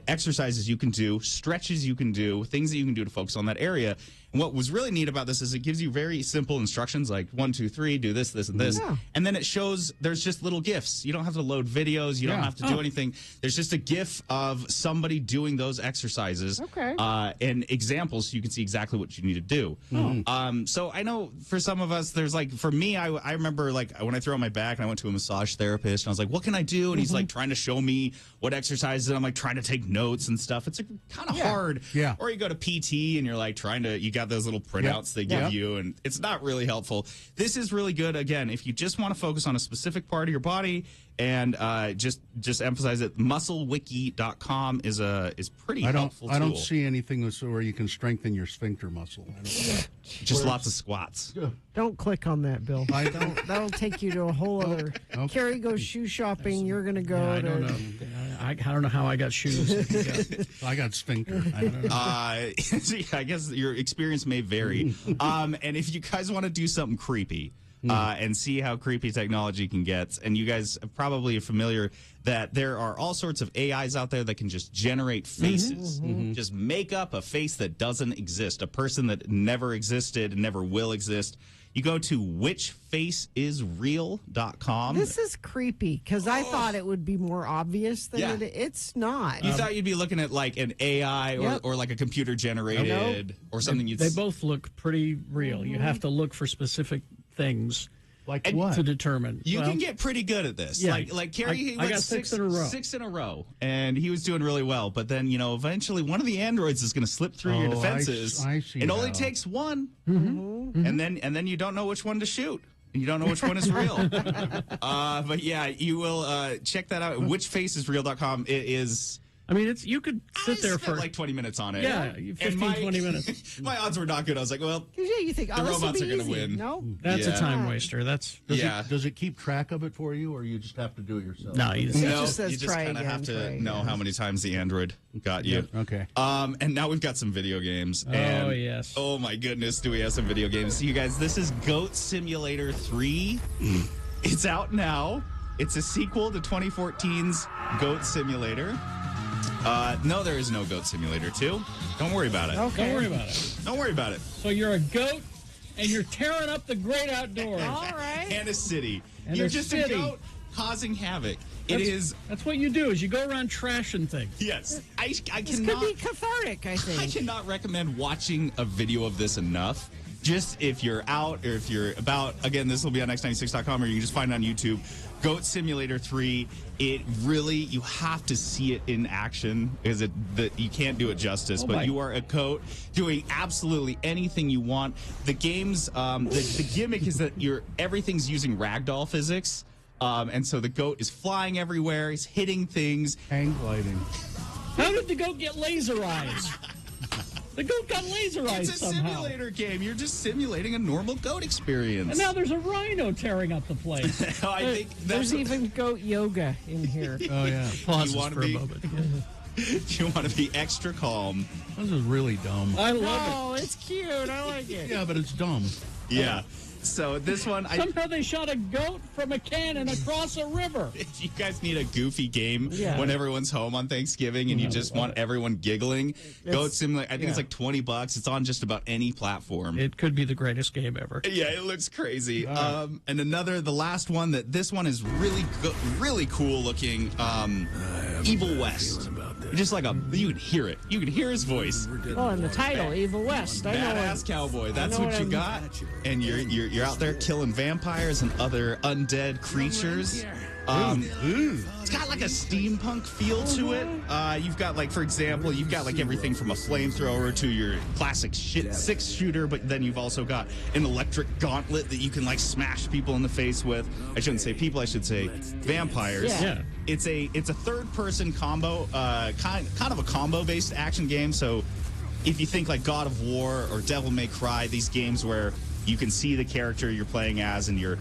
exercises you can do, stretches you can do, things that you can do to focus on that area. And what was really neat about this is it gives you very simple instructions like 1, 2, 3, do this, this, and this. Yeah. And then it shows there's just little GIFs. You don't have to load videos. You don't have to do anything. There's just a GIF of somebody doing those exercises and examples so you can see exactly what you need to do. So I know for some of us, there's like, for me, I remember like when I threw on my back and I went to a massage therapist and I was like, what can I do? And he's like trying to show me what exercises, and I'm like trying to take notes and stuff. It's kind of hard. Yeah. Or you go to PT and you're like you got those little printouts they give you, and it's not really helpful. This is really good, again, if you just want to focus on a specific part of your body and just emphasize it. Musclewiki.com is pretty helpful tool. I don't see anything where you can strengthen your sphincter muscle. Just lots of squats. Don't click on that, Bill. That'll take you to a whole other. Carrie goes shoe shopping. You're going to go. I don't know. I don't know how I got shoes. I got sphincter. I don't know. I guess your experience may vary. And if you guys want to do something creepy, and see how creepy technology can get. And you guys probably are familiar that there are all sorts of AIs out there that can just generate faces, just make up a face that doesn't exist, a person that never existed and never will exist. You go to whichfaceisreal.com. This is creepy because I thought it would be more obvious than it's not. You thought you'd be looking at like an AI or like a computer generated or something. They both look pretty real. You have to look for specific things like what to determine. You can get pretty good at this. Yeah. Like Carrie, I got 6 in a row. 6 in a row, and he was doing really well. But then eventually one of the androids is going to slip through your defenses. I see. It only takes one, and then you don't know which one to shoot. And you don't know which one is real. But yeah, you will check that out. Whichfaceisreal.com. It is I mean, you could sit there for like 20 minutes on it. Yeah, 20 minutes. My odds were not good. I was like, well, you think, the robots are going to win. No, that's a time waster. Does it keep track of it for you, or you just have to do it yourself? No, you just kind of have to know how many times the Android got you. Yeah, okay. And now we've got some video games. And, yes. Oh my goodness, do we have some video games? You guys, this is Goat Simulator 3. It's out now. It's a sequel to 2014's Goat Simulator. No, there is no Goat Simulator 2. Don't worry about it. Okay. Don't worry about it. Don't worry about it. So you're a goat, and you're tearing up the great outdoors. All right. And a city. And you're a just city. a goat causing havoc. That's what you do, is you go around trashing things. Yes. I cannot. This could be cathartic, I think. I cannot recommend watching a video of this enough. Just if you're out or if you're about, again, this will be on x96.com, or you can just find it on YouTube. Goat Simulator 3, it really, you have to see it in action, because you can't do it justice, but you are a goat doing absolutely anything you want. The game's, the gimmick is that everything's using ragdoll physics, and so the goat is flying everywhere, he's hitting things. Hang gliding. How did the goat get laser eyes? The goat got laser eyes somehow. It's a simulator game. You're just simulating a normal goat experience. And now there's a rhino tearing up the place. I think there's even goat yoga in here. Oh, yeah. Pause for a moment. You want to be extra calm. This is really dumb. I love it. Oh, it's cute. I like it. Yeah, but it's dumb. Yeah. So this one, somehow they shot a goat from a cannon across a river. You guys need a goofy game when everyone's home on Thanksgiving and you just want everyone giggling. Goat Simulator, I think it's like $20. It's on just about any platform. It could be the greatest game ever. Yeah, it looks crazy. And the last one, this one is really cool looking. Evil West. Just like you can hear it. You can hear his voice. Oh, and the title, Evil West. I know Badass Cowboy. That's what you got. And you're out there killing vampires and other undead creatures. It's got like a steampunk feel to it. You've got for example, everything from a flamethrower to your classic 6-shooter, but then you've also got an electric gauntlet that you can smash people in the face with. I shouldn't say people, I should say vampires. Yeah. It's a third-person combo, kind of a combo-based action game. So if you think like God of War or Devil May Cry, these games where you can see the character you're playing as, and you're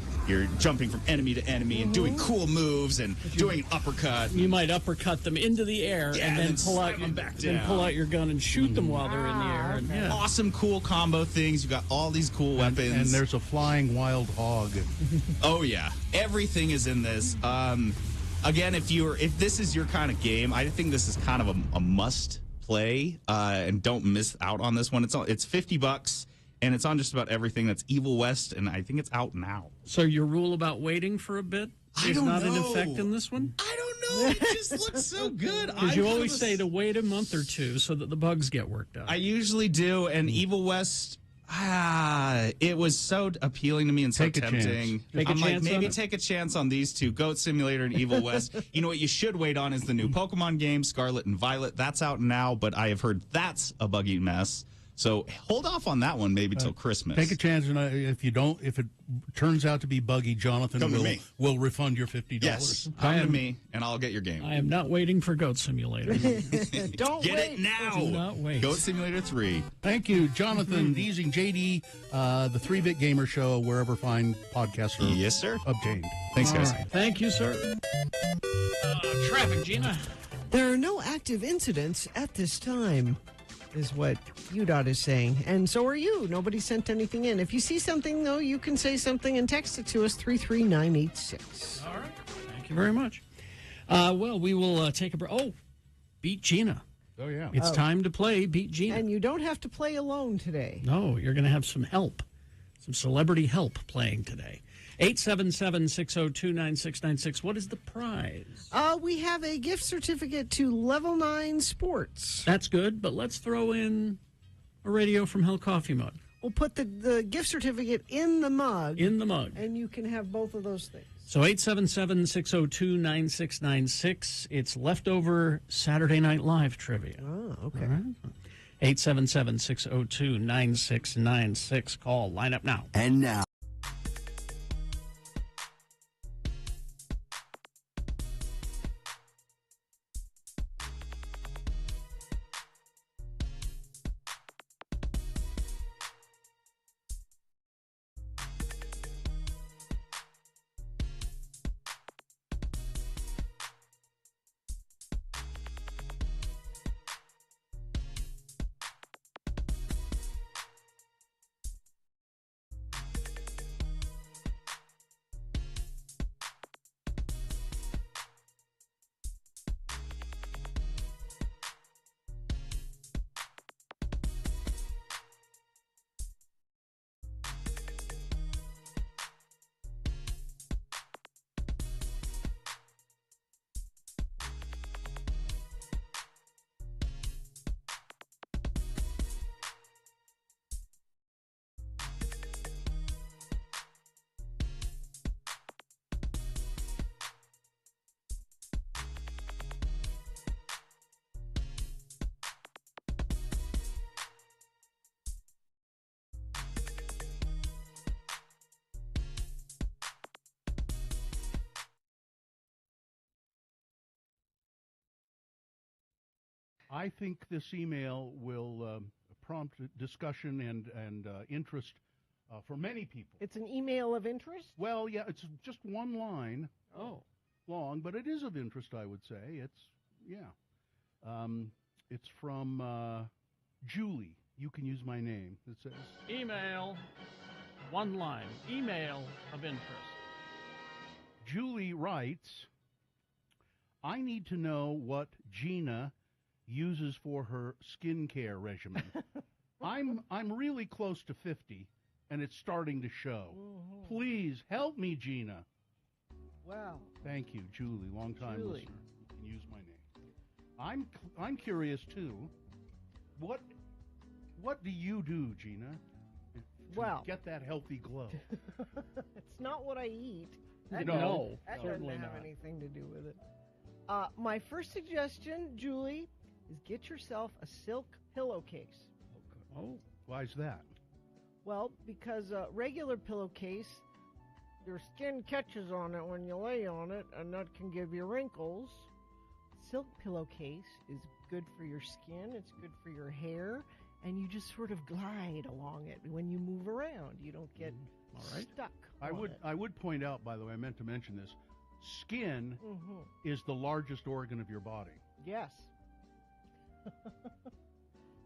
jumping from enemy to enemy and doing cool moves and doing an uppercut. You might uppercut them into the air and then pull out your gun and shoot them while they're in the air. And, awesome, cool combo things. You got all these cool weapons, and there's a flying wild hog. Oh yeah, everything is in this. Again, if this is your kind of game, I think this is kind of a must play, and don't miss out on this one. It's $50. And it's on just about everything that's Evil West, and I think it's out now. So your rule about waiting for a bit is not in effect in this one? I don't know. It just looks so good. Because you always say to wait a month or two so that the bugs get worked out. I usually do, and Evil West, it was so appealing to me and so tempting. Maybe take a chance on these two, Goat Simulator and Evil West. You know what you should wait on is the new Pokemon game, Scarlet and Violet. That's out now, but I have heard that's a buggy mess. So hold off on that one maybe till Christmas. Take a chance, and if it turns out to be buggy, Jonathan will refund your $50. Yes, come to me, and I'll get your game. I am not waiting for Goat Simulator. Don't get wait. it now. Do not wait. Goat Simulator 3. Thank you, Jonathan Deasing, JD, the 3-Bit Gamer Show, wherever fine podcasts are obtained. Thanks, guys. Right. Thank you, sir. Traffic, Gina. There are no active incidents at this time, is what UDOT is saying. And so are you. Nobody sent anything in. If you see something, though, you can say something and text it to us, 33986. All right. Thank you very much. Well, we will take a break. Oh, Beat Gina. Oh, yeah. It's time to play Beat Gina. And you don't have to play alone today. No, you're going to have some help, some celebrity help playing today. 877-602-9696. What is the prize? We have a gift certificate to Level 9 Sports. That's good, but let's throw in a Radio from Hell coffee mug. We'll put the gift certificate in the mug. In the mug. And you can have both of those things. So 877-602-9696. It's leftover Saturday Night Live trivia. Oh, okay. All right. 877-602-9696. Call. Line up now. And now. I think this email will prompt discussion and interest for many people. It's an email of interest? Well, yeah, it's just one line. Oh. Long, but it is of interest, I would say. It's from Julie. You can use my name. It says Email, one line. Email of interest. Julie writes, I need to know what Gina uses for her skincare regimen. I'm really close to 50, and it's starting to show. Mm-hmm. Please help me, Gina. Wow. Thank you, Julie, long-time Julie. listener. You can use my name. I'm curious too. What do you do, Gina, to get that healthy glow? It's not what I eat. No, that certainly doesn't have not. anything to do with it. My first suggestion, Julie, is get yourself a silk pillowcase. Oh, why's that? Well, because a regular pillowcase, your skin catches on it when you lay on it, and that can give you wrinkles. Silk pillowcase is good for your skin, it's good for your hair, and you just sort of glide along it when you move around. You don't get stuck. I would point out, by the way, I meant to mention this. Skin is the largest organ of your body. Yes.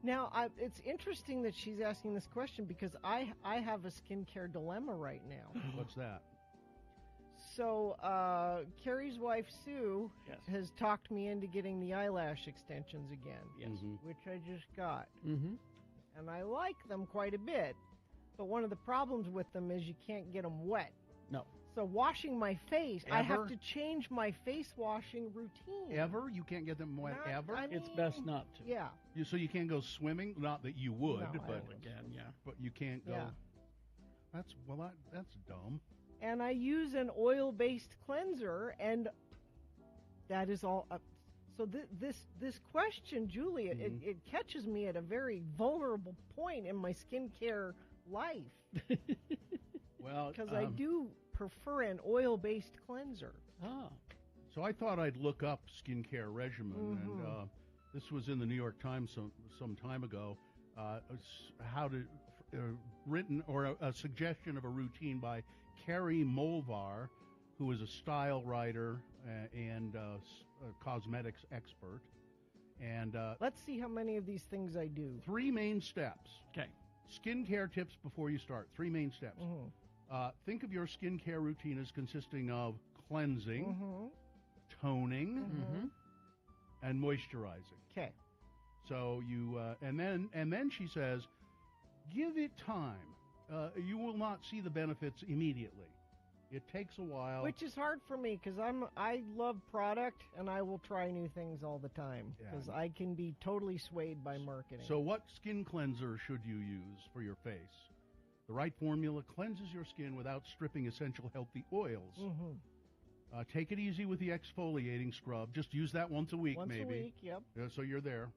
Now, it's interesting that she's asking this question because I have a skincare dilemma right now. What's that? So, Carrie's wife, Sue, has talked me into getting the eyelash extensions again, which I just got. Mm-hmm. And I like them quite a bit, but one of the problems with them is you can't get them wet. No. So washing my face, I have Ever? to change my face washing routine. Ever? You can't get them wet ever? It's best not to. Yeah. So you can't go swimming? Not that you would, No, I but wouldn't. Again, yeah. But you can't go. Yeah. That's dumb. And I use an oil-based cleanser, and that is all. So this question, Julie, it catches me at a very vulnerable point in my skincare life. Well, because I do prefer an oil-based cleanser. Ah. So I thought I'd look up skincare regimen, and this was in the New York Times some time ago. Written or a suggestion of a routine by Carrie Molvar, who is a style writer and a cosmetics expert. And let's see how many of these things I do. 3 main steps. Okay. Skincare tips before you start. 3 main steps. Think of your skincare routine as consisting of cleansing, toning, and moisturizing. Okay. So you and then she says, give it time. You will not see the benefits immediately. It takes a while. Which is hard for me because I love product and I will try new things all the time because I can be totally swayed by marketing. So what skin cleanser should you use for your face? The right formula cleanses your skin without stripping essential healthy oils. Take it easy with the exfoliating scrub. Just use that once a week, maybe. Once a week, yep. So you're there.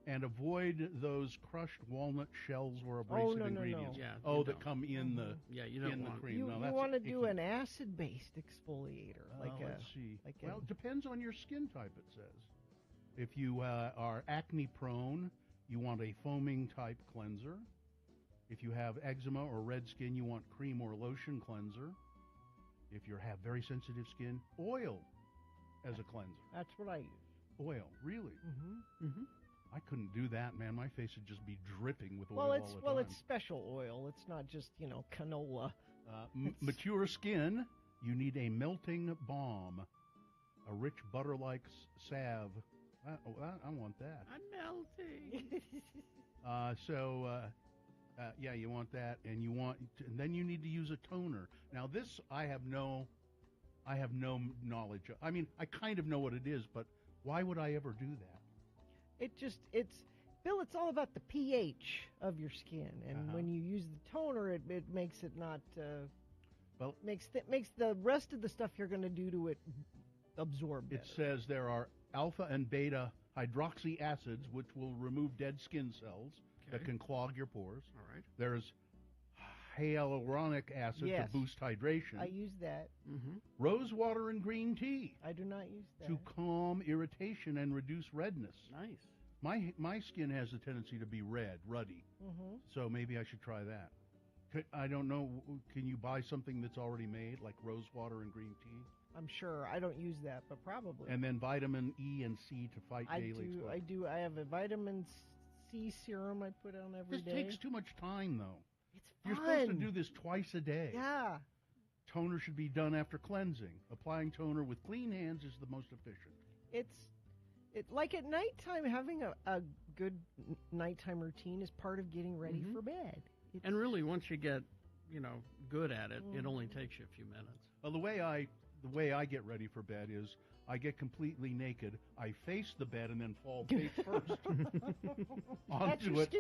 And avoid those crushed walnut shells or abrasive ingredients. No. That come in the you don't in the want cream. You No, want to do an acid-based exfoliator, let's see. Well, it depends on your skin type. It says if you are acne prone, you want a foaming type cleanser. If you have eczema or red skin, you want cream or lotion cleanser. If you have very sensitive skin, oil as a cleanser. That's what I use. Oil, really? I couldn't do that, man. My face would just be dripping with oil Well, all the time. it's special oil. It's not just canola. Mature skin, you need a melting balm, a rich butter-like salve. I want that. I'm melting. You want that, and then you need to use a toner. Now, this I have no knowledge of. I mean, I kind of know what it is, but why would I ever do that? Bill, it's all about the pH of your skin, and when you use the toner, it makes it not. Makes the rest of the stuff you're going to do to it absorb better. It says there are alpha and beta hydroxy acids, which will remove dead skin cells that can clog your pores. All right. There's hyaluronic acid to boost hydration. I use that. Rose water and green tea. I do not use that. To calm irritation and reduce redness. Nice. My skin has a tendency to be ruddy. Mm-hmm. So maybe I should try that. I don't know. Can you buy something that's already made, like rose water and green tea? I'm sure. I don't use that, but probably. And then vitamin E and C to fight daily exposure. I do. I have a vitamin C serum I put on every day. This takes too much time, though. It's You're fun. supposed to do this twice a day. Yeah. Toner should be done after cleansing. Applying toner with clean hands is the most efficient. It's like at nighttime, having a good nighttime routine is part of getting ready for bed. And really, once you get, good at it, it only takes you a few minutes. Well, the way I get ready for bed is I get completely naked. I face the bed and then fall face first onto it,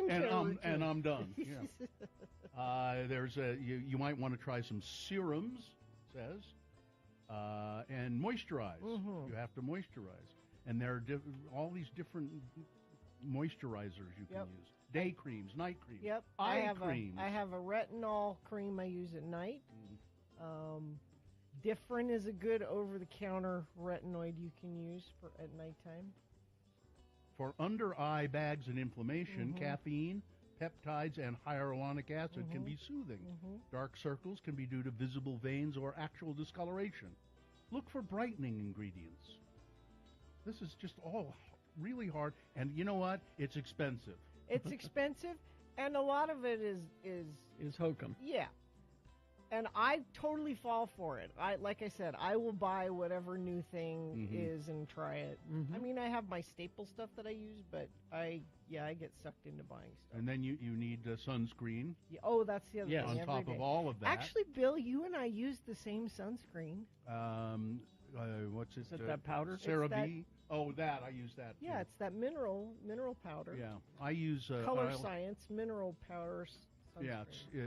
and I'm done. Yeah. There's you might want to try some serums, it says, and moisturize. You have to moisturize, and there are all these different moisturizers you can use. Day creams, night creams. Yep. Eye creams. I have a retinol cream I use at night. Different is a good over-the-counter retinoid you can use at nighttime. For under-eye bags and inflammation, caffeine, peptides, and hyaluronic acid can be soothing. Dark circles can be due to visible veins or actual discoloration. Look for brightening ingredients. This is just all really hard, and you know what? It's expensive. It's expensive, and a lot of it is hokum. Yeah. And I totally fall for it. Like I said, I will buy whatever new thing is and try it. I mean, I have my staple stuff that I use, but I get sucked into buying stuff. And then you need sunscreen. Yeah, oh, that's the other thing. On top of all of that. Actually, Bill, you and I use the same sunscreen. What's it? Is it that powder? CeraVe. Oh, that. I use that. Yeah, it's that mineral powder. Yeah, I use Color Science mineral powder. Yeah,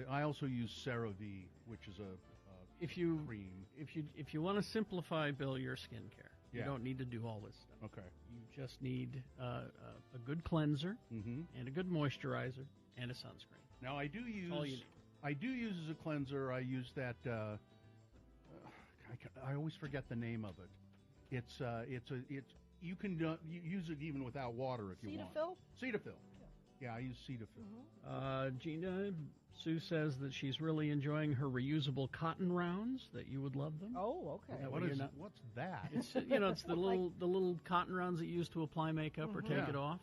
I also use CeraVe, which is a cream. If you want to simplify, Bill, your skincare, you don't need to do all this stuff. Okay. You just need a good cleanser and a good moisturizer and a sunscreen. Now I do use. All you need. I do use as a cleanser. I use that. I always forget the name of it. It's you can use it even without water if you want. Cetaphil. Yeah, I use Cetaphil. Gina, Sue says that she's really enjoying her reusable cotton rounds. That you would love them. Oh, okay. What's that? It's it's the little cotton rounds that you use to apply makeup or take it off.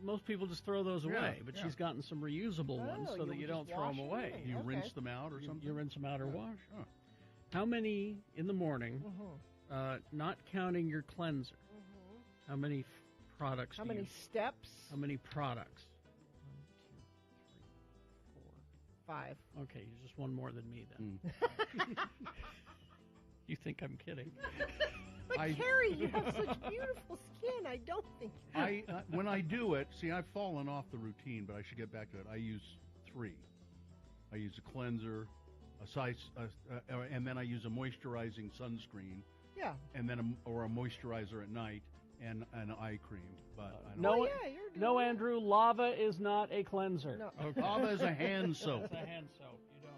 Most people just throw those away, but she's gotten some reusable ones so that you don't throw them away. You rinse them out or something. You rinse them out or wash. Huh. How many in the morning? Not counting your cleanser. How many products? How many steps? How many products? 1, 2, 3, 4, 5. Okay, you're just one more than me then. You think I'm kidding? But Carrie, you have such beautiful skin. I don't think. When I do it, see, I've fallen off the routine, but I should get back to it. I use 3. I use a cleanser, and then I use a moisturizing sunscreen. Yeah. And then a moisturizer at night. And an eye cream, but I don't no, Andrew, lava is not a cleanser. No. Okay. Lava is a hand soap. It's a hand soap. You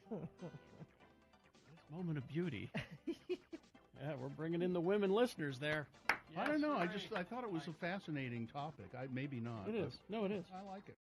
don't. This moment of beauty. Yeah, we're bringing in the women listeners there. Yes, I don't know. I thought it was a fascinating topic. Maybe not. It is. No, it is. I like it.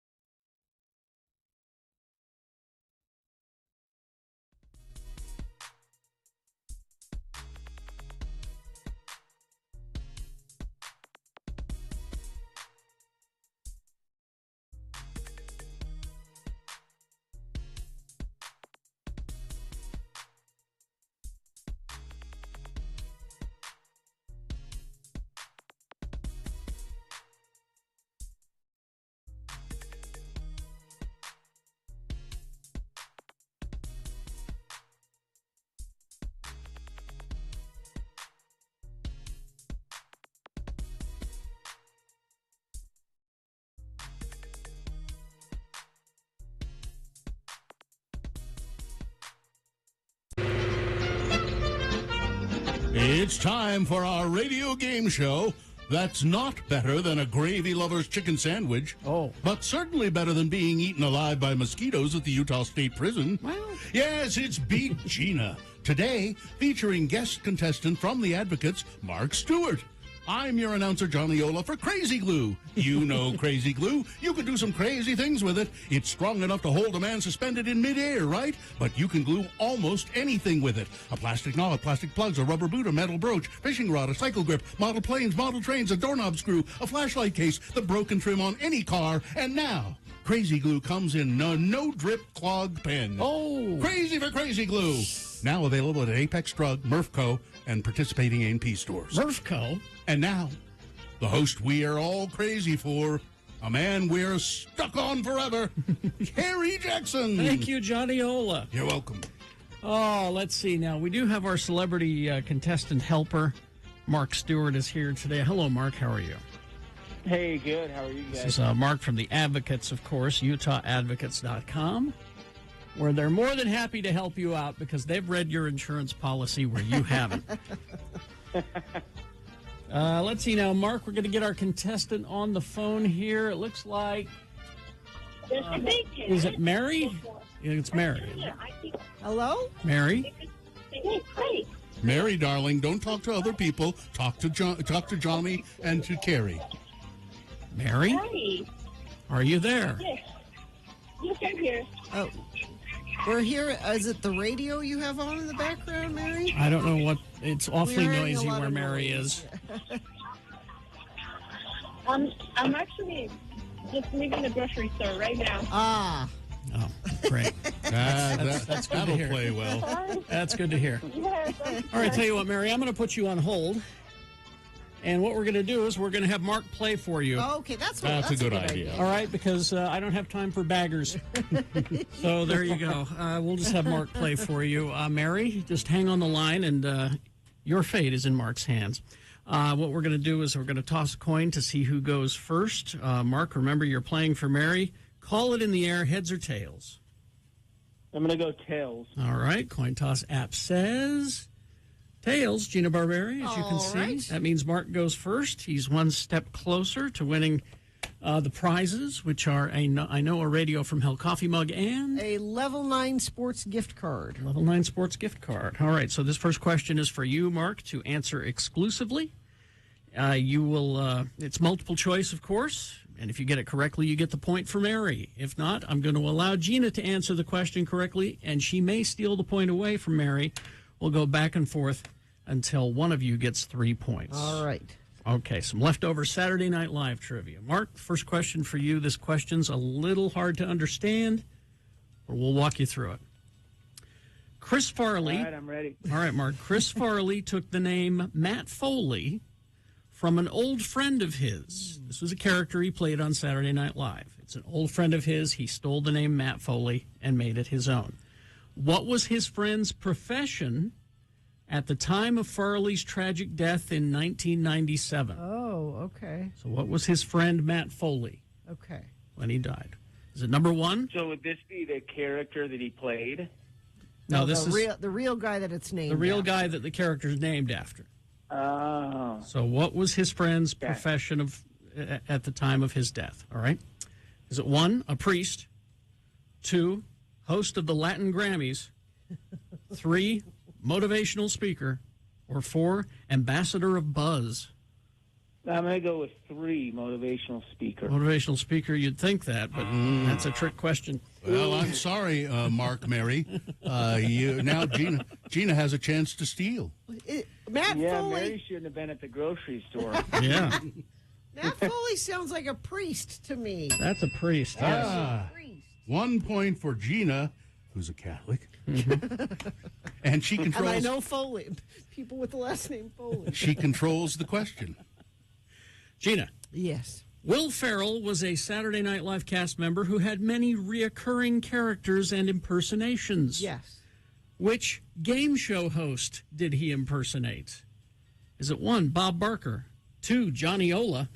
It's time for our radio game show that's not better than a gravy lover's chicken sandwich. Oh. But certainly better than being eaten alive by mosquitoes at the Utah State Prison. Well. Yes, it's Beat Gina. Today, featuring guest contestant from the Advocates, Mark Stewart. I'm your announcer, Johnny Ola, for Crazy Glue. You know Crazy Glue. You can do some crazy things with it. It's strong enough to hold a man suspended in midair, right? But you can glue almost anything with it. A plastic knot, plastic plugs, a rubber boot, a metal brooch, fishing rod, a cycle grip, model planes, model trains, a doorknob screw, a flashlight case, the broken trim on any car, and now Crazy Glue comes in a no-drip clog pen. Oh! Crazy for Crazy Glue. Now available at Apex Drug, Murphco, and participating A&P stores. Murphco? And now, the host we are all crazy for, a man we're stuck on forever, Harry Jackson. Thank you, Johnny Ola. You're welcome. Oh, let's see now. We do have our celebrity contestant helper. Mark Stewart is here today. Hello, Mark. How are you? Hey, good. How are you guys? This is Mark from the Advocates, of course, UtahAdvocates.com, where they're more than happy to help you out because they've read your insurance policy where you haven't. Let's see now, Mark. We're going to get our contestant on the phone here. It looks like... is it Mary? Yeah, it's Mary. Hello? Mary? Mary, darling, don't talk to other people. Talk to Johnny and to Carrie. Mary? Hi. Are you there? Yes, I'm here. Oh, we're here. Is it the radio you have on in the background, Mary? I don't know what... It's awfully We're hearing noisy a lot where of Mary noise. is. I'm actually just leaving the grocery store right now. Ah. Oh, great. That's good to that'll hear. play well. That's good to hear. Yes, All right, tell you what, Mary, I'm going to put you on hold. And what we're going to do is we're going to have Mark play for you. Oh, okay, that's a good idea. All right, because I don't have time for baggers. So there you go. We'll just have Mark play for you. Mary, just hang on the line, and your fate is in Mark's hands. What we're going to do is we're going to toss a coin to see who goes first. Mark, remember you're playing for Mary. Call it in the air, heads or tails. I'm going to go tails. All right, coin toss app says... tails, Gina Barberi, as you can see. Right. That means Mark goes first. He's one step closer to winning the prizes, which are, I know, a Radio from Hell coffee mug and... a Level 9 Sports gift card. Level 9 Sports gift card. All right, so this first question is for you, Mark, to answer exclusively. You will, it's multiple choice, of course, and if you get it correctly, you get the point for Mary. If not, I'm going to allow Gina to answer the question correctly, and she may steal the point away from Mary. We'll go back and forth until one of you gets 3 points. All right. Okay, some leftover Saturday Night Live trivia. Mark, first question for you. This question's a little hard to understand, but we'll walk you through it. Chris Farley. All right, I'm ready. All right, Mark. Chris Farley took the name Matt Foley from an old friend of his. This was a character he played on Saturday Night Live. It's an old friend of his. He stole the name Matt Foley and made it his own. What was his friend's profession at the time of Farley's tragic death in 1997? Oh, okay. So what was his friend Matt Foley Okay. when he died? Is it number one? So would this be the character that he played? No, this the is the real guy that it's named the real after. guy that the character's named after. Oh. So what was his friend's profession of at the time of his death? All right. Is it 1, a priest, 2, host of the Latin Grammys, 3, motivational speaker, or 4, ambassador of buzz? I'm going to go with 3, motivational speaker. Motivational speaker, you'd think that, but that's a trick question. Well, I'm sorry, Mark, Mary. Now Gina has a chance to steal. Matt Foley. Mary shouldn't have been at the grocery store. Yeah. Matt Foley sounds like a priest to me. That's a priest, yes. 1 point for Gina, who's a Catholic. And she controls... And I know Foley. People with the last name Foley. She controls the question. Gina. Yes. Will Ferrell was a Saturday Night Live cast member who had many reoccurring characters and impersonations. Yes. Which game show host did he impersonate? Is it 1, Bob Barker, 2, Johnny Ola,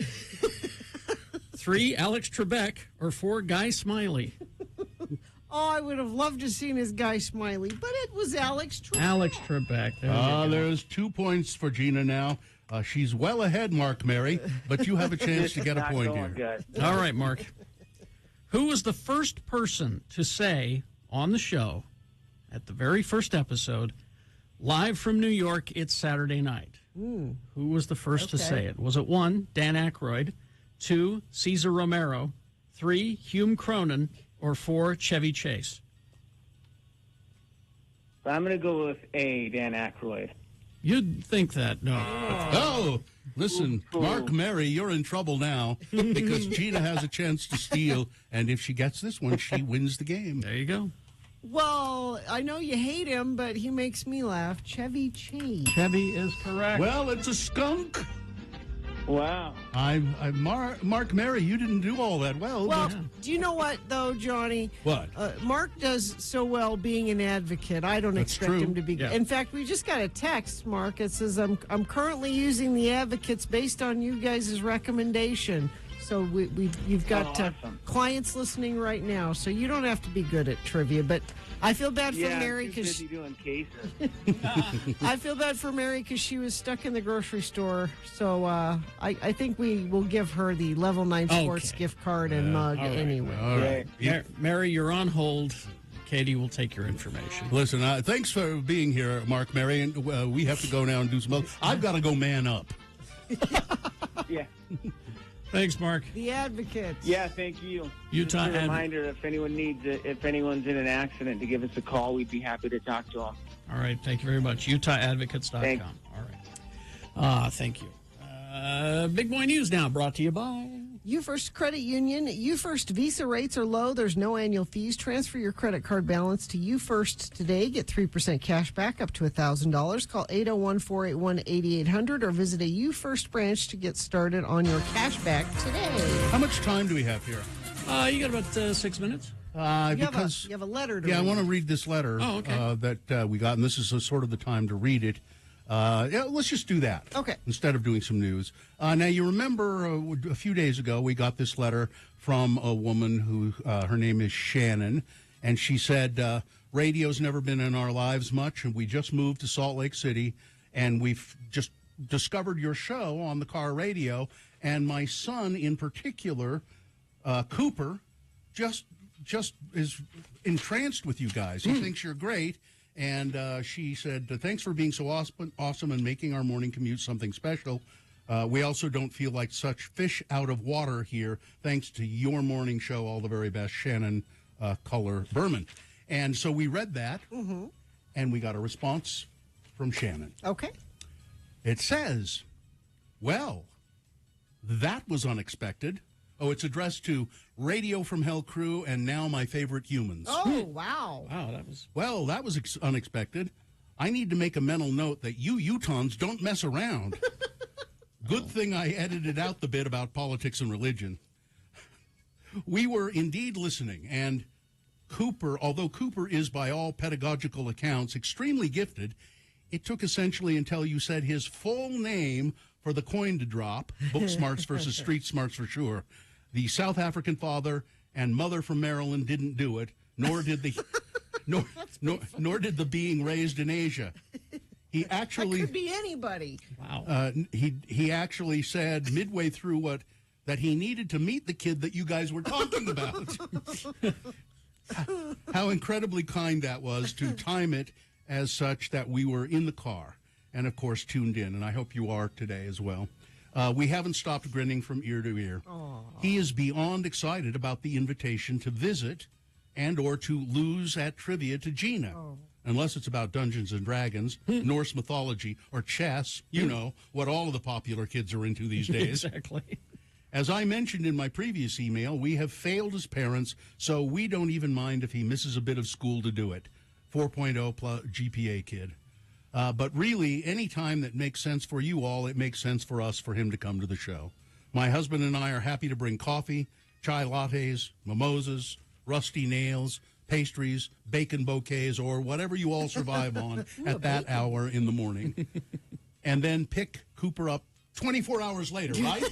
3, Alex Trebek, or 4, Guy Smiley? Oh, I would have loved to have seen his Guy Smiley, but it was Alex Trebek. Alex Trebek. There's 2 points for Gina now. She's well ahead, Mark, Mary, but you have a chance to get a point here. All right, Mark. Who was the first person to say on the show, at the very first episode, live from New York, it's Saturday night? Who was the first to say it? Was it 1, Dan Aykroyd, 2, Cesar Romero, 3, Hume Cronin, or 4, Chevy Chase? I'm going to go with A, Dan Aykroyd. You'd think that, no. Oh, listen, Mark Mary, you're in trouble now because Gina has a chance to steal, and if she gets this one, she wins the game. There you go. Well, I know you hate him, but he makes me laugh. Chevy Chase. Chevy is correct. Well, it's a skunk. Wow. Mark Mary, you didn't do all that well. Well, do you know what, though, Johnny? What? Mark does so well being an advocate. I don't expect him to be. Yeah. In fact, we just got a text, Mark. It says, I'm currently using the advocates based on you guys' recommendation. So you've got awesome. clients listening right now. So you don't have to be good at trivia, but I feel bad for Mary because doing cases. I feel bad for Mary because she was stuck in the grocery store. So I think we will give her the Level 9 Sports gift card and mug anyway. All right. Mary, you're on hold. Katie will take your information. Listen, thanks for being here, Mark Mary. And we have to go now and do some other. I've got to go man up. Yeah. Thanks, Mark. The advocates. Yeah, thank you. Utah Just a reminder, if anyone needs it, if anyone's in an accident, to give us a call. We'd be happy to talk to them. All right, thank you very much. UtahAdvocates.com. Thanks. All right. Thank you. Big Boy News now brought to you by UFirst Credit Union. UFirst Visa rates are low. There's no annual fees. Transfer your credit card balance to UFirst today. Get 3% cash back up to $1,000. Call 801-481-8800 or visit a UFirst branch to get started on your cash back today. How much time do we have here? You got about 6 minutes. You have a letter to read. I want to read this letter that we got, and this is sort of the time to read it. Let's just do that. Okay. Instead of doing some news. Now, you remember a few days ago, we got this letter from a woman who, her name is Shannon, and she said, radio's never been in our lives much, and we just moved to Salt Lake City, and we've just discovered your show on the car radio, and my son in particular, Cooper, just is entranced with you guys. He thinks you're great. And she said, thanks for being so awesome and making our morning commute something special. We also don't feel like such fish out of water here, thanks to your morning show. All the very best, Shannon Culler Berman. And so we read that, and we got a response from Shannon. Okay. It says, well, that was unexpected. Oh, it's addressed to Radio from Hell crew and now my favorite humans. Oh, wow. Wow, that was unexpected. I need to make a mental note that you Utahns don't mess around. Good thing I edited out the bit about politics and religion. We were indeed listening, and Cooper, although Cooper is by all pedagogical accounts extremely gifted, it took essentially until you said his full name for the coin to drop, book smarts versus street smarts for sure. The South African father and mother from Maryland didn't do it, nor did the nor did the being raised in Asia. He actually that could be anybody. Wow. He actually said midway through that he needed to meet the kid that you guys were talking about. How incredibly kind that was to time it as such that we were in the car and, of course, tuned in. And I hope you are today as well. We haven't stopped grinning from ear to ear. Aww. He is beyond excited about the invitation to visit and or to lose at trivia to Gina. Oh. Unless it's about Dungeons and Dragons, Norse mythology, or chess. You know, what all of the popular kids are into these days. Exactly. As I mentioned in my previous email, we have failed as parents, so we don't even mind if he misses a bit of school to do it. 4.0 plus GPA kid. But really, any time that makes sense for you all, it makes sense for us for him to come to the show. My husband and I are happy to bring coffee, chai lattes, mimosas, rusty nails, pastries, bacon bouquets, or whatever you all survive on at that hour in the morning. And then pick Cooper up 24 hours later, right?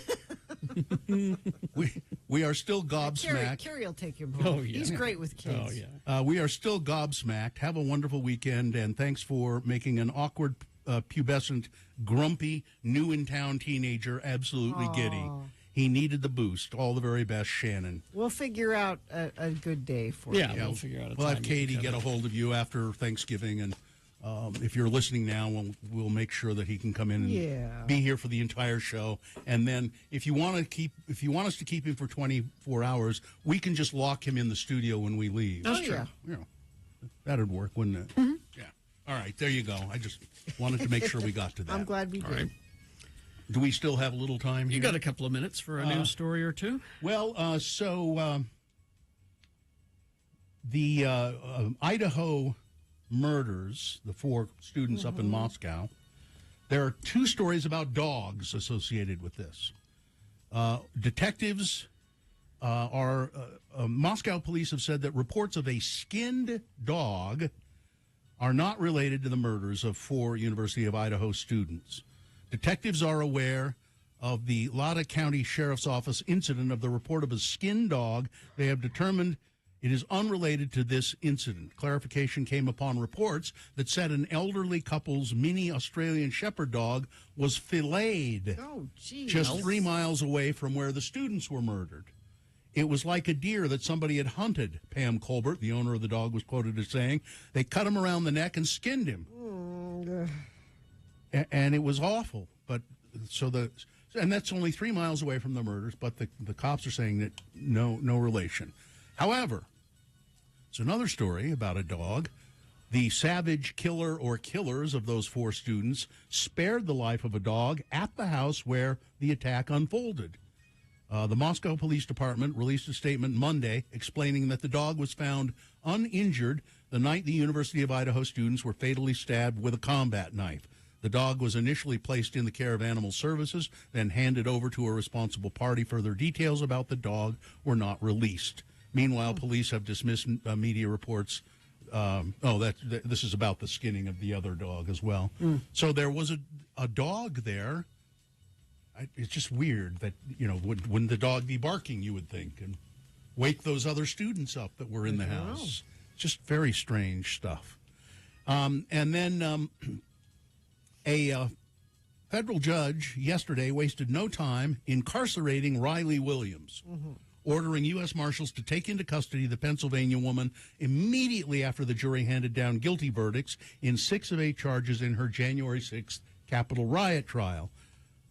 We are still gobsmacked. Carrie will take him home. Oh, yeah. He's great with kids. Oh, yeah. We are still gobsmacked. Have a wonderful weekend, and thanks for making an awkward, pubescent, grumpy, new-in-town teenager absolutely giddy. He needed the boost. All the very best, Shannon. We'll figure out a good day for you. Yeah, we'll figure out a time. We'll have Katie get a hold of you after Thanksgiving, and if you're listening now, we'll make sure that he can come in and be here for the entire show. And then if you want us to keep him for 24 hours, we can just lock him in the studio when we leave. That's true. You know, that'd work, wouldn't it? Mm-hmm. Yeah. All right, there you go. I just wanted to make sure we got to that. I'm glad we did. Right. Do we still have a little time here? You got a couple of minutes for a news story or two? Well, the Idaho murders, the 4 students up in Moscow, there are 2 stories about dogs associated with this. Detectives Moscow police have said that reports of a skinned dog are not related to the murders of 4 University of Idaho students. Detectives are aware of the Lada County Sheriff's Office incident of the report of a skinned dog. They have determined it is unrelated to this incident. Clarification came upon reports that said an elderly couple's mini Australian Shepherd dog was filleted just 3 miles away from where the students were murdered. It was like a deer that somebody had hunted, Pam Colbert, the owner of the dog, was quoted as saying. They cut him around the neck and skinned him. And it was awful. But and that's only 3 miles away from the murders, but the cops are saying that no relation. However, it's another story about a dog. The savage killer or killers of those 4 students spared the life of a dog at the house where the attack unfolded. The Moscow Police Department released a statement Monday explaining that the dog was found uninjured the night the University of Idaho students were fatally stabbed with a combat knife. The dog was initially placed in the care of Animal Services, then handed over to a responsible party. Further details about the dog were not released. Meanwhile, police have dismissed media reports. This is about the skinning of the other dog as well. So there was a dog there. It's just weird that, wouldn't the dog be barking, you would think, and wake those other students up that were in the house. Just very strange stuff. And then a federal judge yesterday wasted no time incarcerating Riley Williams, ordering U.S. Marshals to take into custody the Pennsylvania woman immediately after the jury handed down guilty verdicts in 6 of 8 charges in her January 6th Capitol riot trial.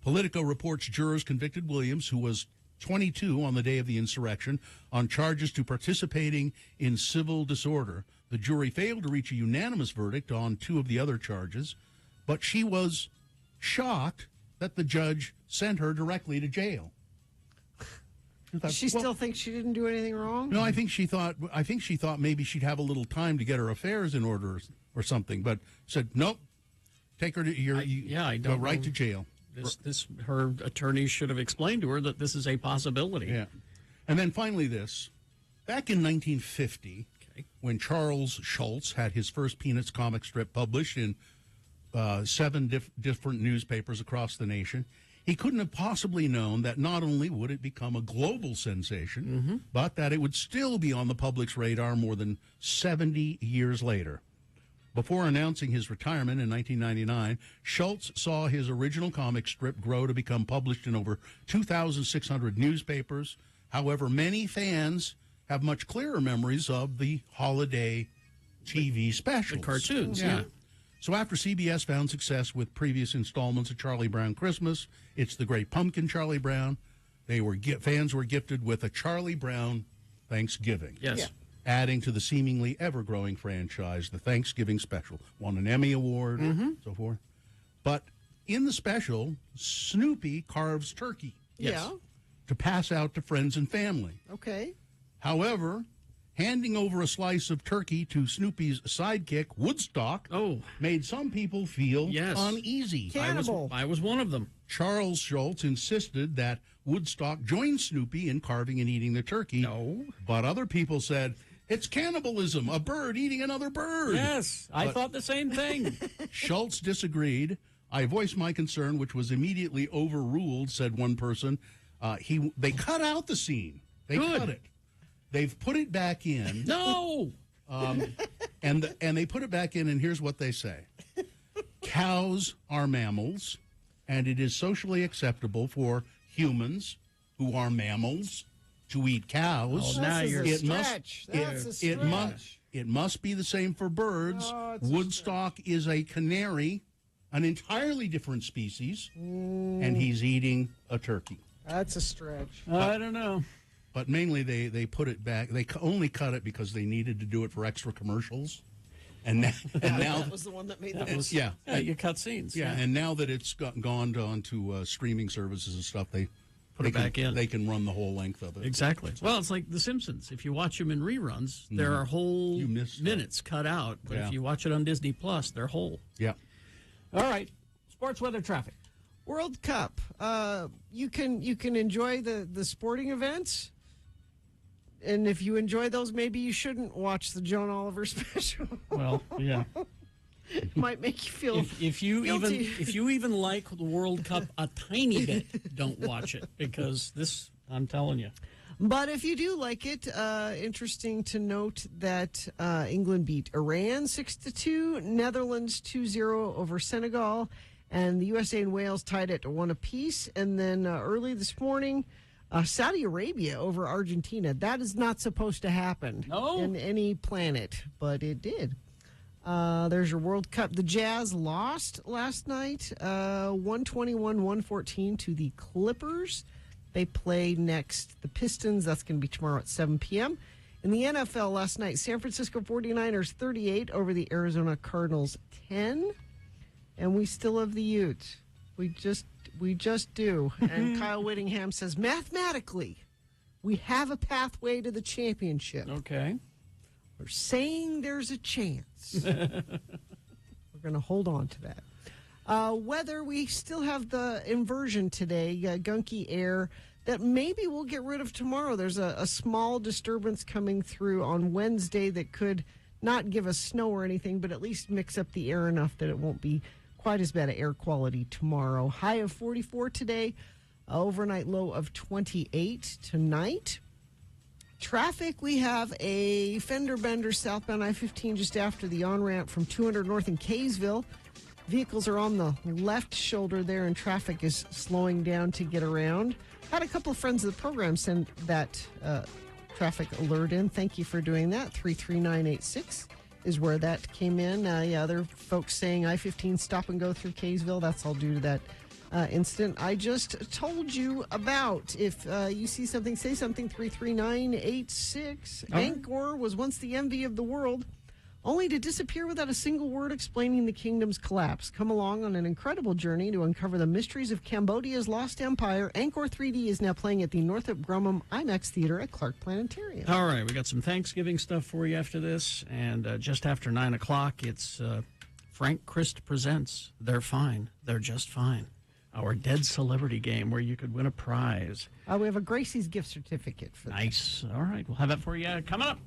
Politico reports jurors convicted Williams, who was 22 on the day of the insurrection, on charges to participating in civil disorder. The jury failed to reach a unanimous verdict on 2 of the other charges, but she was shocked that the judge sent her directly to jail. She still thinks she didn't do anything wrong? No, I think she thought maybe she'd have a little time to get her affairs in order or something, but said, nope, take her to go right to jail. Her attorneys should have explained to her that this is a possibility. Yeah. And then finally back in 1950, when Charles Schulz had his first Peanuts comic strip published in 7 different newspapers across the nation, he couldn't have possibly known that not only would it become a global sensation, but that it would still be on the public's radar more than 70 years later. Before announcing his retirement in 1999, Schulz saw his original comic strip grow to become published in over 2,600 newspapers. However, many fans have much clearer memories of the holiday TV specials. The cartoons, yeah. So after CBS found success with previous installments of Charlie Brown Christmas, It's the Great Pumpkin Charlie Brown, fans were gifted with a Charlie Brown Thanksgiving. Yes. Yeah. Adding to the seemingly ever-growing franchise, the Thanksgiving special. Won an Emmy Award, so forth. But in the special, Snoopy carves turkey. Yes. To pass out to friends and family. Okay. However, handing over a slice of turkey to Snoopy's sidekick, Woodstock, made some people feel uneasy. Cannibal. I was one of them. Charles Schulz insisted that Woodstock join Snoopy in carving and eating the turkey. No. But other people said, it's cannibalism, a bird eating another bird. Yes, I thought the same thing. Schulz disagreed. I voiced my concern, which was immediately overruled, said one person. They cut out the scene. They cut it. They've put it back in. No. And they put it back in, and here's what they say. Cows are mammals, and it is socially acceptable for humans who are mammals to eat cows. Oh, now you're a stretch. That's a stretch. it must be the same for birds. Woodstock is a canary, an entirely different species, and he's eating a turkey. That's a stretch. I don't know. But mainly they put it back. They only cut it because they needed to do it for extra commercials. And now, that was the one that made the most. Yeah, you cut scenes. Yeah, and now that it's gone on to streaming services and stuff, they put it back in. They can run the whole length of it. Exactly. Well, it's like The Simpsons. If you watch them in reruns, there are whole minutes cut out. But if you watch it on Disney Plus, they're whole. Yeah. All right. Sports weather traffic. World Cup. You can enjoy the sporting events. And if you enjoy those, maybe you shouldn't watch the Joan Oliver special. Well, yeah. It might make you feel if you guilty. even like the World Cup a tiny bit, don't watch it, because this, I'm telling you. But if you do like it, interesting to note that England beat Iran 6-2, Netherlands 2-0 over Senegal, and the USA and Wales tied it 1 apiece. And then early this morning, Saudi Arabia over Argentina. That is not supposed to happen in any planet, but it did. There's your World Cup. The Jazz lost last night, 121-114 to the Clippers. They play next the Pistons. That's going to be tomorrow at 7 p.m. In the NFL last night, San Francisco 49ers 38 over the Arizona Cardinals 10. And we still have the Utes. We just do. And Kyle Whittingham says, mathematically, we have a pathway to the championship. Okay. We're saying there's a chance. We're going to hold on to that. Weather, we still have the inversion today, gunky air that maybe we'll get rid of tomorrow. There's a small disturbance coming through on Wednesday that could not give us snow or anything, but at least mix up the air enough that it won't be quite as bad air quality tomorrow. High of 44 today, overnight low of 28 tonight. Traffic, we have a fender bender southbound I-15 just after the on-ramp from 200 north in Kaysville. Vehicles are on the left shoulder there, and traffic is slowing down to get around. Had a couple of friends of the program send that traffic alert in. Thank you for doing that. 33986 is where that came in. Other folks saying I-15 stop and go through Kaysville. That's all due to that incident I just told you about. If you see something, say something. 33986. Angkor was once the envy of the world, only to disappear without a single word explaining the kingdom's collapse. Come along on an incredible journey to uncover the mysteries of Cambodia's lost empire. Angkor 3D is now playing at the Northrop Grumman IMAX Theater at Clark Planetarium. All right, we got some Thanksgiving stuff for you after this, and just after 9 o'clock, it's Frank Christ Presents They're Fine, They're Just Fine, our dead celebrity game where you could win a prize. We have a Gracie's gift certificate for that. Nice. All right, we'll have that for you coming up.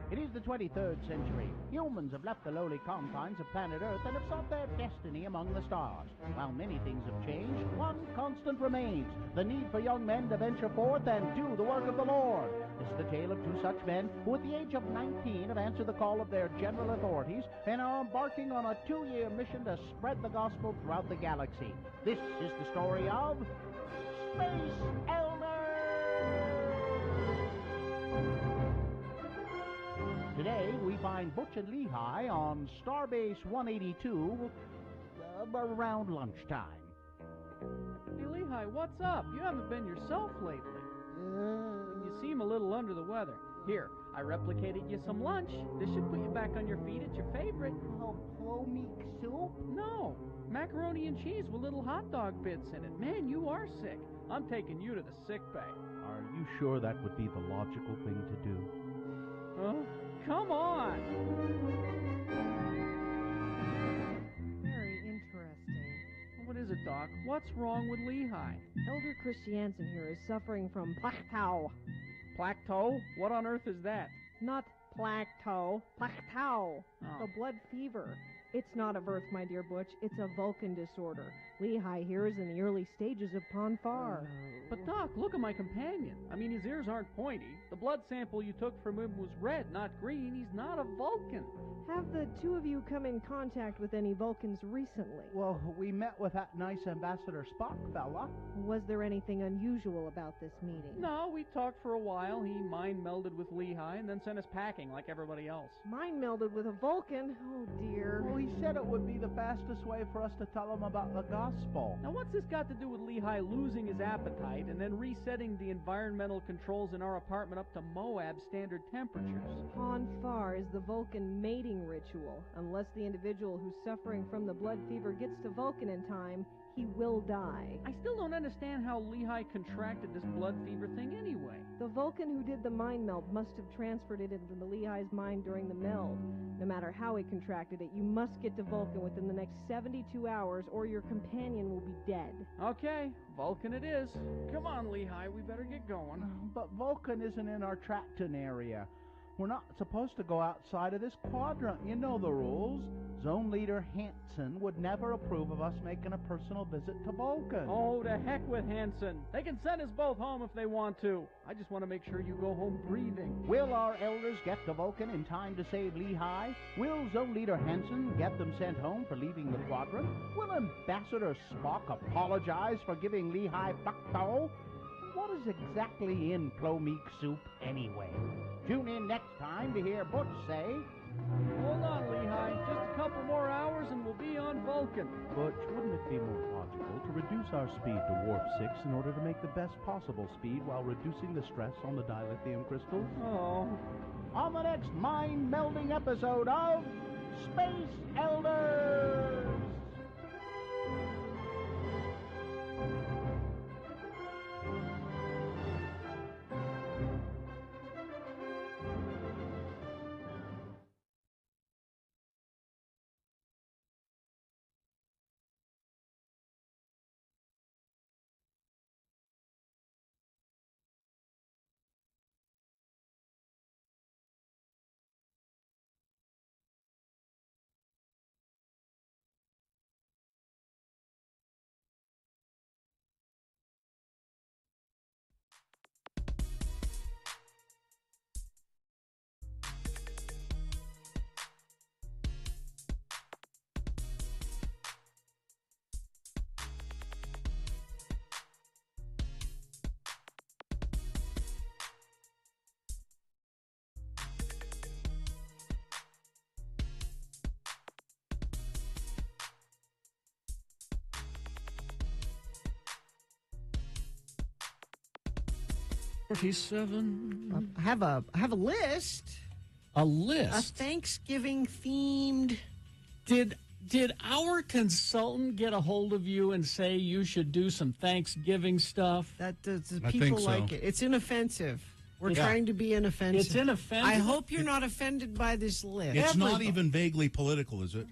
It is the 23rd century. Humans have left the lowly confines of planet Earth and have sought their destiny among the stars. While many things have changed, one constant remains: the need for young men to venture forth and do the work of the Lord. This is the tale of two such men who at the age of 19 have answered the call of their general authorities and are embarking on a 2-year mission to spread the gospel throughout the galaxy. This is the story of Space Elders! Today, we find Butch and Lehigh on Starbase 182 around lunchtime. Hey, Lehigh, what's up? You haven't been yourself lately. You seem a little under the weather. Here, I replicated you some lunch. This should put you back on your feet. It's your favorite. Oh, plomeek soup? No, macaroni and cheese with little hot dog bits in it. Man, you are sick. I'm taking you to the sick bay. Are you sure that would be the logical thing to do? Huh? Come on! Very interesting. What is it, Doc? Doc. What's wrong with Lehigh? Elder Christiansen here is suffering from plateau. Plateau? What on earth is that? Not plateau. Plateau. Oh. The blood fever. It's not a birth, my dear Butch. It's a Vulcan disorder. Lehigh here is in the early stages of Ponfar. But Doc, look at my companion. I mean, his ears aren't pointy. The blood sample you took from him was red, not green. He's not a Vulcan. Have the two of you come in contact with any Vulcans recently? Well, we met with that nice Ambassador Spock fella. Was there anything unusual about this meeting? No, we talked for a while. He mind-melded with Lehigh and then sent us packing like everybody else. Mind-melded with a Vulcan? Oh, dear. Well, he said it would be the fastest way for us to tell him about the gospel. Now, what's this got to do with Lehigh losing his appetite and then resetting the environmental controls in our apartment up to Moab standard temperatures? Ponfar is the Vulcan mating ritual. Unless the individual who's suffering from the blood fever gets to Vulcan in time, he will die. I still don't understand how Lehigh contracted this blood fever thing anyway. The Vulcan who did the mind meld must have transferred it into the Lehigh's mind during the meld. No matter how he contracted it, you must get to Vulcan within the next 72 hours or your companion will be dead. Okay, Vulcan it is. Come on, Lehigh, we better get going. But Vulcan isn't in our Tracton area. We're not supposed to go outside of this quadrant. You know the rules. Zone Leader Hansen would never approve of us making a personal visit to Vulcan. Oh, to heck with Hansen. They can send us both home if they want to. I just want to make sure you go home breathing. Will our elders get to Vulcan in time to save Lehigh? Will Zone Leader Hansen get them sent home for leaving the quadrant? Will Ambassador Spock apologize for giving Lehigh plateau? What is exactly in plomeek soup anyway? Tune in next time to hear Butch say... Hold on, Lehigh. Just a couple more hours and we'll be on Vulcan. Butch, wouldn't it be more logical to reduce our speed to warp 6 in order to make the best possible speed while reducing the stress on the dilithium crystals? Oh. On the next mind-melding episode of Space Elders! $47. I have a list. A list? A Thanksgiving themed. Did our consultant get a hold of you and say you should do some Thanksgiving stuff? People like it. It's inoffensive. We're trying to be inoffensive. It's inoffensive. I hope you're not offended by this list. It's not even vaguely political, is it?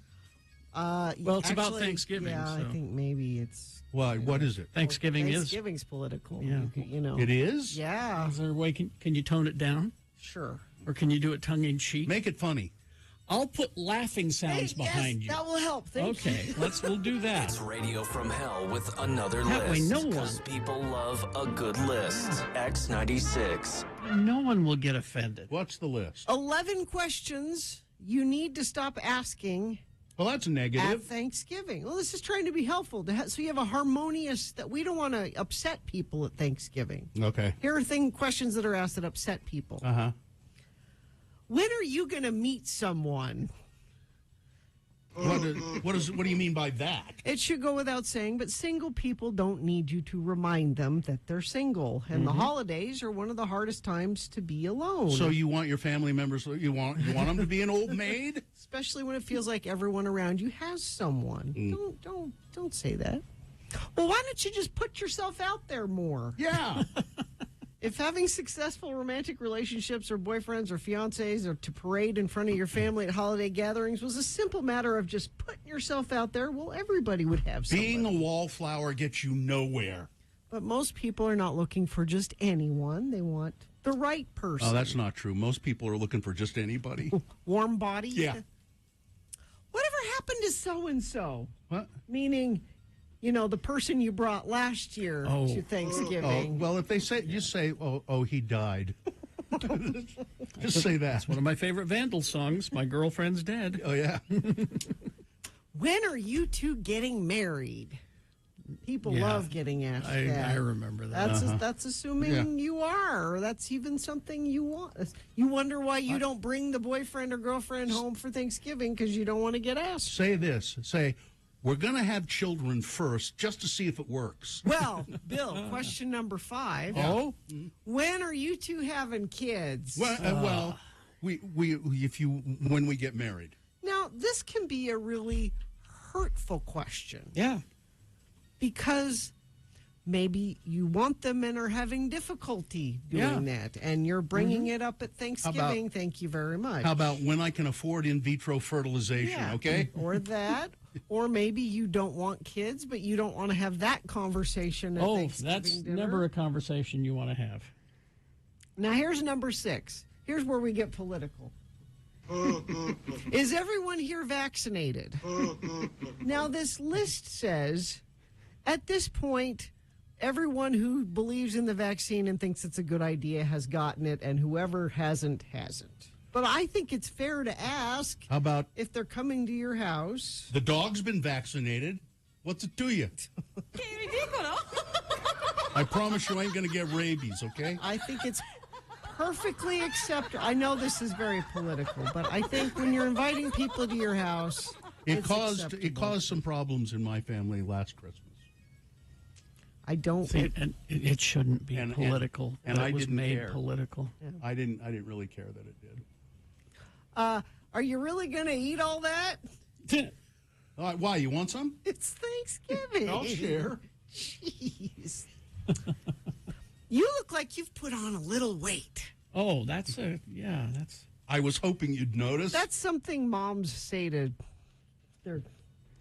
Well, it's about Thanksgiving. Yeah, so. I think maybe it's. Well, what is it? Thanksgiving's political. Yeah. You know. It is? Yeah. Is there a way? Can you tone it down? Sure. Or can you do it tongue in cheek? Make it funny. I'll put laughing sounds behind you. That will help. Thank you. We'll do that. It's Radio from Hell with another That way list. no one- Because people love a good list. X96. No one will get offended. What's the list? 11 questions you need to stop asking. Well, that's negative. At Thanksgiving. Well, this is trying to be helpful. So you have a harmonious, that we don't want to upset people at Thanksgiving. Okay. Here are questions that are asked that upset people. Uh-huh. When are you going to meet someone? What do you mean by that? It should go without saying, but single people don't need you to remind them that they're single. And the holidays are one of the hardest times to be alone. So you want your family members, you want them to be an old maid? Especially when it feels like everyone around you has someone. Don't say that. Well, why don't you just put yourself out there more? Yeah. If having successful romantic relationships or boyfriends or fiancés or to parade in front of your family at holiday gatherings was a simple matter of just putting yourself out there, well, everybody would have somebody. Being a wallflower gets you nowhere. But most people are not looking for just anyone. They want the right person. Oh, that's not true. Most people are looking for just anybody. Warm body? Yeah. Whatever happened to so-and-so? What? Meaning, the person you brought last year to Thanksgiving. Well, if they say, just say, oh, he died. Just say that. That's one of my favorite Vandal songs, My Girlfriend's Dead. Oh, yeah. When are you two getting married? People love getting asked that. I remember that. That's assuming you are, or that's even something you want. You wonder why you don't bring the boyfriend or girlfriend home for Thanksgiving because you don't want to get asked. Say this. Say, we're going to have children first just to see if it works. Well, Bill, question number 5. Oh? When are you two having kids? Well, when we get married. Now, this can be a really hurtful question. Yeah. Because maybe you want them and are having difficulty doing that, and you're bringing it up at Thanksgiving. Thank you very much. How about when I can afford in vitro fertilization, okay? Or that. Or maybe you don't want kids, but you don't want to have that conversation at Thanksgiving that's dinner. never a conversation you want to have. Now, here's number 6. Here's where we get political. Is everyone here vaccinated? Now, this list says, at this point, everyone who believes in the vaccine and thinks it's a good idea has gotten it, and whoever hasn't. But I think it's fair to ask How about if they're coming to your house. The dog's been vaccinated. What's it to you? I promise you ain't going to get rabies, okay? I think it's perfectly acceptable. I know this is very political, but I think when you're inviting people to your house, it caused some problems in my family last Christmas. I don't. And it shouldn't be political. And I was didn't made care. political. Yeah. I didn't really care that it did. Are you really going to eat all that? Why? You want some? It's Thanksgiving. I'll share. Jeez. You look like you've put on a little weight. Oh, that's. I was hoping you'd notice. That's something moms say to their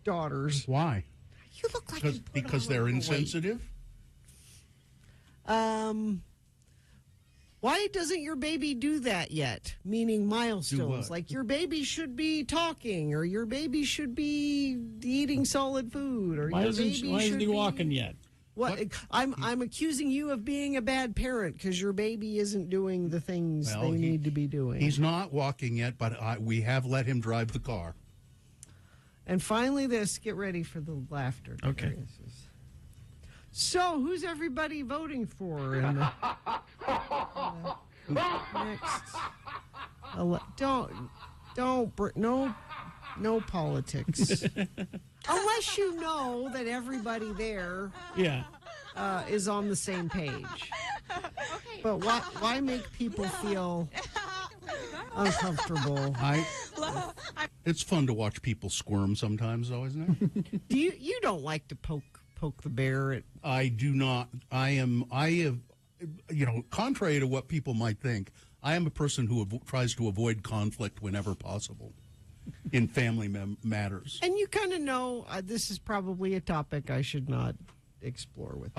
daughters. Why? You look like because they're insensitive. Why doesn't your baby do that yet? Meaning milestones. Like your baby should be talking, or your baby should be eating solid food, or why isn't he walking yet? What? I'm accusing you of being a bad parent because your baby isn't doing the things they need to be doing. He's not walking yet, but we have let him drive the car. And finally, get ready for the laughter. Okay. So, who's everybody voting for? Next. No politics. Unless you know that everybody there is on the same page. But why make people feel uncomfortable? It's fun to watch people squirm sometimes, though, isn't it? You don't like to poke the bear? I do not. I have, contrary to what people might think, I am a person who tries to avoid conflict whenever possible in family matters. And you kind of know this is probably a topic I should not explore with.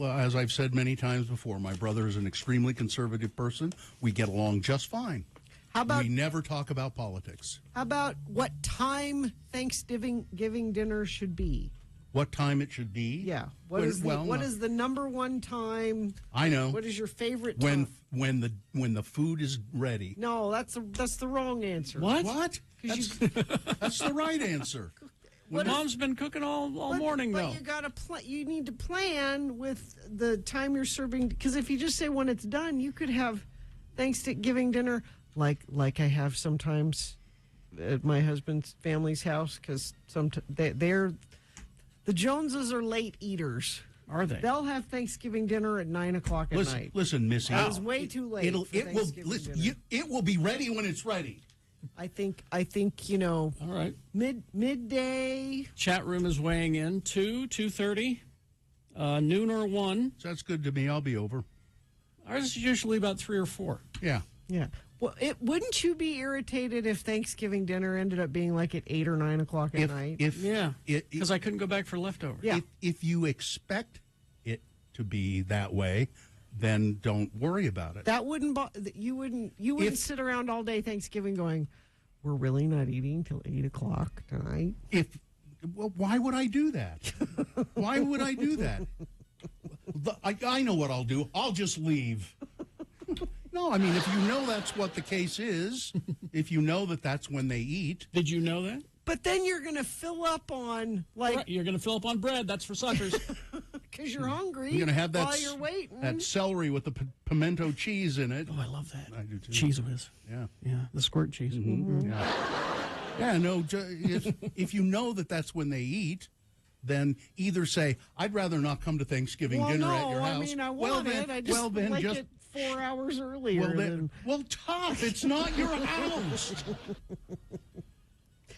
As I've said many times before, my brother is an extremely conservative person. We get along just fine. We never talk about politics. How about what time Thanksgiving dinner should be? What time it should be? Yeah. What is the number one time? I know. What is your favorite time? When the food is ready. No, that's the wrong answer. What? That's the right answer. Mom's been cooking all morning, though. But you need to plan with the time you're serving. Because if you just say when it's done, you could have Thanksgiving dinner like I have sometimes at my husband's family's house. Because the Joneses are late eaters. Are they? They'll have Thanksgiving dinner at 9:00 at night. Listen, Missy. That was way too late. It will be ready when it's ready. I think all right. Midday. Chat room is weighing in 2:30, noon or 1. That's good to me. I'll be over. Ours is usually about 3 or 4. Yeah. Yeah. Well, wouldn't you be irritated if Thanksgiving dinner ended up being like at 8 or 9 o'clock at night? Because I couldn't go back for leftovers. Yeah. If you expect it to be that way, then don't worry about it. That wouldn't you wouldn't sit around all day Thanksgiving going, we're really not eating till 8 o'clock tonight. Well, why would I do that? Why would I do that? I know what I'll do. I'll just leave. No, I mean, if you know that's what the case is, if you know that that's when they eat. Did you know that? But then you're going to fill up on, You're going to fill up on bread. That's for suckers. Because you're hungry You're going to have that, while you're waiting. that celery with the pimento cheese in it. Oh, I love that. I do too. Cheese whiz. Yeah. Yeah, the squirt cheese. Mm-hmm. Yeah, no, if you know that that's when they eat, then either say, I'd rather not come to Thanksgiving dinner at your house. I mean, I want it. I just like it 4 hours earlier. Well, tough. It's not your house.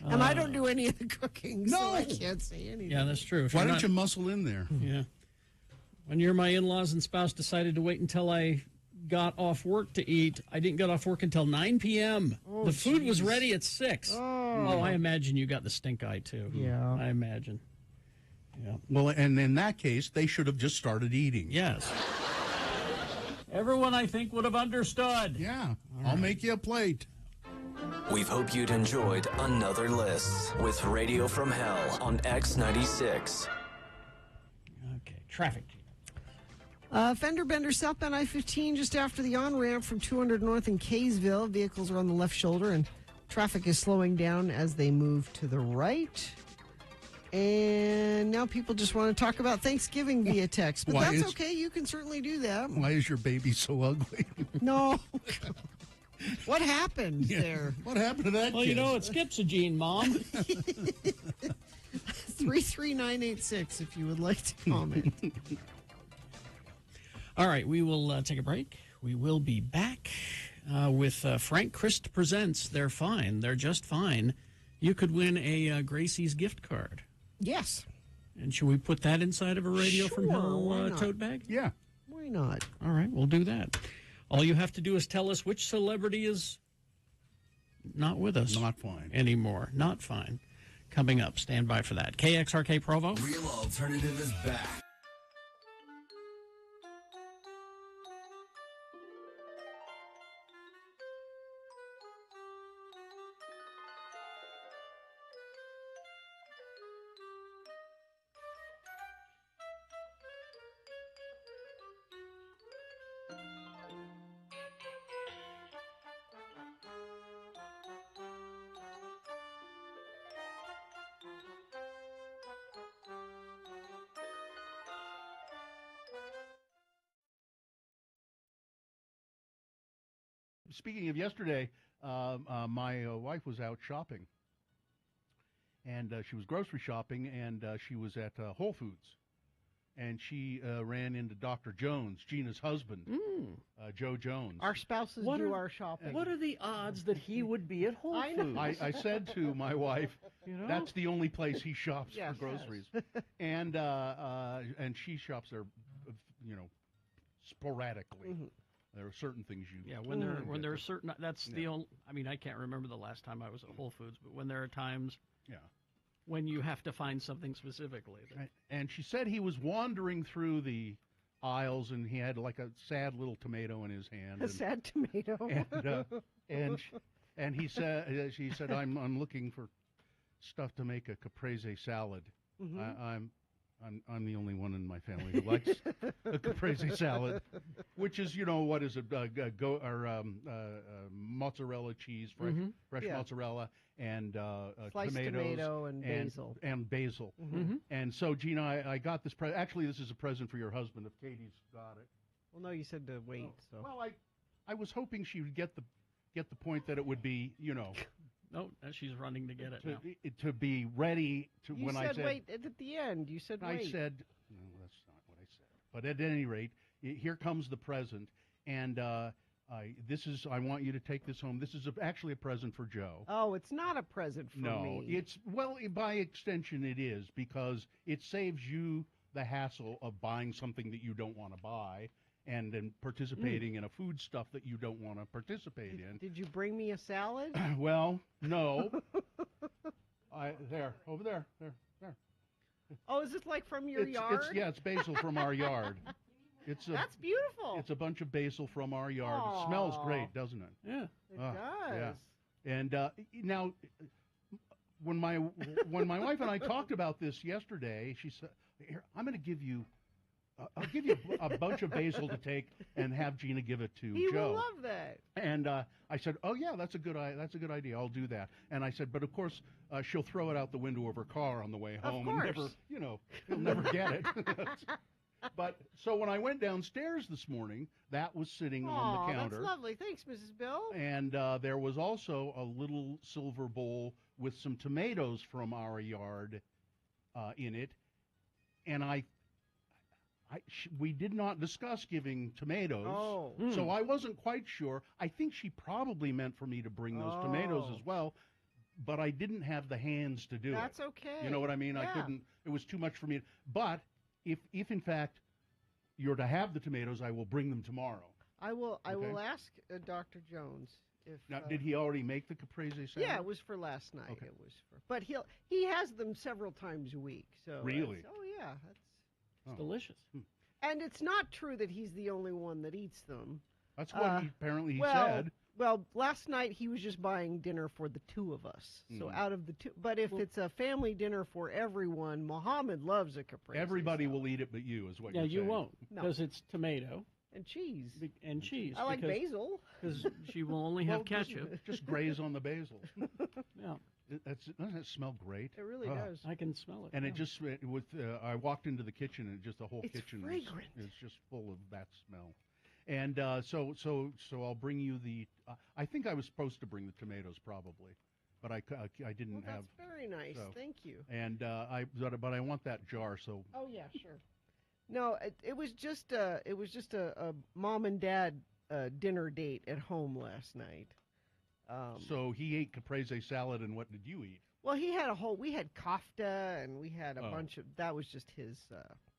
And I don't do any of the cooking, so I can't say anything. Yeah, that's true. Why don't you muscle in there? Yeah. When you're my in-laws and spouse decided to wait until I got off work to eat, I didn't get off work until 9 p.m. The food was ready at 6. Oh, I imagine you got the stink eye, too. Yeah. I imagine. Yeah. Well, and in that case, they should have just started eating. Yes. Everyone, I think, would have understood. Yeah. I'll make you a plate. We hope you'd enjoyed another list with Radio from Hell on X96. Okay, traffic. Fender bender southbound I-15 just after the on-ramp from 200 north in Kaysville. Vehicles are on the left shoulder and traffic is slowing down as they move to the right. And now people just want to talk about Thanksgiving via text. But that's okay. You can certainly do that. Why is your baby so ugly? No. What happened there? What happened to that Well, kid? you know, it skips a gene, Mom. 33986 if you would like to comment. All right, we will take a break. We will be back with Frank Christ Presents. They're fine. They're just fine. You could win a Gracie's gift card. Yes. And should we put that inside of a Radio from Hell why not? tote bag? Yeah. Why not? All right, we'll do that. All you have to do is tell us which celebrity is not with us. Not fine. Anymore. Not fine. Coming up. Stand by for that. KXRK Provo. Real Alternative is back. Speaking of yesterday, my wife was out shopping, and she was grocery shopping, and she was at Whole Foods, and she ran into Dr. Jones, Gina's husband, Joe Jones. Our spouses do our shopping. What are the odds that he would be at Whole Foods? I said to my wife, You know? that's the only place he shops Yes. for groceries, and she shops there, sporadically. Mm-hmm. There are certain things you when there are certain the only. I mean, I can't remember the last time I was at Whole Foods, but when there are times, when you have to find something specifically. And she said he was wandering through the aisles, and he had like a sad little tomato in his hand. A sad tomato. And he said, she said, I'm looking for stuff to make a caprese salad. Mhm. I'm the only one in my family who likes a caprese salad, which is, what is it, mozzarella cheese, fresh Yeah. mozzarella, and Sliced tomatoes, tomato and basil. and basil. Mhm. And so, Gina, I got this. Actually, this is a present for your husband. If Katie's got it. Well, no, you said to wait. So. Well, I was hoping she would get the point that it would be, No, she's running to get it now. to be ready to You when said I said wait at the end. You said wait. I said, no, that's not what I said. But at any rate, here comes the present, and I want you to take this home. This is actually a present for Joe. Oh, it's not a present for me. It's by extension it is, because it saves you the hassle of buying something that you don't want to buy, and then participating in a food stuff that you don't want to participate in. Did you bring me a salad? Well, no. Over there. Oh, is this like from your yard? It's basil from our yard. That's beautiful. It's a bunch of basil from our yard. Aww. It smells great, doesn't it? Yeah. It does. Yeah. And now, when my wife and I talked about this yesterday, she said, "Here, I'm going to give you, I'll give you a bunch of basil to take and have Gina give it to He Joe." will love that. And I said, "Oh yeah, that's a good idea. I'll do that." And I said, "But of course, she'll throw it out the window of her car on the way home and never, he'll never get it." But so when I went downstairs this morning, that was sitting on the counter. That's lovely. Thanks, Mrs. Bill. And there was also a little silver bowl with some tomatoes from our yard in it. And we did not discuss giving tomatoes. Oh. So I wasn't quite sure. I think she probably meant for me to bring those tomatoes as well. But I didn't have the hands to do it. That's okay. You know what I mean? Yeah. I couldn't. It was too much for me. But if in fact you're to have the tomatoes, I will bring them tomorrow. I will ask Dr. Jones if. Now, did he already make the caprese salad? Yeah, it was for last night. Okay. It was for, but he has them several times a week. So really? Oh yeah, it's delicious. And it's not true that he's the only one that eats them. That's what apparently he said. Well, last night he was just buying dinner for the two of us. So out of the two, but if it's a family dinner for everyone, Mohammed loves a caprese. Everybody will eat it, but you is what you're saying. Yeah, you won't, No. because it's tomato and cheese. I like basil. because she will only have ketchup. Just graze on the basil. Yeah, doesn't it smell great? It really does. I can smell it. And yeah. it just I walked into the kitchen and just the whole kitchen fragrant. is just full of that smell. And so I'll bring you the. I think I was supposed to bring the tomatoes probably, but I didn't have. That's very nice. So. Thank you. And but I want that jar. So. Oh yeah, sure. No, it was just a mom and dad dinner date at home last night. So he ate caprese salad, and what did you eat? Well, we had kofta, and we had a bunch of. That was just his.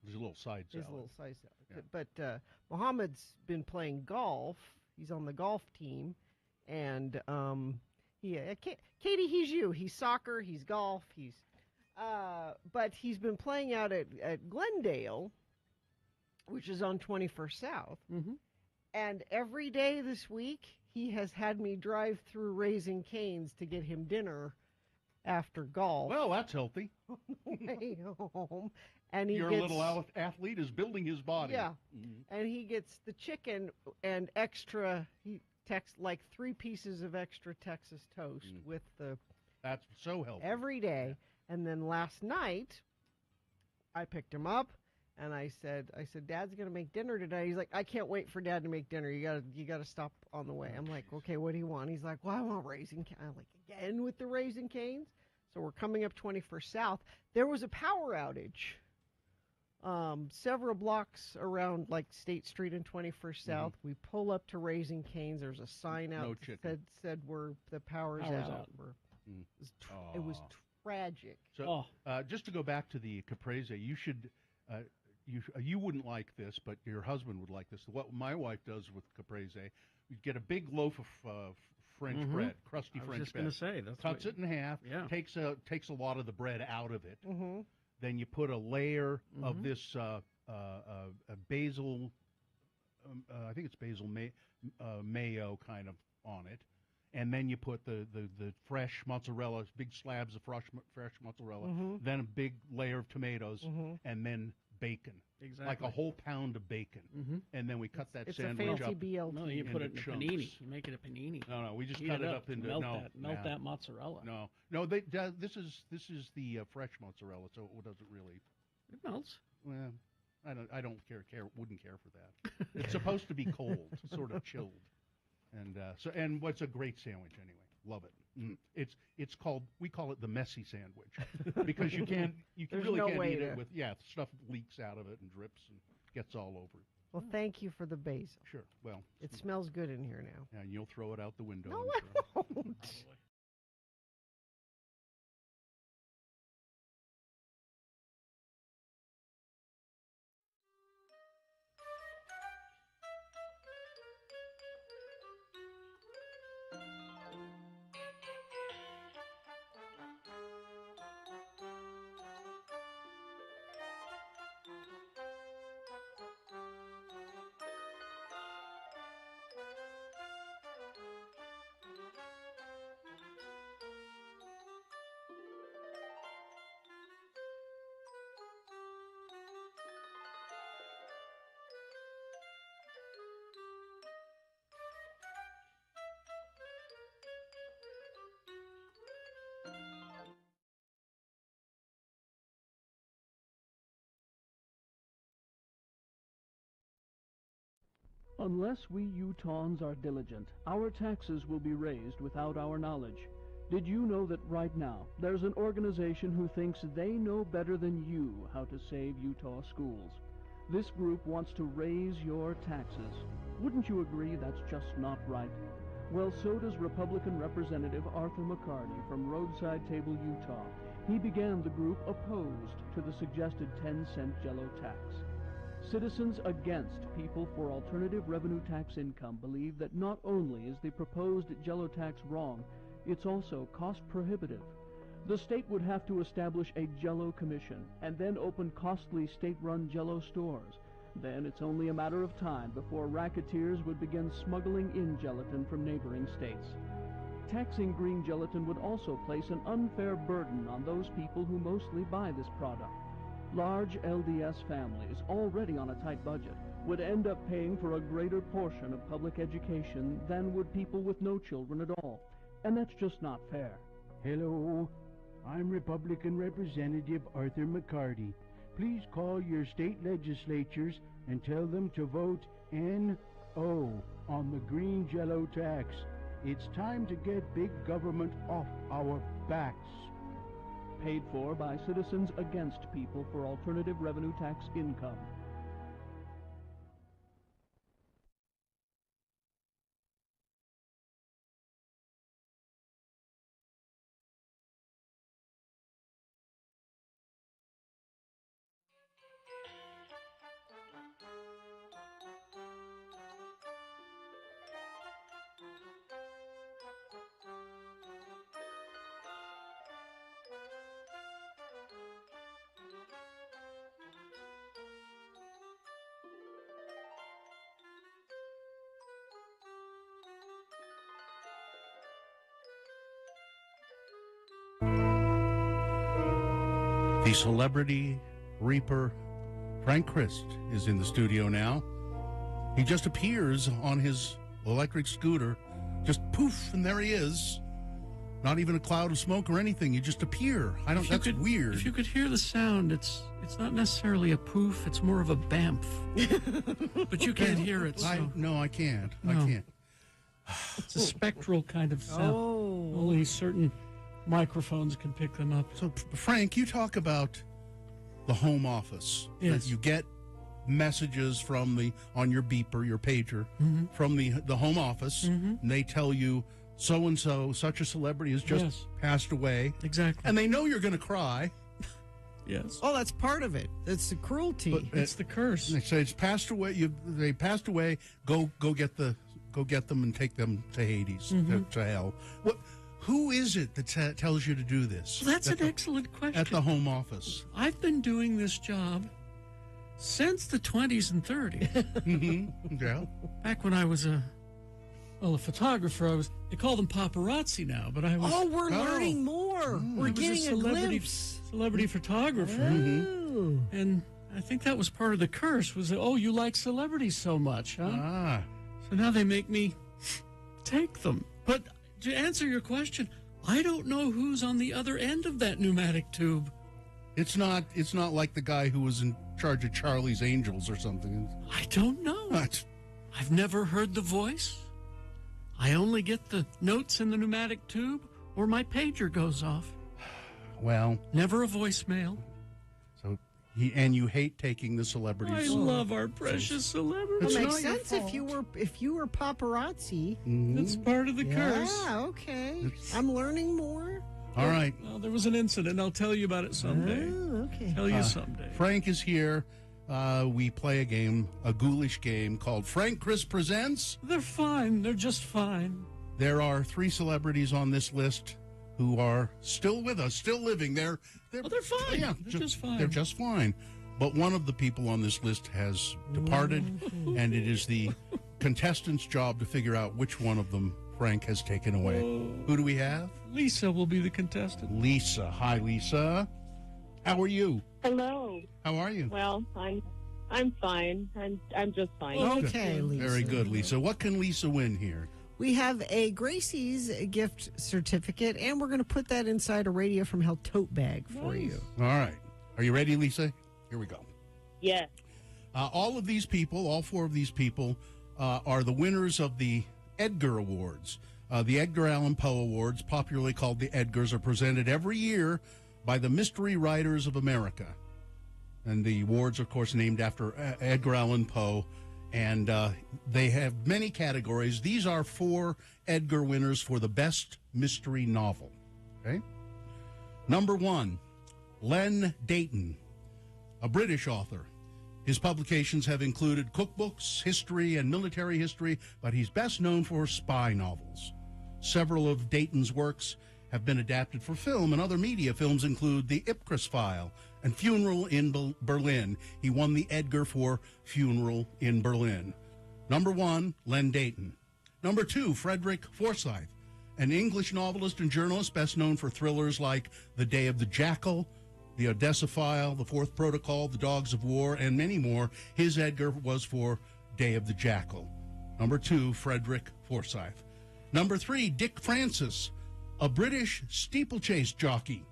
His little side salad. His little side salad. Yeah. But Mohammed's been playing golf. He's on the golf team, and Katie, he's you. He's soccer. He's golf. But he's been playing out at Glendale, which is on 21st South. Mm-hmm. And every day this week, he has had me drive through Raising Cane's to get him dinner after golf. Well, that's healthy. On the way home. And Your little athlete is building his body. Yeah. Mm-hmm. And he gets the chicken and extra, like 3 pieces of extra Texas toast with the. That's so healthy. Every day. Yeah. And then last night, I picked him up. And I said, Dad's gonna make dinner today. He's like, I can't wait for Dad to make dinner. You gotta stop on the way. I'm like, okay, what do you want? He's like, well, I want Raising Cane's. I'm like, again with the Raising Cane's. So we're coming up 21st South. There was a power outage, several blocks around like State Street and 21st South. We pull up to Raising Cane's. There's a sign out that said the power's out. It was tragic. So just to go back to the caprese, you should. You wouldn't like this, but your husband would like this. What my wife does with caprese, you get a big loaf of French bread, crusty French bread. I was just going to say that's cuts it in half. Yeah. Takes a lot of the bread out of it. Mm-hmm. Then you put a layer of this basil. I think it's basil mayo kind of on it, and then you put the fresh mozzarella, big slabs of fresh mozzarella. Then a big layer of tomatoes, and then bacon. Exactly. Like a whole pound of bacon. And then we cut that sandwich it's a fancy up. BLT. No, you put it in a chunks. panini. You make it a panini. No, we just Heat cut it up into melt that mozzarella. No. This is the fresh mozzarella, so it doesn't really. It melts. Well, I don't care. Wouldn't care for that. It's supposed to be cold, sort of chilled, and what's a great sandwich anyway. Love it. It's called, we call it the messy sandwich because you really can't eat it with stuff leaks out of it and drips and gets all over. Well, thank you for the basil. Sure. Well, it smells good in here now. Yeah, and you'll throw it out the window. No, I won't. Unless we Utahns are diligent, our taxes will be raised without our knowledge. Did you know that right now there's an organization who thinks they know better than you how to save Utah schools? This group wants to raise your taxes. Wouldn't you agree that's just not right? Well, so does Republican Representative Arthur McCarty from Roadside Table, Utah. He began the group opposed to the suggested 10-cent Jello tax. Citizens against People for Alternative Revenue Tax Income believe that not only is the proposed Jello tax wrong, it's also cost prohibitive. The state would have to establish a Jello commission and then open costly state-run Jello stores. Then it's only a matter of time before racketeers would begin smuggling in gelatin from neighboring states. Taxing green gelatin would also place an unfair burden on those people who mostly buy this product. Large LDS families, already on a tight budget, would end up paying for a greater portion of public education than would people with no children at all. And that's just not fair. Hello, I'm Republican Representative Arthur McCarty. Please call your state legislatures and tell them to vote NO on the green Jello tax. It's time to get big government off our backs. Paid for by Citizens Against People for Alternative Revenue Tax Income. The celebrity reaper, Frank Christ, is in the studio now. He just appears on his electric scooter, just poof, and there he is. Not even a cloud of smoke or anything. You just appear. That's weird. If you could hear the sound, it's not necessarily a poof. It's more of a bamf. But you can't hear it. So. No, I can't. No. I can't. It's a spectral kind of sound. Oh. Only certain microphones can pick them up. So, Frank, you talk about the home office. Yes. That you get messages from on your beeper, your pager, from the home office, and they tell you so-and-so, such a celebrity has just passed away. Exactly. And they know you're going to cry. Yes. Oh, that's part of it. That's the cruelty. But it's the curse. They say it's passed away. They passed away. Go get them and take them to Hades, to hell. Who is it that tells you to do this? Well, that's an excellent question. At the home office. I've been doing this job since the 20s and 30s. Yeah. Back when I was a photographer, they call them paparazzi now, but I was... Oh, we're learning more. We're getting a glimpse. Celebrity photographer. And I think that was part of the curse, was that, you like celebrities so much, huh? Ah. So now they make me take them. But to answer your question, I don't know who's on the other end of that pneumatic tube. It's not like the guy who was in charge of Charlie's Angels or something. I don't know. I've never heard the voice. I only get the notes in the pneumatic tube, or my pager goes off. Well, never a voicemail. So you hate taking the celebrities. I love our precious celebrities. It makes sense if you were paparazzi. That's part of the curse. Yeah, okay. I'm learning more. All right. Well, there was an incident. I'll tell you about it someday. Oh, okay. Tell you someday. Frank is here. We play a ghoulish game called Frank Chris Presents. They're fine. They're just fine. There are 3 celebrities on this list who are still with us, still living. They're fine. Yeah, they're just fine. They're just fine. But one of the people on this list has departed, and it is the contestant's job to figure out which one of them Frank has taken away. Who do we have? Lisa will be the contestant. Lisa. Hi, Lisa. How are you? Hello. How are you? Well, I'm fine. I'm just fine. Okay, Lisa. Very good, Lisa. What can Lisa win here? We have a Gracie's gift certificate, and we're going to put that inside a Radio from Hell tote bag for you. All right. Are you ready, Lisa? Here we go. Yes. All 4 of these people are the winners of the Edgar Awards. The Edgar Allan Poe Awards, popularly called the Edgars, are presented every year by the Mystery Writers of America. And the awards, of course, named after Edgar Allan Poe. And they have many categories. These are 4 Edgar winners for the best mystery novel. Okay? Number 1, Len Deighton, a British author. His publications have included cookbooks, history, and military history, but he's best known for spy novels. Several of Dayton's works have been adapted for film and other media. Films include The Ipcress File and Funeral in Berlin. He won the Edgar for Funeral in Berlin. Number 1, Len Deighton. Number 2, Frederick Forsyth, an English novelist and journalist best known for thrillers like The Day of the Jackal, The Odessa File, The Fourth Protocol, The Dogs of War, and many more. His Edgar was for Day of the Jackal. Number 2, Frederick Forsyth. Number 3, Dick Francis, a British steeplechase jockey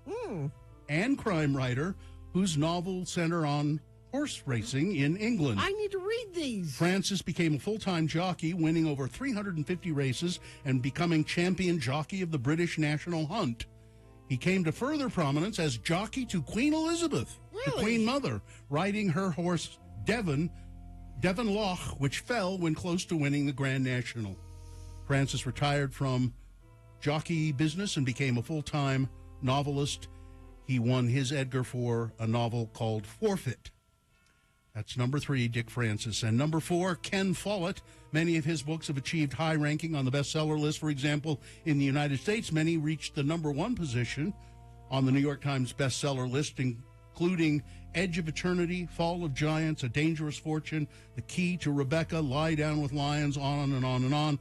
and crime writer whose novels center on horse racing in England. I need to read these. Francis became a full-time jockey, winning over 350 races and becoming champion jockey of the British National Hunt. He came to further prominence as jockey to Queen Elizabeth, the Queen Mother, riding her horse Devon Loch, which fell when close to winning the Grand National. Francis retired from jockey business and became a full-time novelist. He won his Edgar for a novel called Forfeit. That's number 3, Dick Francis. And number 4, Ken Follett. Many of his books have achieved high ranking on the bestseller list. For example, in the United States, many reached the number 1 position on the New York Times bestseller list, including Edge of Eternity, Fall of Giants, A Dangerous Fortune, The Key to Rebecca, Lie Down with Lions, on and on and on.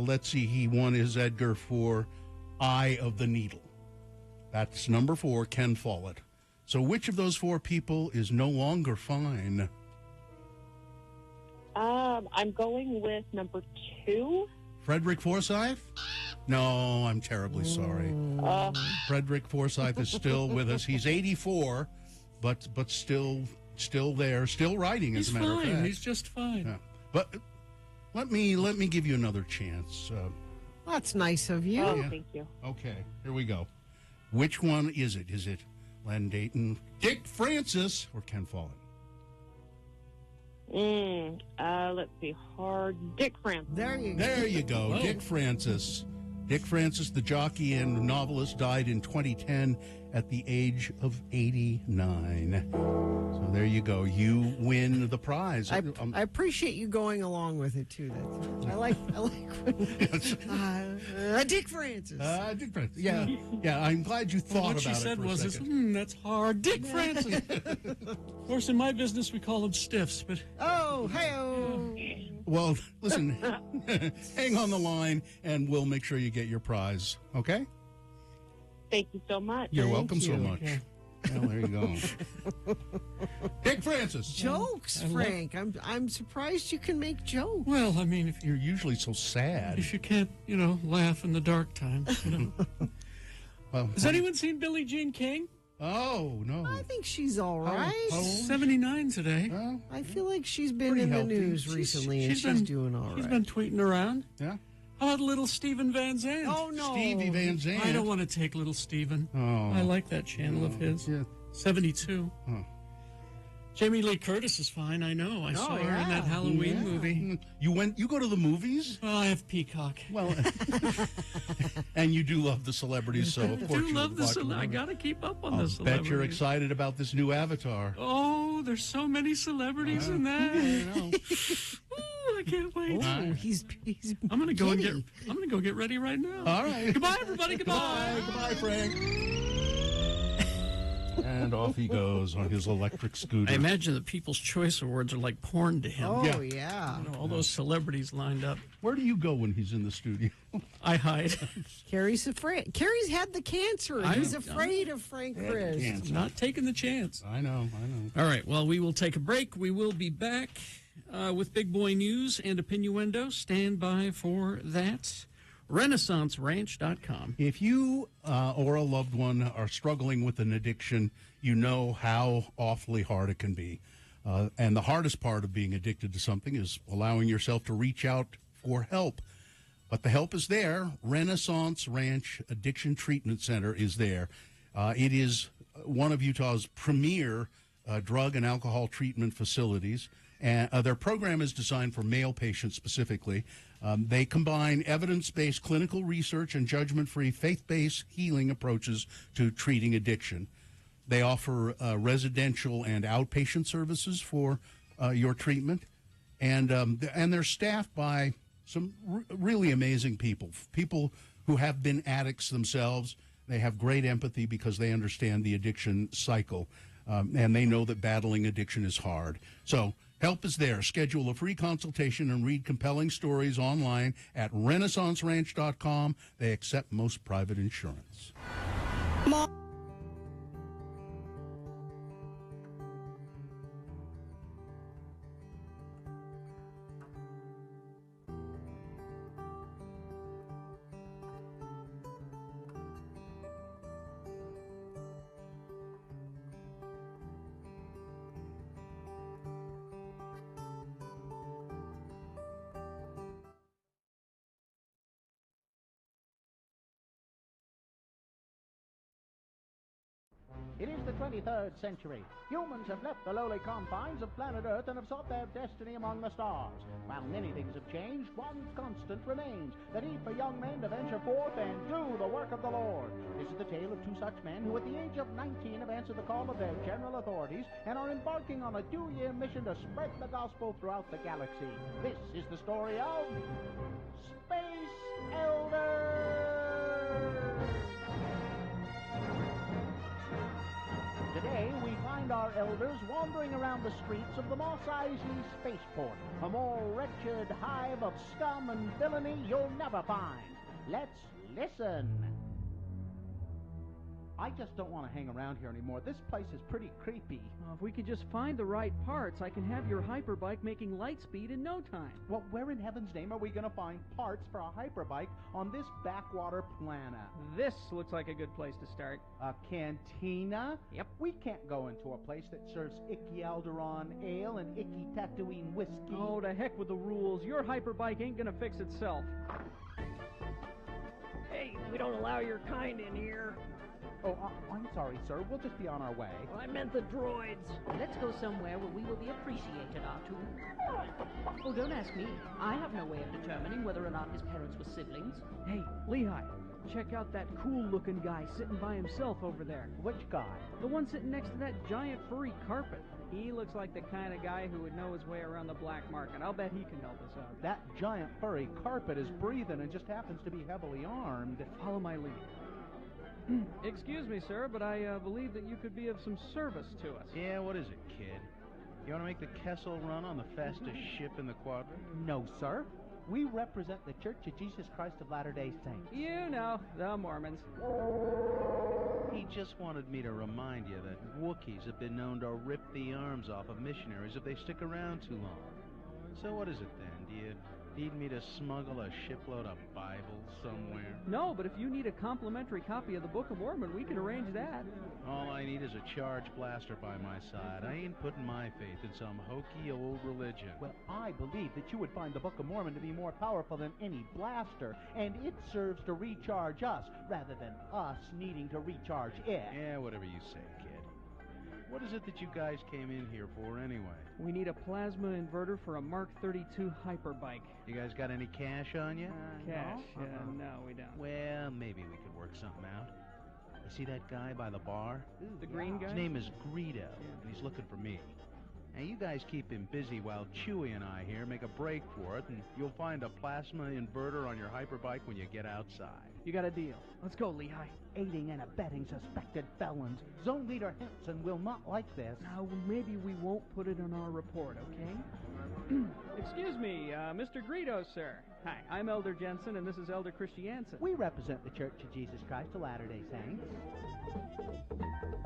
Let's see, he won his Edgar for Eye of the Needle. That's number 4, Ken Follett. So which of those 4 people is no longer fine? I'm going with number 2. Frederick Forsyth? No, I'm terribly sorry. Frederick Forsyth is still with us. He's 84, but still there, still writing, as a matter of fact. He's just fine. Yeah. But let me give you another chance. That's nice of you. Oh, thank you. Okay, here we go. Which one is it? Is it Len Deighton, Dick Francis, or Ken Follett? Let's see. Hard. Dick Francis. There you go. Oh. Dick Francis. Dick Francis, the jockey and novelist, died in 2010 at the age of 89. So there you go. You win the prize. I appreciate you going along with it too. I like when, Dick Francis. Dick Francis. Yeah, yeah. I'm glad you thought what about it. What she said for a was, second. "That's hard, Dick Francis." Of course, in my business, we call them stiffs, but hey. Well, listen, hang on the line, and we'll make sure you get your prize. Okay? Thank you so much. You're welcome so much. Yeah. Well, there you go. Dick Francis. Jokes, Frank. I'm surprised you can make jokes. Well, I mean, if You're usually so sad. you can't, laugh in the dark times. Well, Has anyone seen Billie Jean King? Oh, no. I think she's all right. How old? 79 today. I feel like she's been Pretty in the healthy. news recently, and she's doing all right. She's been tweeting around. Yeah. How about little Steven Van Zandt? Oh, no. Stevie Van Zandt. I don't want to take little Steven. Oh. I like that channel of his. Yeah. 72. Oh. Jamie Lee Curtis is fine, I know. I saw her in that Halloween movie. You go to the movies? Well, I have Peacock. Well, and you do love the celebrities, so of course I do love the celebrities. I got to keep up on the celebrities. Bet you're excited about this new Avatar. Oh, there's so many celebrities in that. Ooh, I can't wait. Oh, he's I'm gonna go get ready right now. All right. Goodbye, everybody. Goodbye. Goodbye, Frank. And off he goes on his electric scooter. I imagine the People's Choice Awards are like porn to him. Oh, yeah. All those celebrities lined up. Where do you go when he's in the studio? I hide. Carrie's afraid. Carrie's had the cancer. He's afraid of Frank Chris. I'm not taking the chance. I know. All right, well, we will take a break. We will be back with Big Boy News and Opinioendo. Stand by for that. RenaissanceRanch.com. If you or a loved one are struggling with an addiction, you know how awfully hard it can be. And the hardest part of being addicted to something is allowing yourself to reach out for help. But the help is there. Renaissance Ranch Addiction Treatment Center is there. It is one of Utah's premier drug and alcohol treatment facilities. And their program is designed for male patients specifically. They combine evidence-based clinical research and judgment-free faith-based healing approaches to treating addiction. They offer residential and outpatient services for your treatment. And they're staffed by some really amazing people who have been addicts themselves. They have great empathy because they understand the addiction cycle, and they know that battling addiction is hard. So help is there. Schedule a free consultation and read compelling stories online at renaissanceranch.com. They accept most private insurance. It is the 23rd century. Humans have left the lowly confines of planet Earth and have sought their destiny among the stars. While many things have changed, one constant remains, the need for young men to venture forth and do the work of the Lord. This is the tale of two such men who at the age of 19 have answered the call of their general authorities and are embarking on a 2-year mission to spread the gospel throughout the galaxy. This is the story of Space Elders! Today, we find our elders wandering around the streets of the Mos Eisley spaceport, a more wretched hive of scum and villainy you'll never find. Let's listen. I just don't want to hang around here anymore. This place is pretty creepy. If we could just find the right parts, I can have your hyperbike making light speed in no time. Well, where in heaven's name are we going to find parts for a hyperbike on this backwater planet? This looks like a good place to start. A cantina? Yep. We can't go into a place that serves icky Alderon ale and icky Tatooine whiskey. Oh, to heck with the rules. Your hyperbike ain't going to fix itself. Hey, we don't allow your kind in here. Oh, I'm sorry, sir. We'll just be on our way. Well, I meant the droids. Let's go somewhere where we will be appreciated, R2. Oh, don't ask me. I have no way of determining whether or not his parents were siblings. Hey, Lehigh, check out that cool-looking guy sitting by himself over there. Which guy? The one sitting next to that giant furry carpet. He looks like the kind of guy who would know his way around the black market. I'll bet he can help us out. That giant furry carpet is breathing and just happens to be heavily armed. Follow my lead. Excuse me, sir, but I believe that you could be of some service to us. Yeah, what is it, kid? You want to make the Kessel run on the fastest ship in the quadrant? No, sir. We represent the Church of Jesus Christ of Latter-day Saints. You know, the Mormons. He just wanted me to remind you that Wookiees have been known to rip the arms off of missionaries if they stick around too long. So what is it then? Do you need me to smuggle a shipload of Bibles somewhere? No, but if you need a complimentary copy of the Book of Mormon, we can arrange that. All I need is a charge blaster by my side. I ain't putting my faith in some hokey old religion. Well, I believe that you would find the Book of Mormon to be more powerful than any blaster, and it serves to recharge us rather than us needing to recharge it. Yeah, whatever you say, kid. What is it that you guys came in here for anyway? We need a plasma inverter for a Mark 32 hyperbike. You guys got any cash on you? Cash? No, we don't. Well, maybe we could work something out. You see that guy by the bar? The green guy? His name is Greedo, and he's looking for me. Now, you guys keep him busy while Chewie and I here make a break for it, and you'll find a plasma inverter on your hyperbike when you get outside. You got a deal. Let's go, Lehigh. Aiding and abetting suspected felons. Zone Leader Henson will not like this. Now, maybe we won't put it on our report, okay? Excuse me, Mr. Greedo, sir. Hi, I'm Elder Jensen, and this is Elder Christiansen. We represent the Church of Jesus Christ of Latter-day Saints.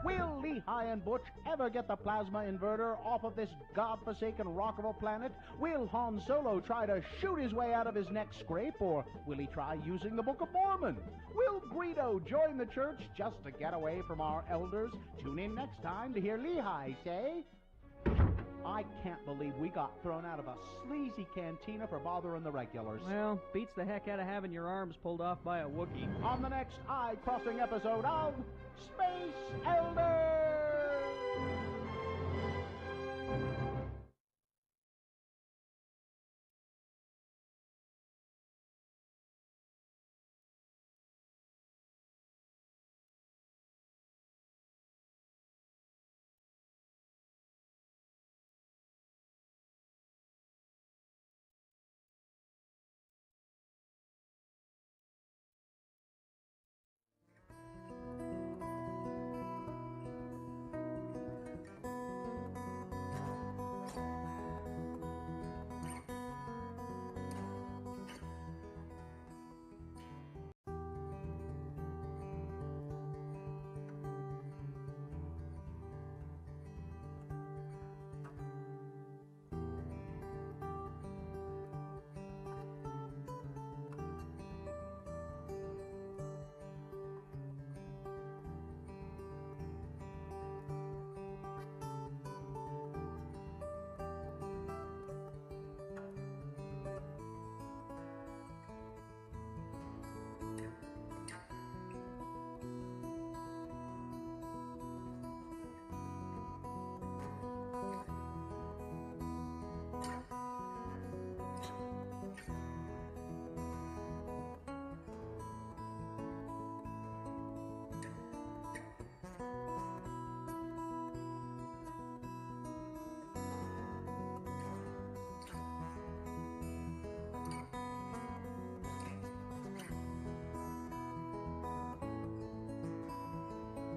Will Lehigh and Butch ever get the plasma inverter off of this godforsaken rock of a planet? Will Han Solo try to shoot his way out of his neck scrape, or will he try using the Book of Mormon? Will Greedo join the church just to get away from our elders? Tune in next time to hear Lehigh say... I can't believe we got thrown out of a sleazy cantina for bothering the regulars. Well, beats the heck out of having your arms pulled off by a Wookiee. On the next eye-crossing episode of Space Elders!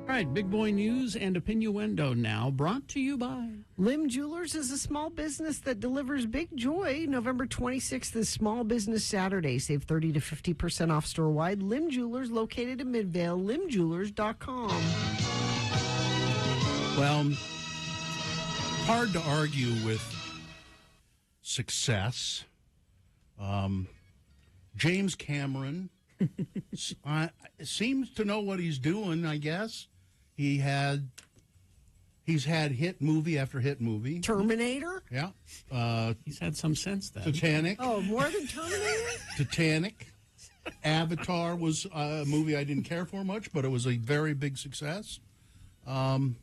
All right, big boy news and opinioendo now, brought to you by Lim Jewelers is a small business that delivers big joy. November 26th is Small Business Saturday. Save 30 to 50% off store-wide. Lim Jewelers, located in Midvale, limjewelers.com. Well, hard to argue with success. James Cameron seems to know what he's doing, I guess. He's had hit movie after hit movie. Terminator? Yeah. He's had some sense then. Titanic. Oh, more than Terminator? Titanic. Avatar was a movie I didn't care for much, but it was a very big success. And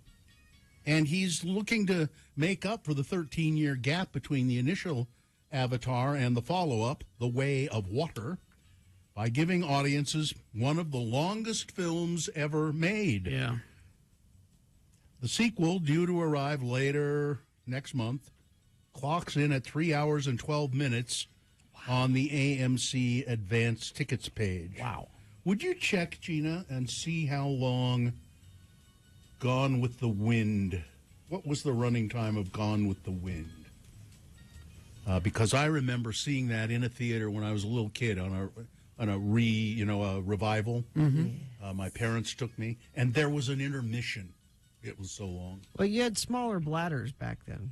he's looking to make up for the 13-year gap between the initial Avatar and the follow-up, The Way of Water, by giving audiences one of the longest films ever made. Yeah. The sequel, due to arrive later next month, clocks in at 3 hours and 12 minutes on the AMC Advanced Tickets page. Wow. Would you check, Gina, and see how long Gone with the Wind, what was the running time of Gone with the Wind? Because I remember seeing that in a theater when I was a little kid on a revival. Mm-hmm. My parents took me, and there was an intermission. It was so long. Well, you had smaller bladders back then.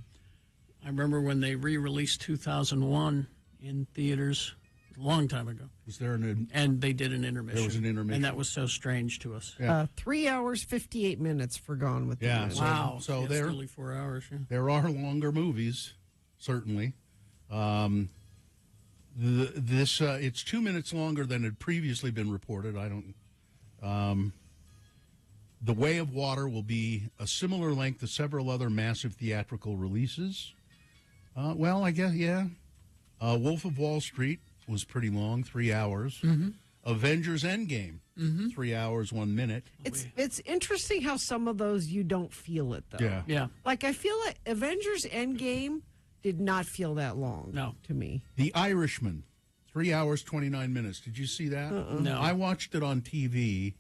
I remember when they re-released 2001 in theaters a long time ago. Was there and they did an intermission. There was an intermission. And that was so strange to us. Yeah. 3 hours, 58 minutes for Gone with the Wind. Wow. So yeah, there, it's really 4 hours. Yeah. There are longer movies, certainly. It's 2 minutes longer than had previously been reported. The Way of Water will be a similar length to several other massive theatrical releases. Well, I guess, yeah. Wolf of Wall Street was pretty long, 3 hours. Mm-hmm. Avengers Endgame, 3 hours, 1 minute. It's interesting how some of those you don't feel it, though. Yeah. Yeah. Like, I feel like Avengers Endgame did not feel that long to me. The Irishman, 3 hours, 29 minutes. Did you see that? No. I watched it on TV.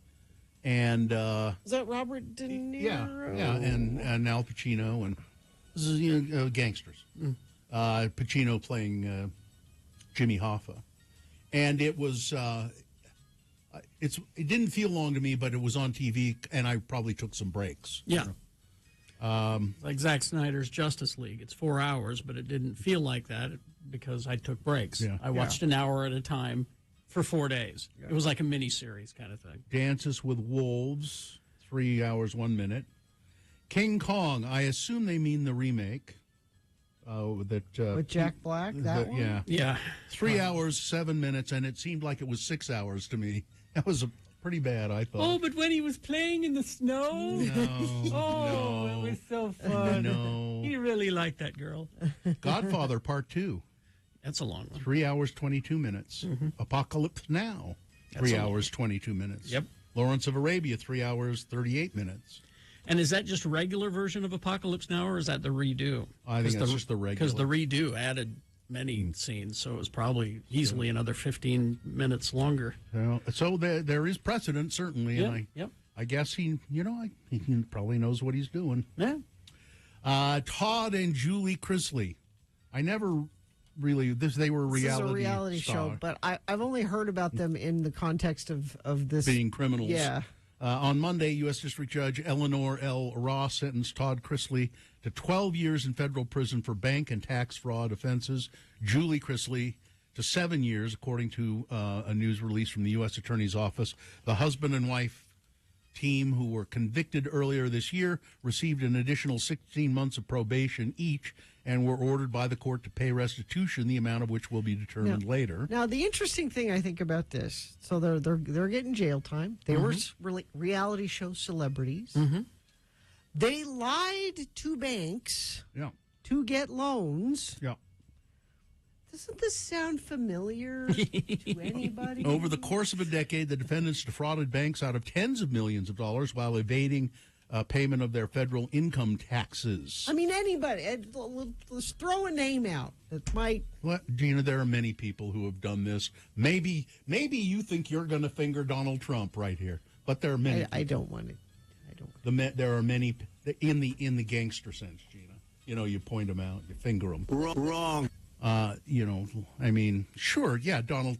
And is that Robert De Niro? Yeah, and Al Pacino and gangsters. Pacino playing Jimmy Hoffa, and it was it didn't feel long to me, but it was on TV, and I probably took some breaks. Yeah, like Zack Snyder's Justice League. It's 4 hours, but it didn't feel like that because I took breaks. Yeah. I watched an hour at a time for 4 days. It was like a mini-series kind of thing. Dances with Wolves, 3 hours, 1 minute. King Kong, I assume they mean the remake. with Jack Black, that one? Yeah. Yeah. 3 hours, 7 minutes, and it seemed like it was 6 hours to me. That was pretty bad, I thought. Oh, but when he was playing in the snow? No. It was so fun. No. He really liked that girl. Godfather Part 2. That's a long one. 3 hours, 22 minutes. Apocalypse Now. That's 3 a long hours, 22 minutes. Yep. Lawrence of Arabia, 3 hours, 38 minutes. And is that just a regular version of Apocalypse Now, or is that the redo? I think that's just the regular. Because the redo added many scenes, so it was probably easily another 15 minutes longer. So there is precedent, certainly. Yep, And I guess he probably knows what he's doing. Yeah. Todd and Julie Chrisley. I never really, they were This is a reality star. show, but I've only heard about them in the context of this. Being criminals. Yeah. On Monday, U.S. District Judge Eleanor L. Ross sentenced Todd Chrisley to 12 years in federal prison for bank and tax fraud offenses. Julie Chrisley to 7 years, according to a news release from the U.S. Attorney's Office. The husband and wife team who were convicted earlier this year received an additional 16 months of probation each and were ordered by the court to pay restitution, the amount of which will be determined later. Now, the interesting thing I think about this, so they're getting jail time. They were reality show celebrities. They lied to banks to get loans. Yeah. Doesn't this sound familiar to anybody? Over the course of a decade, the defendants defrauded banks out of tens of millions of dollars while evading payment of their federal income taxes. I mean, anybody. Let's throw a name out that might. Well, Gina, there are many people who have done this. Maybe you think you're going to finger Donald Trump right here, but there are many. I don't want it. There are many in the gangster sense, Gina. You know, you point them out, you finger them. Wrong. I mean, sure, yeah, Donald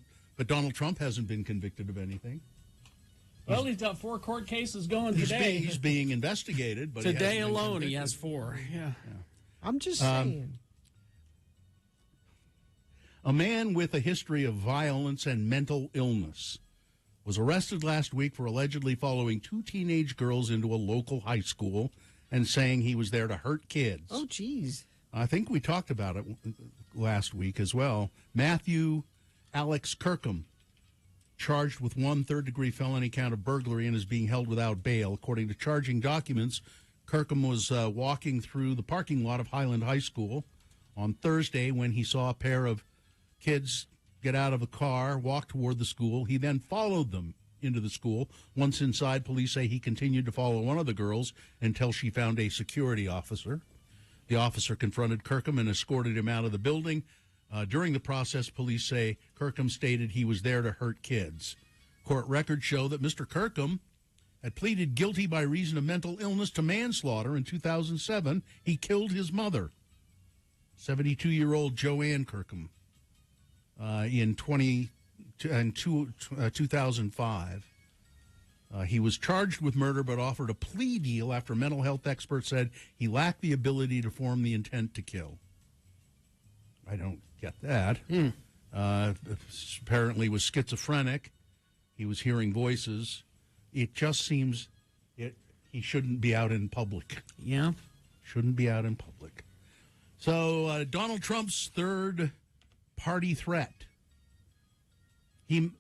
Trump hasn't been convicted of anything. Well, he's got 4 court cases going today. He's being investigated, but today alone he has 4. Yeah. I'm just saying. A man with a history of violence and mental illness was arrested last week for allegedly following 2 teenage girls into a local high school and saying he was there to hurt kids. Oh, geez. I think we talked about it last week as well. Matthew Alex Kirkham, charged with 1 third-degree felony count of burglary and is being held without bail. According to charging documents, Kirkham was walking through the parking lot of Highland High School on Thursday when he saw a pair of kids get out of a car, walk toward the school. He then followed them into the school. Once inside, police say he continued to follow one of the girls until she found a security officer. The officer confronted Kirkham and escorted him out of the building. During the process, police say Kirkham stated he was there to hurt kids. Court records show that Mr. Kirkham had pleaded guilty by reason of mental illness to manslaughter in 2007. He killed his mother, 72-year-old Joanne Kirkham, in 2005. He was charged with murder but offered a plea deal after mental health experts said he lacked the ability to form the intent to kill. I don't get that. Apparently was schizophrenic. He was hearing voices. It just seems he shouldn't be out in public. Yeah. Shouldn't be out in public. So Donald Trump's third party threat.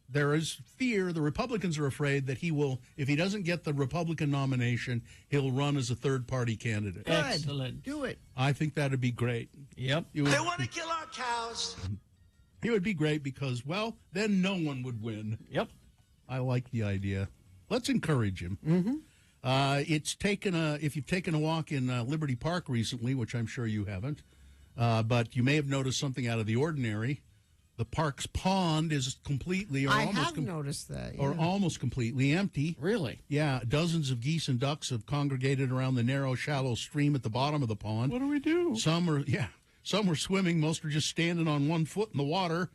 There is fear, the Republicans are afraid that he will, if he doesn't get the Republican nomination, he'll run as a third-party candidate. Good. Excellent. Do it. I think that'd be great. Yep. They want to kill our cows. It would be great because, well, then no one would win. Yep. I like the idea. Let's encourage him. If you've taken a walk in Liberty Park recently, which I'm sure you haven't, but you may have noticed something out of the ordinary. The park's pond is completely or noticed that. Yeah. Or almost completely empty. Really? Yeah. Dozens of geese and ducks have congregated around the narrow, shallow stream at the bottom of the pond. What do we do? Some were swimming. Most are just standing on one foot in the water.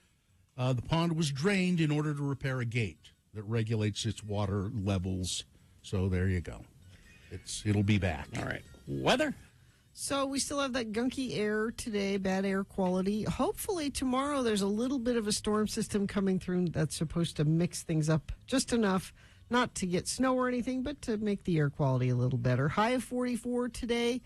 The pond was drained in order to repair a gate that regulates its water levels. So there you go. It'll be back. All right. Weather? So we still have that gunky air today, bad air quality. Hopefully tomorrow there's a little bit of a storm system coming through that's supposed to mix things up just enough, not to get snow or anything, but to make the air quality a little better. High of 44 today.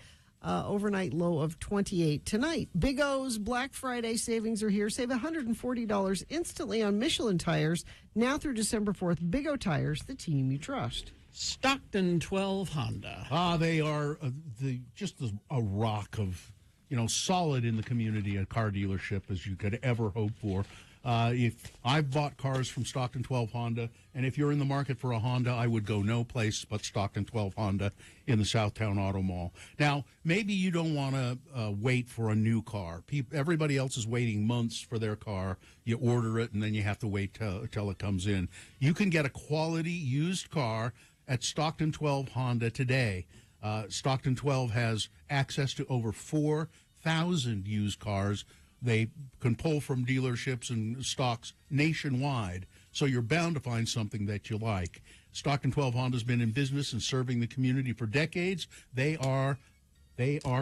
Overnight low of 28 tonight. Big O's Black Friday savings are here. Save $140 instantly on Michelin tires now through December 4th. Big O Tires, the team you trust. Stockton 12 Honda. They are a rock of, solid in the community, a car dealership as you could ever hope for. If I've bought cars from Stockton 12 Honda, and if you're in the market for a Honda, I would go no place but Stockton 12 Honda in the Southtown Auto Mall. Now, maybe you don't want to wait for a new car. Everybody else is waiting months for their car. You order it, and then you have to wait till it comes in. You can get a quality used car at Stockton 12 Honda today. Stockton 12 has access to over 4,000 used cars. They can pull from dealerships and stocks nationwide, so you're bound to find something that you like. Stockton 12 Honda's been in business and serving the community for decades. They are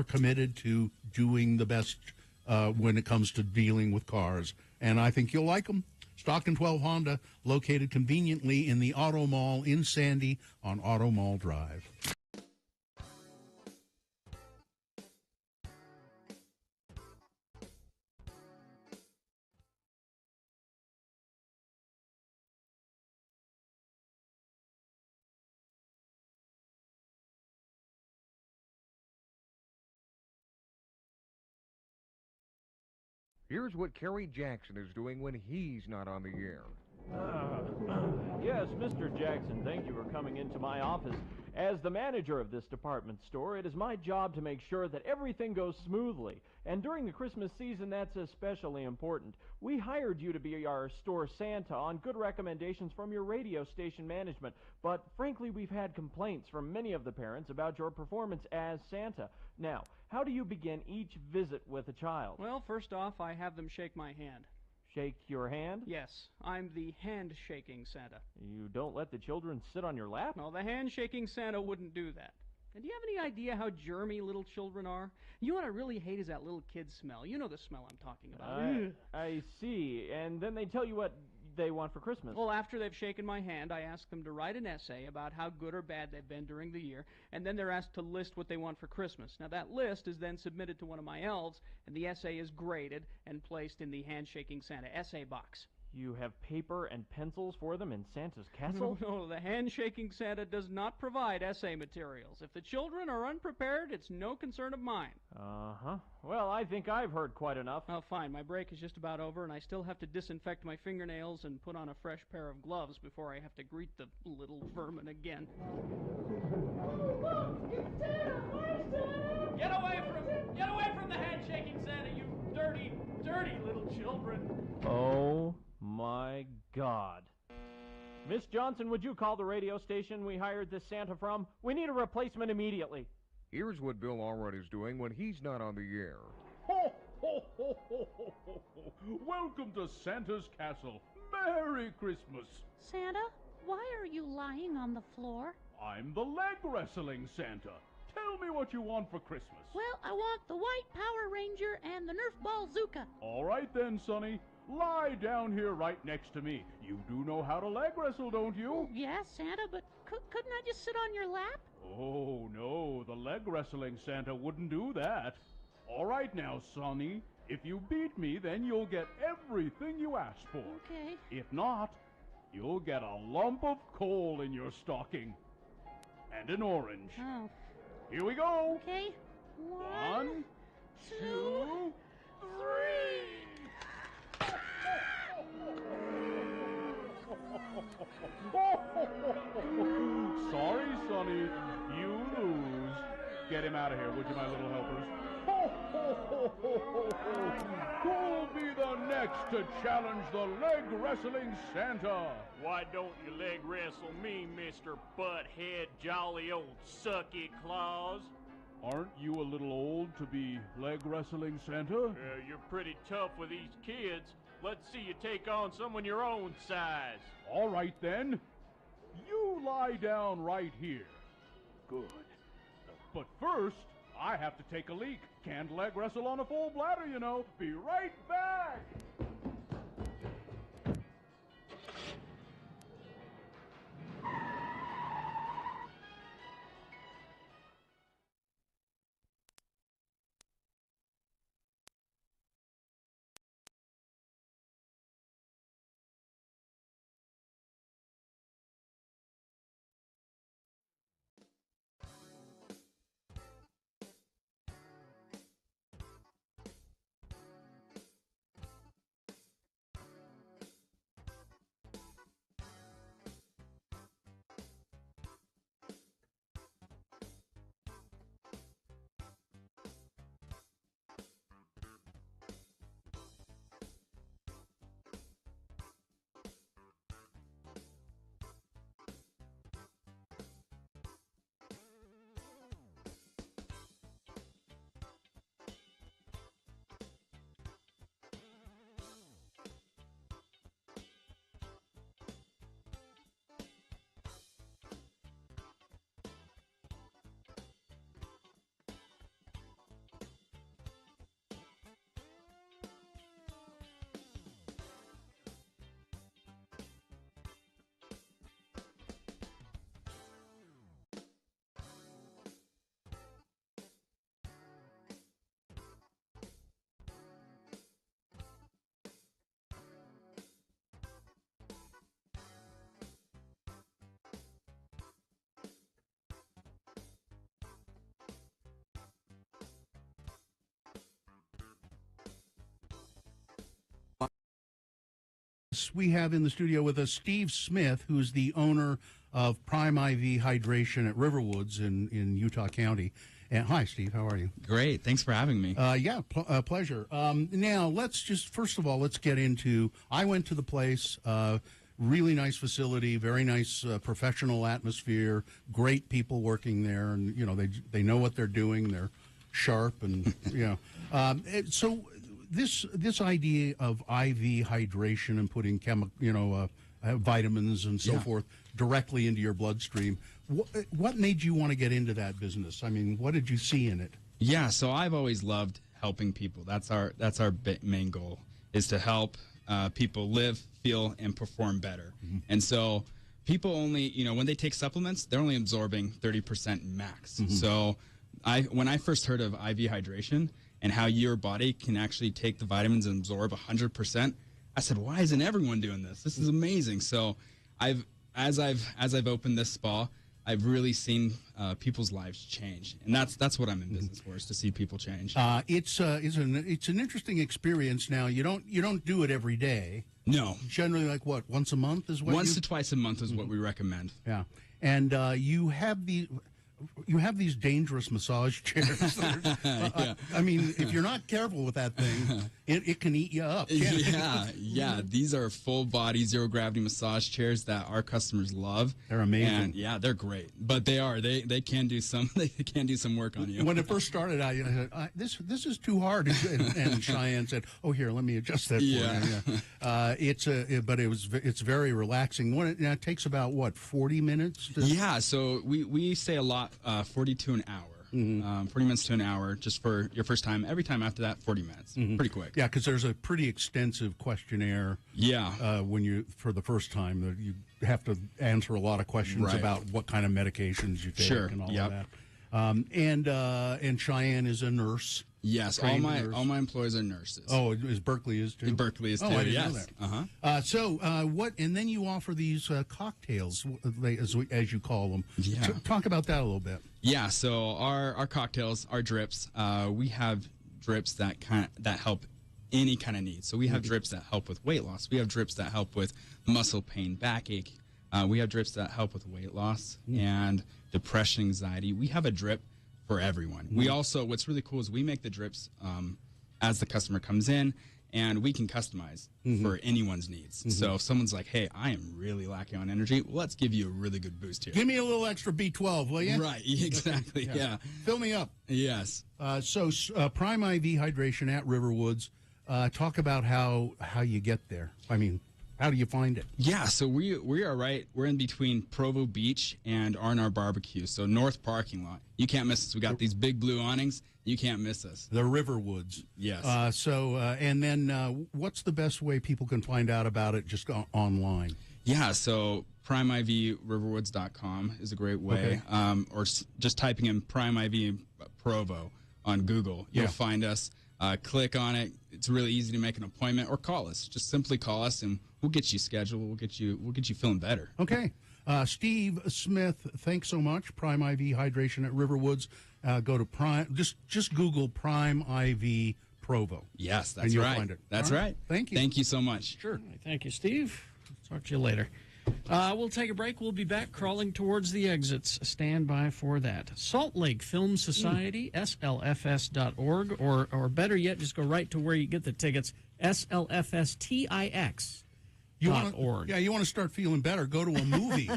committed to doing the best when it comes to dealing with cars, and I think you'll like them. Stockton 12 Honda, located conveniently in the Auto Mall in Sandy on Auto Mall Drive. Here's what Kerry Jackson is doing when he's not on the air. Yes, Mr. Jackson, thank you for coming into my office. As the manager of this department store, it is my job to make sure that everything goes smoothly. And during the Christmas season, that's especially important. We hired you to be our store Santa on good recommendations from your radio station management. But frankly, we've had complaints from many of the parents about your performance as Santa. Now, how do you begin each visit with a child? Well, first off, I have them shake my hand. Shake your hand? Yes, I'm the hand-shaking Santa. You don't let the children sit on your lap? No, the hand-shaking Santa wouldn't do that. And do you have any idea how germy little children are? You know what I really hate is that little kid smell. You know the smell I'm talking about. I see. And then they tell you what they want for Christmas. Well, after they've shaken my hand, I ask them to write an essay about how good or bad they've been during the year, and then they're asked to list what they want for Christmas. Now, that list is then submitted to one of my elves, and the essay is graded and placed in the Handshaking Santa essay box. You have paper and pencils for them in Santa's castle? No, the Handshaking Santa does not provide essay materials. If the children are unprepared, it's no concern of mine. Uh-huh. Well, I think I've heard quite enough. Oh, fine. My break is just about over, and I still have to disinfect my fingernails and put on a fresh pair of gloves before I have to greet the little vermin again. Get away from the Handshaking Santa, you dirty, dirty little children. Oh my God. Miss Johnson, would you call the radio station we hired this Santa from? We need a replacement immediately. Here's what Bill Allred is doing when he's not on the air. Ho, ho, ho, ho, ho, ho, ho. Welcome to Santa's castle. Merry Christmas. Santa, why are you lying on the floor? I'm the leg wrestling Santa. Tell me what you want for Christmas. Well, I want the White Power Ranger and the Nerf Ball Zuka. All right then, Sonny. Lie down here right next to me. You do know how to leg wrestle, don't you? Oh, yes, Santa, but couldn't I just sit on your lap? Oh, no, the leg wrestling Santa wouldn't do that. All right now, Sonny. If you beat me, then you'll get everything you asked for. Okay. If not, you'll get a lump of coal in your stocking. And an orange. Oh. Here we go. Okay. 1, 2, 3. Sorry, Sonny. You lose. Get him out of here, would you, my little helpers? Who'll be the next to challenge the leg wrestling Santa? Why don't you leg wrestle me, Mr. Butthead Jolly Old Sucky Claus? Aren't you a little old to be leg wrestling Santa? You're pretty tough with these kids. Let's see you take on someone your own size. All right, then. You lie down right here. Good. But first, I have to take a leak. Can't leg wrestle on a full bladder, you know. Be right back. We have in the studio with us Steve Smith, who's the owner of Prime IV Hydration at Riverwoods in Utah County. And hi, Steve. How are you? Great. Thanks for having me. Pleasure. Now, first of all, let's get into, I went to the place, really nice facility, very nice professional atmosphere, great people working there, and, they know what they're doing. They're sharp and, so this idea of IV hydration and putting vitamins and so forth directly into your bloodstream, what made you want to get into that business? I mean, what did you see in it? Yeah, so I've always loved helping people. That's our main goal, is to help people live, feel, and perform better. Mm-hmm. And so people only, when they take supplements, they're only absorbing 30% max. Mm-hmm. So when I first heard of IV hydration and how your body can actually take the vitamins and absorb 100%, I said, why isn't everyone doing this? This is amazing. So as I've opened this spa, I've really seen people's lives change, and that's what I'm in business for, is to see people change. It's an interesting experience. Now you don't do it every day. No, generally like what, once a month is what? Once to twice a month is what we recommend. Yeah, and you have these dangerous massage chairs. I mean, if you're not careful with that thing, it can eat you up. Yeah. These are full body zero gravity massage chairs that our customers love. They're amazing. And yeah, they're great. But they can do some work on you. When it first started, I said, this is too hard, and Cheyenne said, "Oh, here, let me adjust that for you." Yeah. It's very relaxing. It takes about what, 40 minutes? Yeah. So we say a lot. 40 to an hour. Mm-hmm. 40 minutes to an hour just for your first time. Every time after that, 40 minutes. Mm-hmm. Pretty quick. Yeah, because there's a pretty extensive questionnaire. Yeah. For the first time, you have to answer a lot of questions about what kind of medications you take and all of that. And Cheyenne is a nurse. Yes, all my employees are nurses. Oh, Berkeley is too? Berkeley is too, I didn't yes. know that. And then you offer these cocktails, as you call them. Yeah. Talk about that a little bit. Yeah, so our cocktails, our drips, we have drips that help any kind of need. So we have drips that help with weight loss. We have drips that help with muscle pain, backache. We have drips that help with weight loss and depression, anxiety. We have a drip for everyone. We also, what's really cool is we make the drips as the customer comes in, and we can customize for anyone's needs. So if someone's like, hey, I am really lacking on energy, well, let's give you a really good boost here. Give me a little extra B12, will you? Right, exactly, yeah. Fill me up. Yes. So Prime IV Hydration at Riverwoods, talk about how you get there. I mean, how do you find it? Yeah, so we're in between Provo Beach and R&R Barbecue, so north parking lot. You can't miss us. We got these big blue awnings. You can't miss us. The Riverwoods. Yes. And then what's the best way people can find out about it just online? Yeah, so PrimeIVRiverwoods.com is a great way. Okay. Or just typing in Prime IV Provo on Google. You'll find us. Click on it. It's really easy to make an appointment, or call us. Just simply call us, and we'll get you scheduled. We'll get you feeling better. Okay. Steve Smith, thanks so much. Prime IV Hydration at Riverwoods. Go to Prime. Just Google Prime IV Provo. Yes, that's and you'll right. Find it. That's right. Thank you. Thank you so much. Sure. Thank you, Steve. Talk to you later. We'll take a break. We'll be back crawling towards the exits. Stand by for that. Salt Lake Film Society, slfs.org, or better yet, just go right to where you get the tickets, slfstix.org. You want to start feeling better, go to a movie.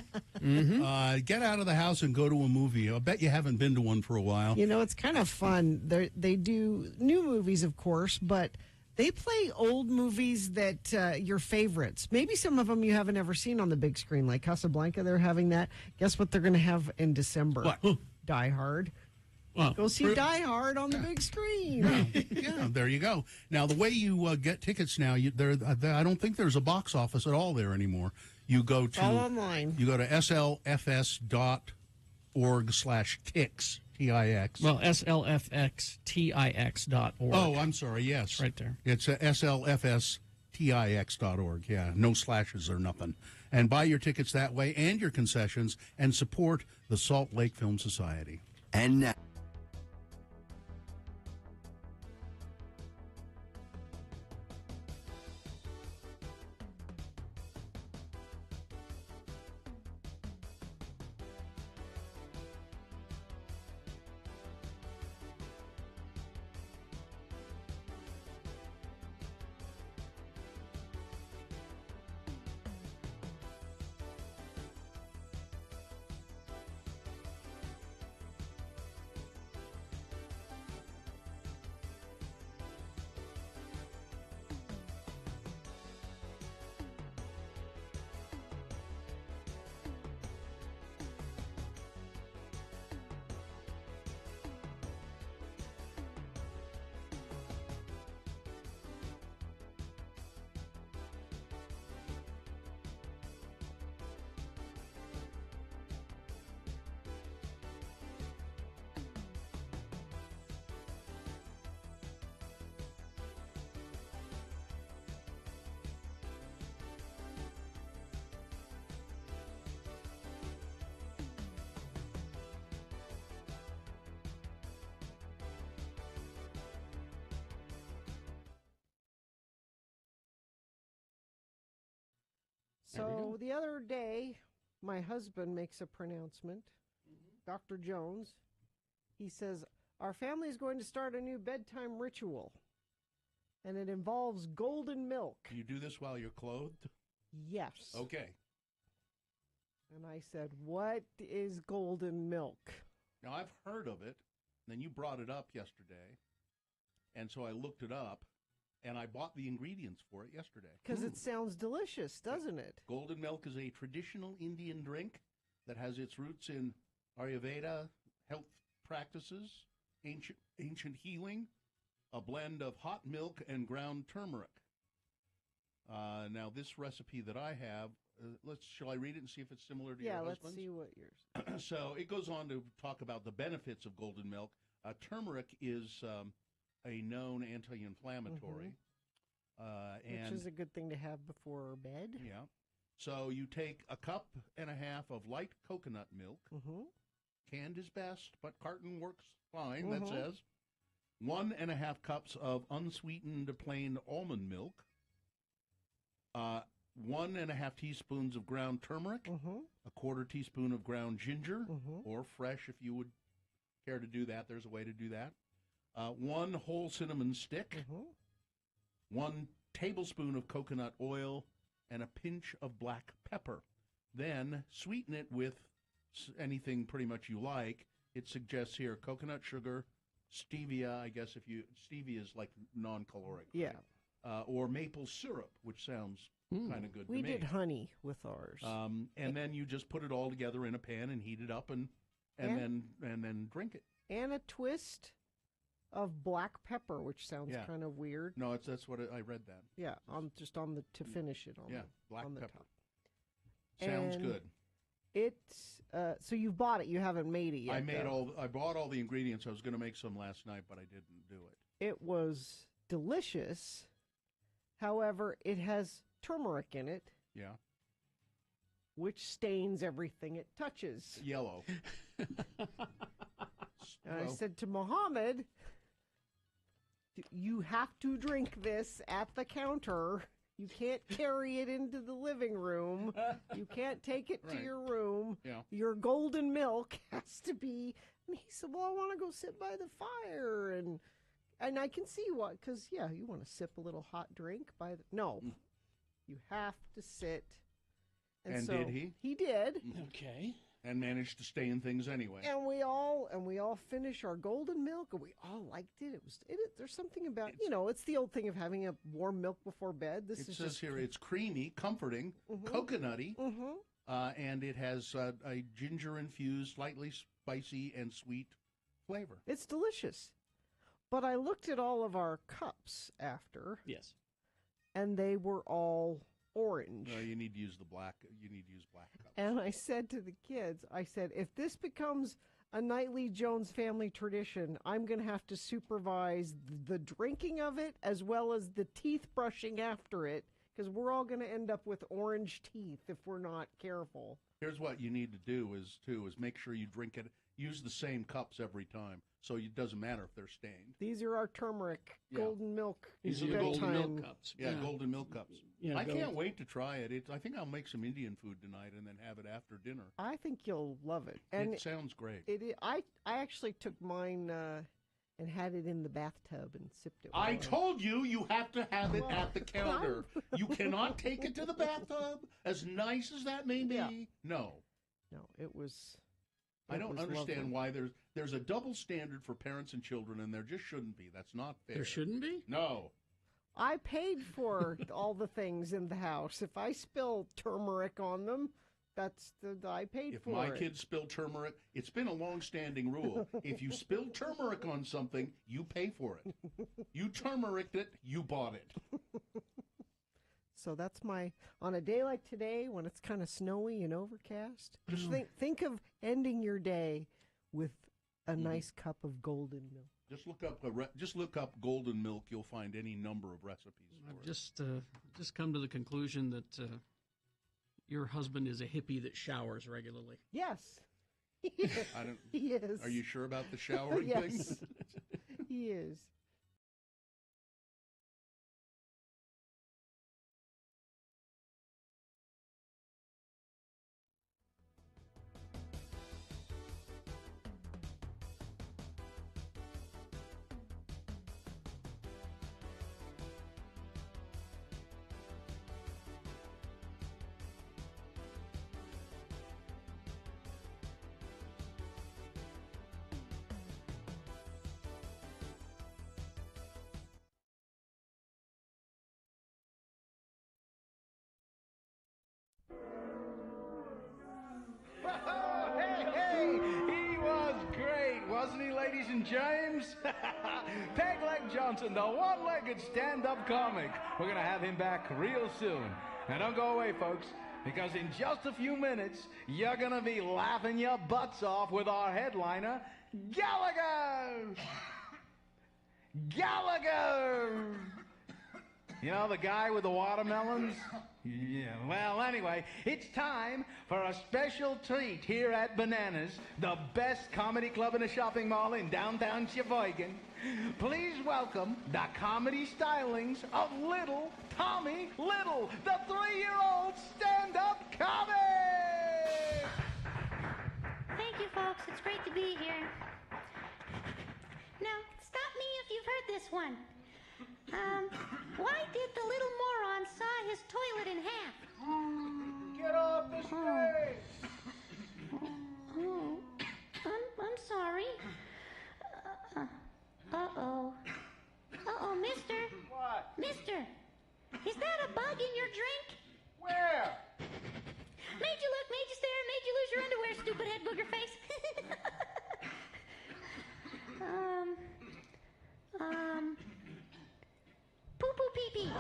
Get out of the house and go to a movie. I bet you haven't been to one for a while. It's kind of fun. They do new movies, of course, but they play old movies that your favorites. Maybe some of them you haven't ever seen on the big screen, like Casablanca. They're having that. Guess what they're going to have in December? What? Die Hard. Well, go see Die Hard on the big screen. Yeah, there you go. Now, the way you get tickets now, I don't think there's a box office at all there anymore. You go to all online. You go to slfs.org/tix. TIX. Well, slfxtix.org. Oh, I'm sorry. Yes. It's right there. It's slfstix.org. Yeah, no slashes or nothing. And buy your tickets that way and your concessions and support the Salt Lake Film Society. And now. So the other day, my husband makes a pronouncement. Dr. Jones, he says, our family is going to start a new bedtime ritual, and it involves golden milk. Do you do this while you're clothed? Yes. Okay. And I said, what is golden milk? Now, I've heard of it. Then you brought it up yesterday, and so I looked it up, and I bought the ingredients for it yesterday. Because it sounds delicious, doesn't it? Golden milk is a traditional Indian drink that has its roots in Ayurveda, health practices, ancient healing, a blend of hot milk and ground turmeric. Now, this recipe that I have, shall I read it and see if it's similar to your husband's? Yeah, let's see what yours. So it goes on to talk about the benefits of golden milk. Turmeric is a known anti-inflammatory. Which is a good thing to have before bed. Yeah. So you take a cup and a half of light coconut milk. Canned is best, but carton works fine, that says. 1.5 cups of unsweetened plain almond milk. 1.5 teaspoons of ground turmeric. A 1/4 teaspoon of ground ginger, or fresh if you would care to do that. There's a way to do that. 1 whole cinnamon stick. 1 tablespoon of coconut oil, and a pinch of black pepper. Then sweeten it with anything pretty much you like. It suggests here coconut sugar, stevia, I guess stevia is like non-caloric. Yeah. Right? Or maple syrup, which sounds kind of good to me. We did honey with ours. And then you just put it all together in a pan and heat it up and then drink it. And a twist of black pepper, which sounds kind of weird. No, that's what I read that. Yeah, to finish it on black on the pepper. top. Sounds And good. It's so you've bought it. You haven't made it yet. I bought all the ingredients. I was going to make some last night, but I didn't do it. It was delicious. However, it has turmeric in it. Yeah. Which stains everything it touches. Yellow. And I said to Mohammed, you have to drink this at the counter. You can't carry it into the living room. You can't take it to your room. Yeah. Your golden milk has to be. And he said, well, I want to go sit by the fire. And I can see what, because, you want to sip a little hot drink by the. No. You have to sit. And so did he? He did. Okay. And managed to stay in things anyway. And we all finished our golden milk, and we all liked it. There's something about it's the old thing of having a warm milk before bed. It says here it's creamy, comforting, coconutty, and it has a ginger infused, slightly spicy and sweet flavor. It's delicious. But I looked at all of our cups after. Yes. And they were all orange. No, you need to use black cups. And I said to the kids, if this becomes a nightly Jones family tradition, I'm going to have to supervise the drinking of it as well as the teeth brushing after it, because we're all going to end up with orange teeth if we're not careful. Here's what you need to do is make sure you drink it. Use the same cups every time, so it doesn't matter if they're stained. These are our turmeric golden milk. These are golden milk cups. Yeah, golden milk cups. Yeah, I can't wait to try it. I think I'll make some Indian food tonight and then have it after dinner. I think you'll love it. And it sounds great. I actually took mine and had it in the bathtub and sipped it. I told you have to have it at the counter. You cannot take it to the bathtub, as nice as that may be. Yeah. No, it was. I don't understand lovely. why there's a double standard for parents and children, and there just shouldn't be. That's not fair. There shouldn't be? No. I paid for all the things in the house. If I spill turmeric on them, I paid for it. If my kids spill turmeric, it's been a long-standing rule. If you spill turmeric on something, you pay for it. You turmericed it, you bought it. So that's on a day like today when it's kind of snowy and overcast, just think of ending your day with a nice cup of golden milk. Just look up golden milk. You'll find any number of recipes. I've just come to the conclusion that your husband is a hippie that showers regularly. Yes. He is. Are you sure about the showering thing? Yes. He is. wasn't he, ladies and James? Pegleg Johnson, the one-legged stand-up comic. We're going to have him back real soon. Now, don't go away, folks, because in just a few minutes, you're going to be laughing your butts off with our headliner, Gallagher! Gallagher! You know, the guy with the watermelons? Yeah, well, anyway, it's time for a special treat here at Bananas, the best comedy club in a shopping mall in downtown Sheboygan. Please welcome the comedy stylings of Little Tommy Little, the 3-year-old stand-up comic! Thank you, folks. It's great to be here. Now, stop me if you've heard this one. Why did the little moron saw his toilet in half? Get off the street! I'm sorry. Uh-oh. Uh-oh, mister. What? Mister, is that a bug in your drink? Where? Made you look, made you stare, made you lose your underwear, stupid head booger face. Poo-poo pee-pee.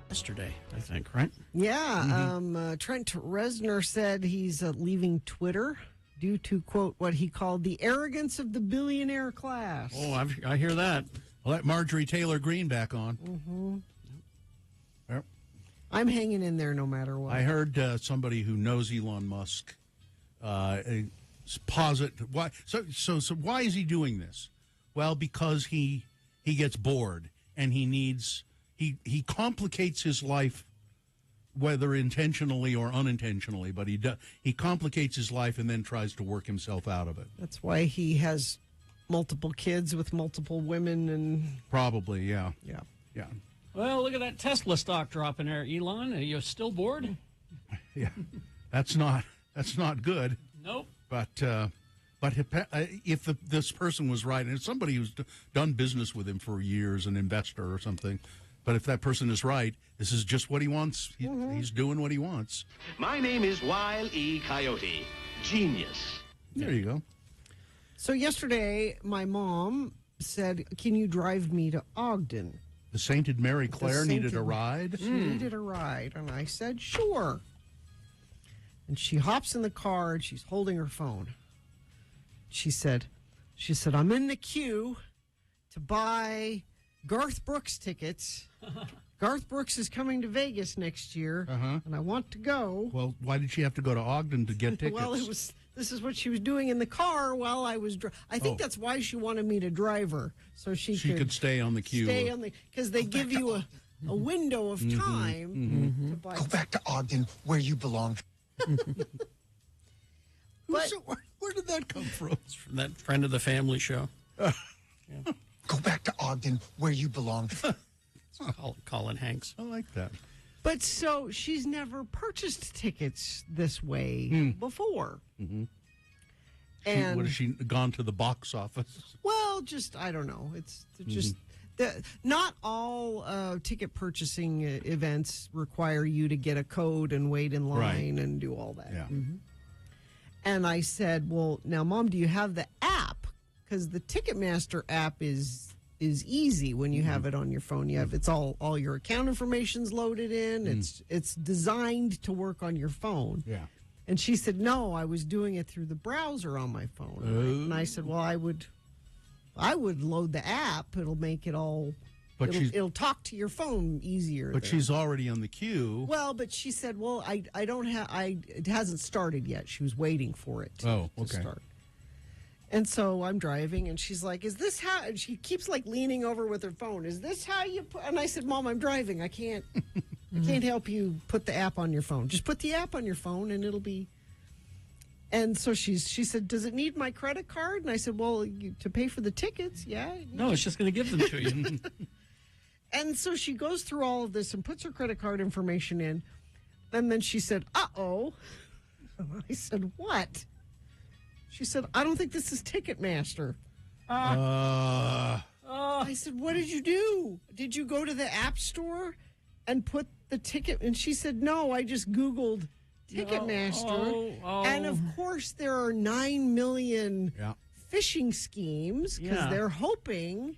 Yesterday, I think, right? Yeah. Trent Reznor said he's leaving Twitter due to, quote, what he called the arrogance of the billionaire class. Oh, I hear that. Well, let Marjorie Taylor Greene back on. Mm-hmm. Yep. I'm hanging in there no matter what. I heard somebody who knows Elon Musk posit why. So why is he doing this? Well, because he gets bored and he needs he complicates his life, whether intentionally or unintentionally. But he complicates his life and then tries to work himself out of it. That's why he has multiple kids with multiple women and probably yeah. Well, look at that Tesla stock dropping there, Elon. Are you still bored? Yeah, that's not good. Nope. But if this person was right, and it's somebody who's done business with him for years, an investor or something, but if that person is right, this is just what he wants. He's doing what he wants. My name is Wile E. Coyote. Genius. There you go. So yesterday, my mom said, "Can you drive me to Ogden?" The Sainted Mary Claire needed a ride? She needed a ride, and I said, sure. And she hops in the car, and she's holding her phone. She said, I'm in the queue to buy Garth Brooks tickets. Garth Brooks is coming to Vegas next year, and I want to go. Well, why did she have to go to Ogden to get tickets? Well, this is what she was doing in the car while I was I think that's why she wanted me to drive her, so she could stay on the queue. Because they give you a window of time to buy. Go back to Ogden, where you belong. Where did that come from? It's from that friend of the family show. Go back to Ogden, where you belong. Colin Hanks. I like that. But so she's never purchased tickets this way before. Mm-hmm. And what has she gone to the box office? Well, I don't know. It's just not all ticket purchasing events require you to get a code and wait in line and do all that. Yeah. Mm-hmm. And I said, well, now, Mom, do you have the app? Because the Ticketmaster app is easy when you have it on your phone. You have it's all your account information's loaded in. It's designed to work on your phone. Yeah. And she said, no, I was doing it through the browser on my phone. And I said, well, I would load the app. It'll make it all. But it'll talk to your phone easier. But she's already on the queue. Well, but she said, well, I don't have. It hasn't started yet. She was waiting for it to start. And so I'm driving, and she's like, is this how? And she keeps like leaning over with her phone. Is this how you put? And I said, Mom, I'm driving. I can't help you put the app on your phone. Just put the app on your phone, and it'll be. And so she said, does it need my credit card? And I said, well, to pay for the tickets, yeah. No, it's just going to give them to you. And so she goes through all of this and puts her credit card information in. And then she said, uh-oh. I said, what? She said, I don't think this is Ticketmaster. I said, what did you do? Did you go to the App Store and put the ticket? And she said, no, I just Googled Ticketmaster. And of course, there are 9 million phishing schemes because they're hoping.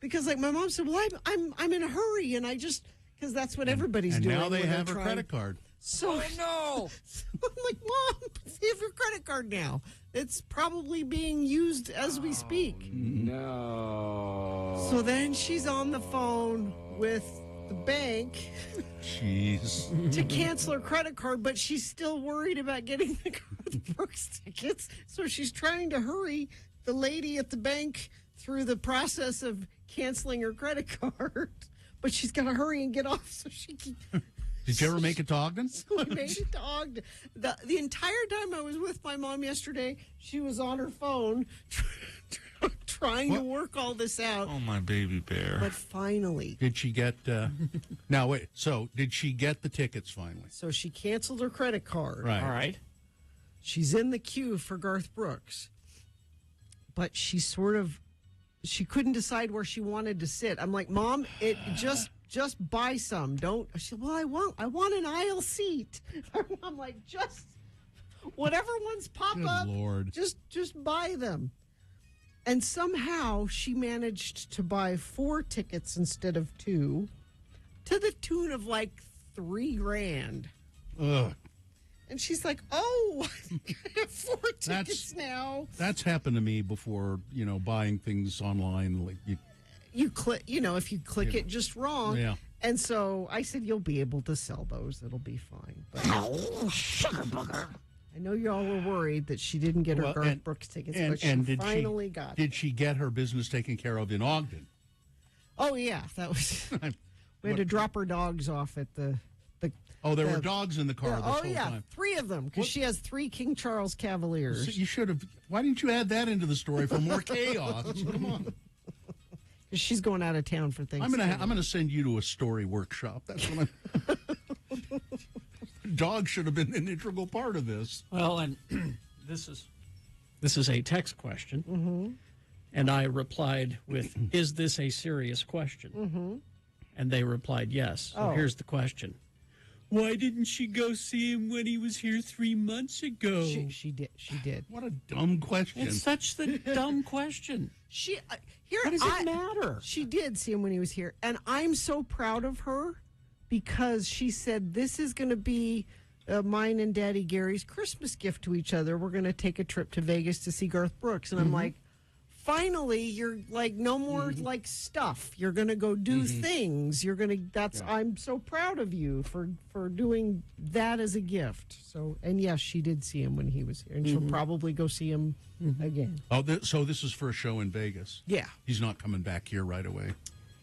Because, like, my mom said, well, I'm in a hurry, and I just, because that's what everybody's doing. And now they have a credit card. So, no. So I'm like, Mom, you have your credit card now. It's probably being used as we speak. No. So then she's on the phone with the bank. Jeez. To cancel her credit card, but she's still worried about getting the Garth Brooks tickets. So she's trying to hurry the lady at the bank through the process of canceling her credit card. But she's got to hurry and get off so she can... Did you ever make it to Ogden? So we made it to Ogden. The entire time I was with my mom yesterday, she was on her phone trying to work all this out. Oh, my baby bear. But finally. Did she get... Now, wait. So, did she get the tickets finally? So she canceled her credit card. Right. All right. She's in the queue for Garth Brooks. But she couldn't decide where she wanted to sit. I'm like, Mom, just buy some. Don't. She said, well, I want an aisle seat. I'm like, just whatever ones pop up. Lord. Just buy them. And somehow she managed to buy 4 tickets instead of 2, to the tune of like $3,000. Ugh. And she's like, oh, I have 4 tickets now. That's happened to me before, buying things online. Like you click, if you click it just wrong. Yeah. And so I said, you'll be able to sell those. It'll be fine. But sugar booger. I know you all were worried that she didn't get her Garth Brooks tickets, but she finally got Did she get her business taken care of in Ogden? Oh, yeah. That was. We had to drop her dogs off at the. There were dogs in the car this whole time. 3 of them, because she has 3 King Charles Cavaliers. So you should have. Why didn't you add that into the story for more chaos? Come on. She's going out of town for Thanksgiving. I'm gonna send you to a story workshop. That's what I'm. Dogs should have been an integral part of this. Well, and this is a text question, and I replied with, "Is this a serious question?" And they replied, "Yes." So here's the question: why didn't she go see him when he was here 3 months ago? She did. What a dumb question! It's such the dumb question. What does it matter? She did see him when he was here, and I'm so proud of her because she said, this is going to be mine and Daddy Gary's Christmas gift to each other. We're going to take a trip to Vegas to see Garth Brooks. And I'm like, finally, you're like, no more like stuff. You're going to go do things. You're going to, I'm so proud of you for doing that as a gift. So, and yes, she did see him when he was here, and she'll probably go see him again. Oh, so this is for a show in Vegas? Yeah. He's not coming back here right away.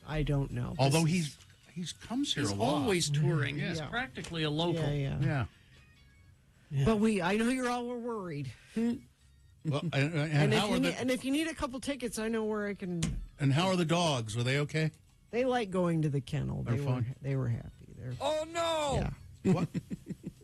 I don't know. Although he comes here a lot. He's always touring. Yeah. He's practically a local. Yeah. But I know you all were worried. Well, and if you need a couple tickets, I know where I can. And how are the dogs? Are they okay? They like going to the kennel. They're fun. They were happy. Oh no! Yeah. What?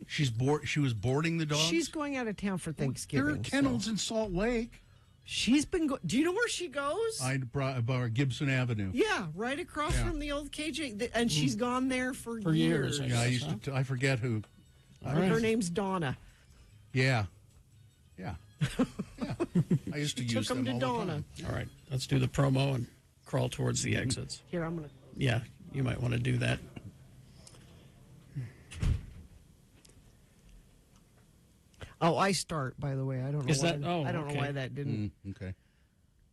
She was boarding the dogs. She's going out of town for Thanksgiving. There are kennels in Salt Lake. She's been. Do you know where she goes? I brought Gibson Avenue. Yeah, right across from the old KJ, and she's gone there for years. Yeah, I forget who. Her name's Donna. Yeah. I used to use them to all Donna. the time. All right, let's do the promo and crawl towards the exits. Here, I'm gonna. Yeah, you might want to do that. Oh, I start. By the way, I don't know. I don't know why that didn't. Okay.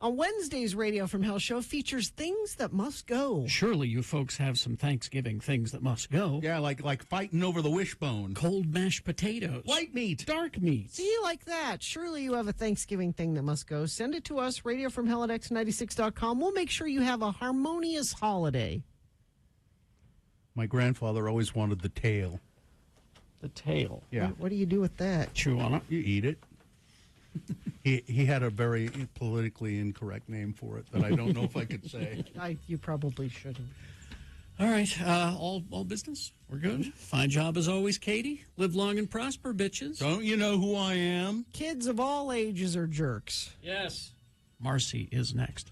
On Wednesday's Radio from Hell show features things that must go. Surely you folks have some Thanksgiving things that must go. Yeah, like fighting over the wishbone. Cold mashed potatoes. White meat. Dark meat. See, like that. Surely you have a Thanksgiving thing that must go. Send it to us, radiofromhell at x96.com. We'll make sure you have a harmonious holiday. My grandfather always wanted the tail. The tail. Yeah. What do you do with that? Chew on it. You eat it. He had a very politically incorrect name for it that I don't know if I could say. You probably shouldn't. All right, all business? We're good? Fine job as always, Katie. Live long and prosper, bitches. Don't you know who I am? Kids of all ages are jerks. Yes. Marcy is next.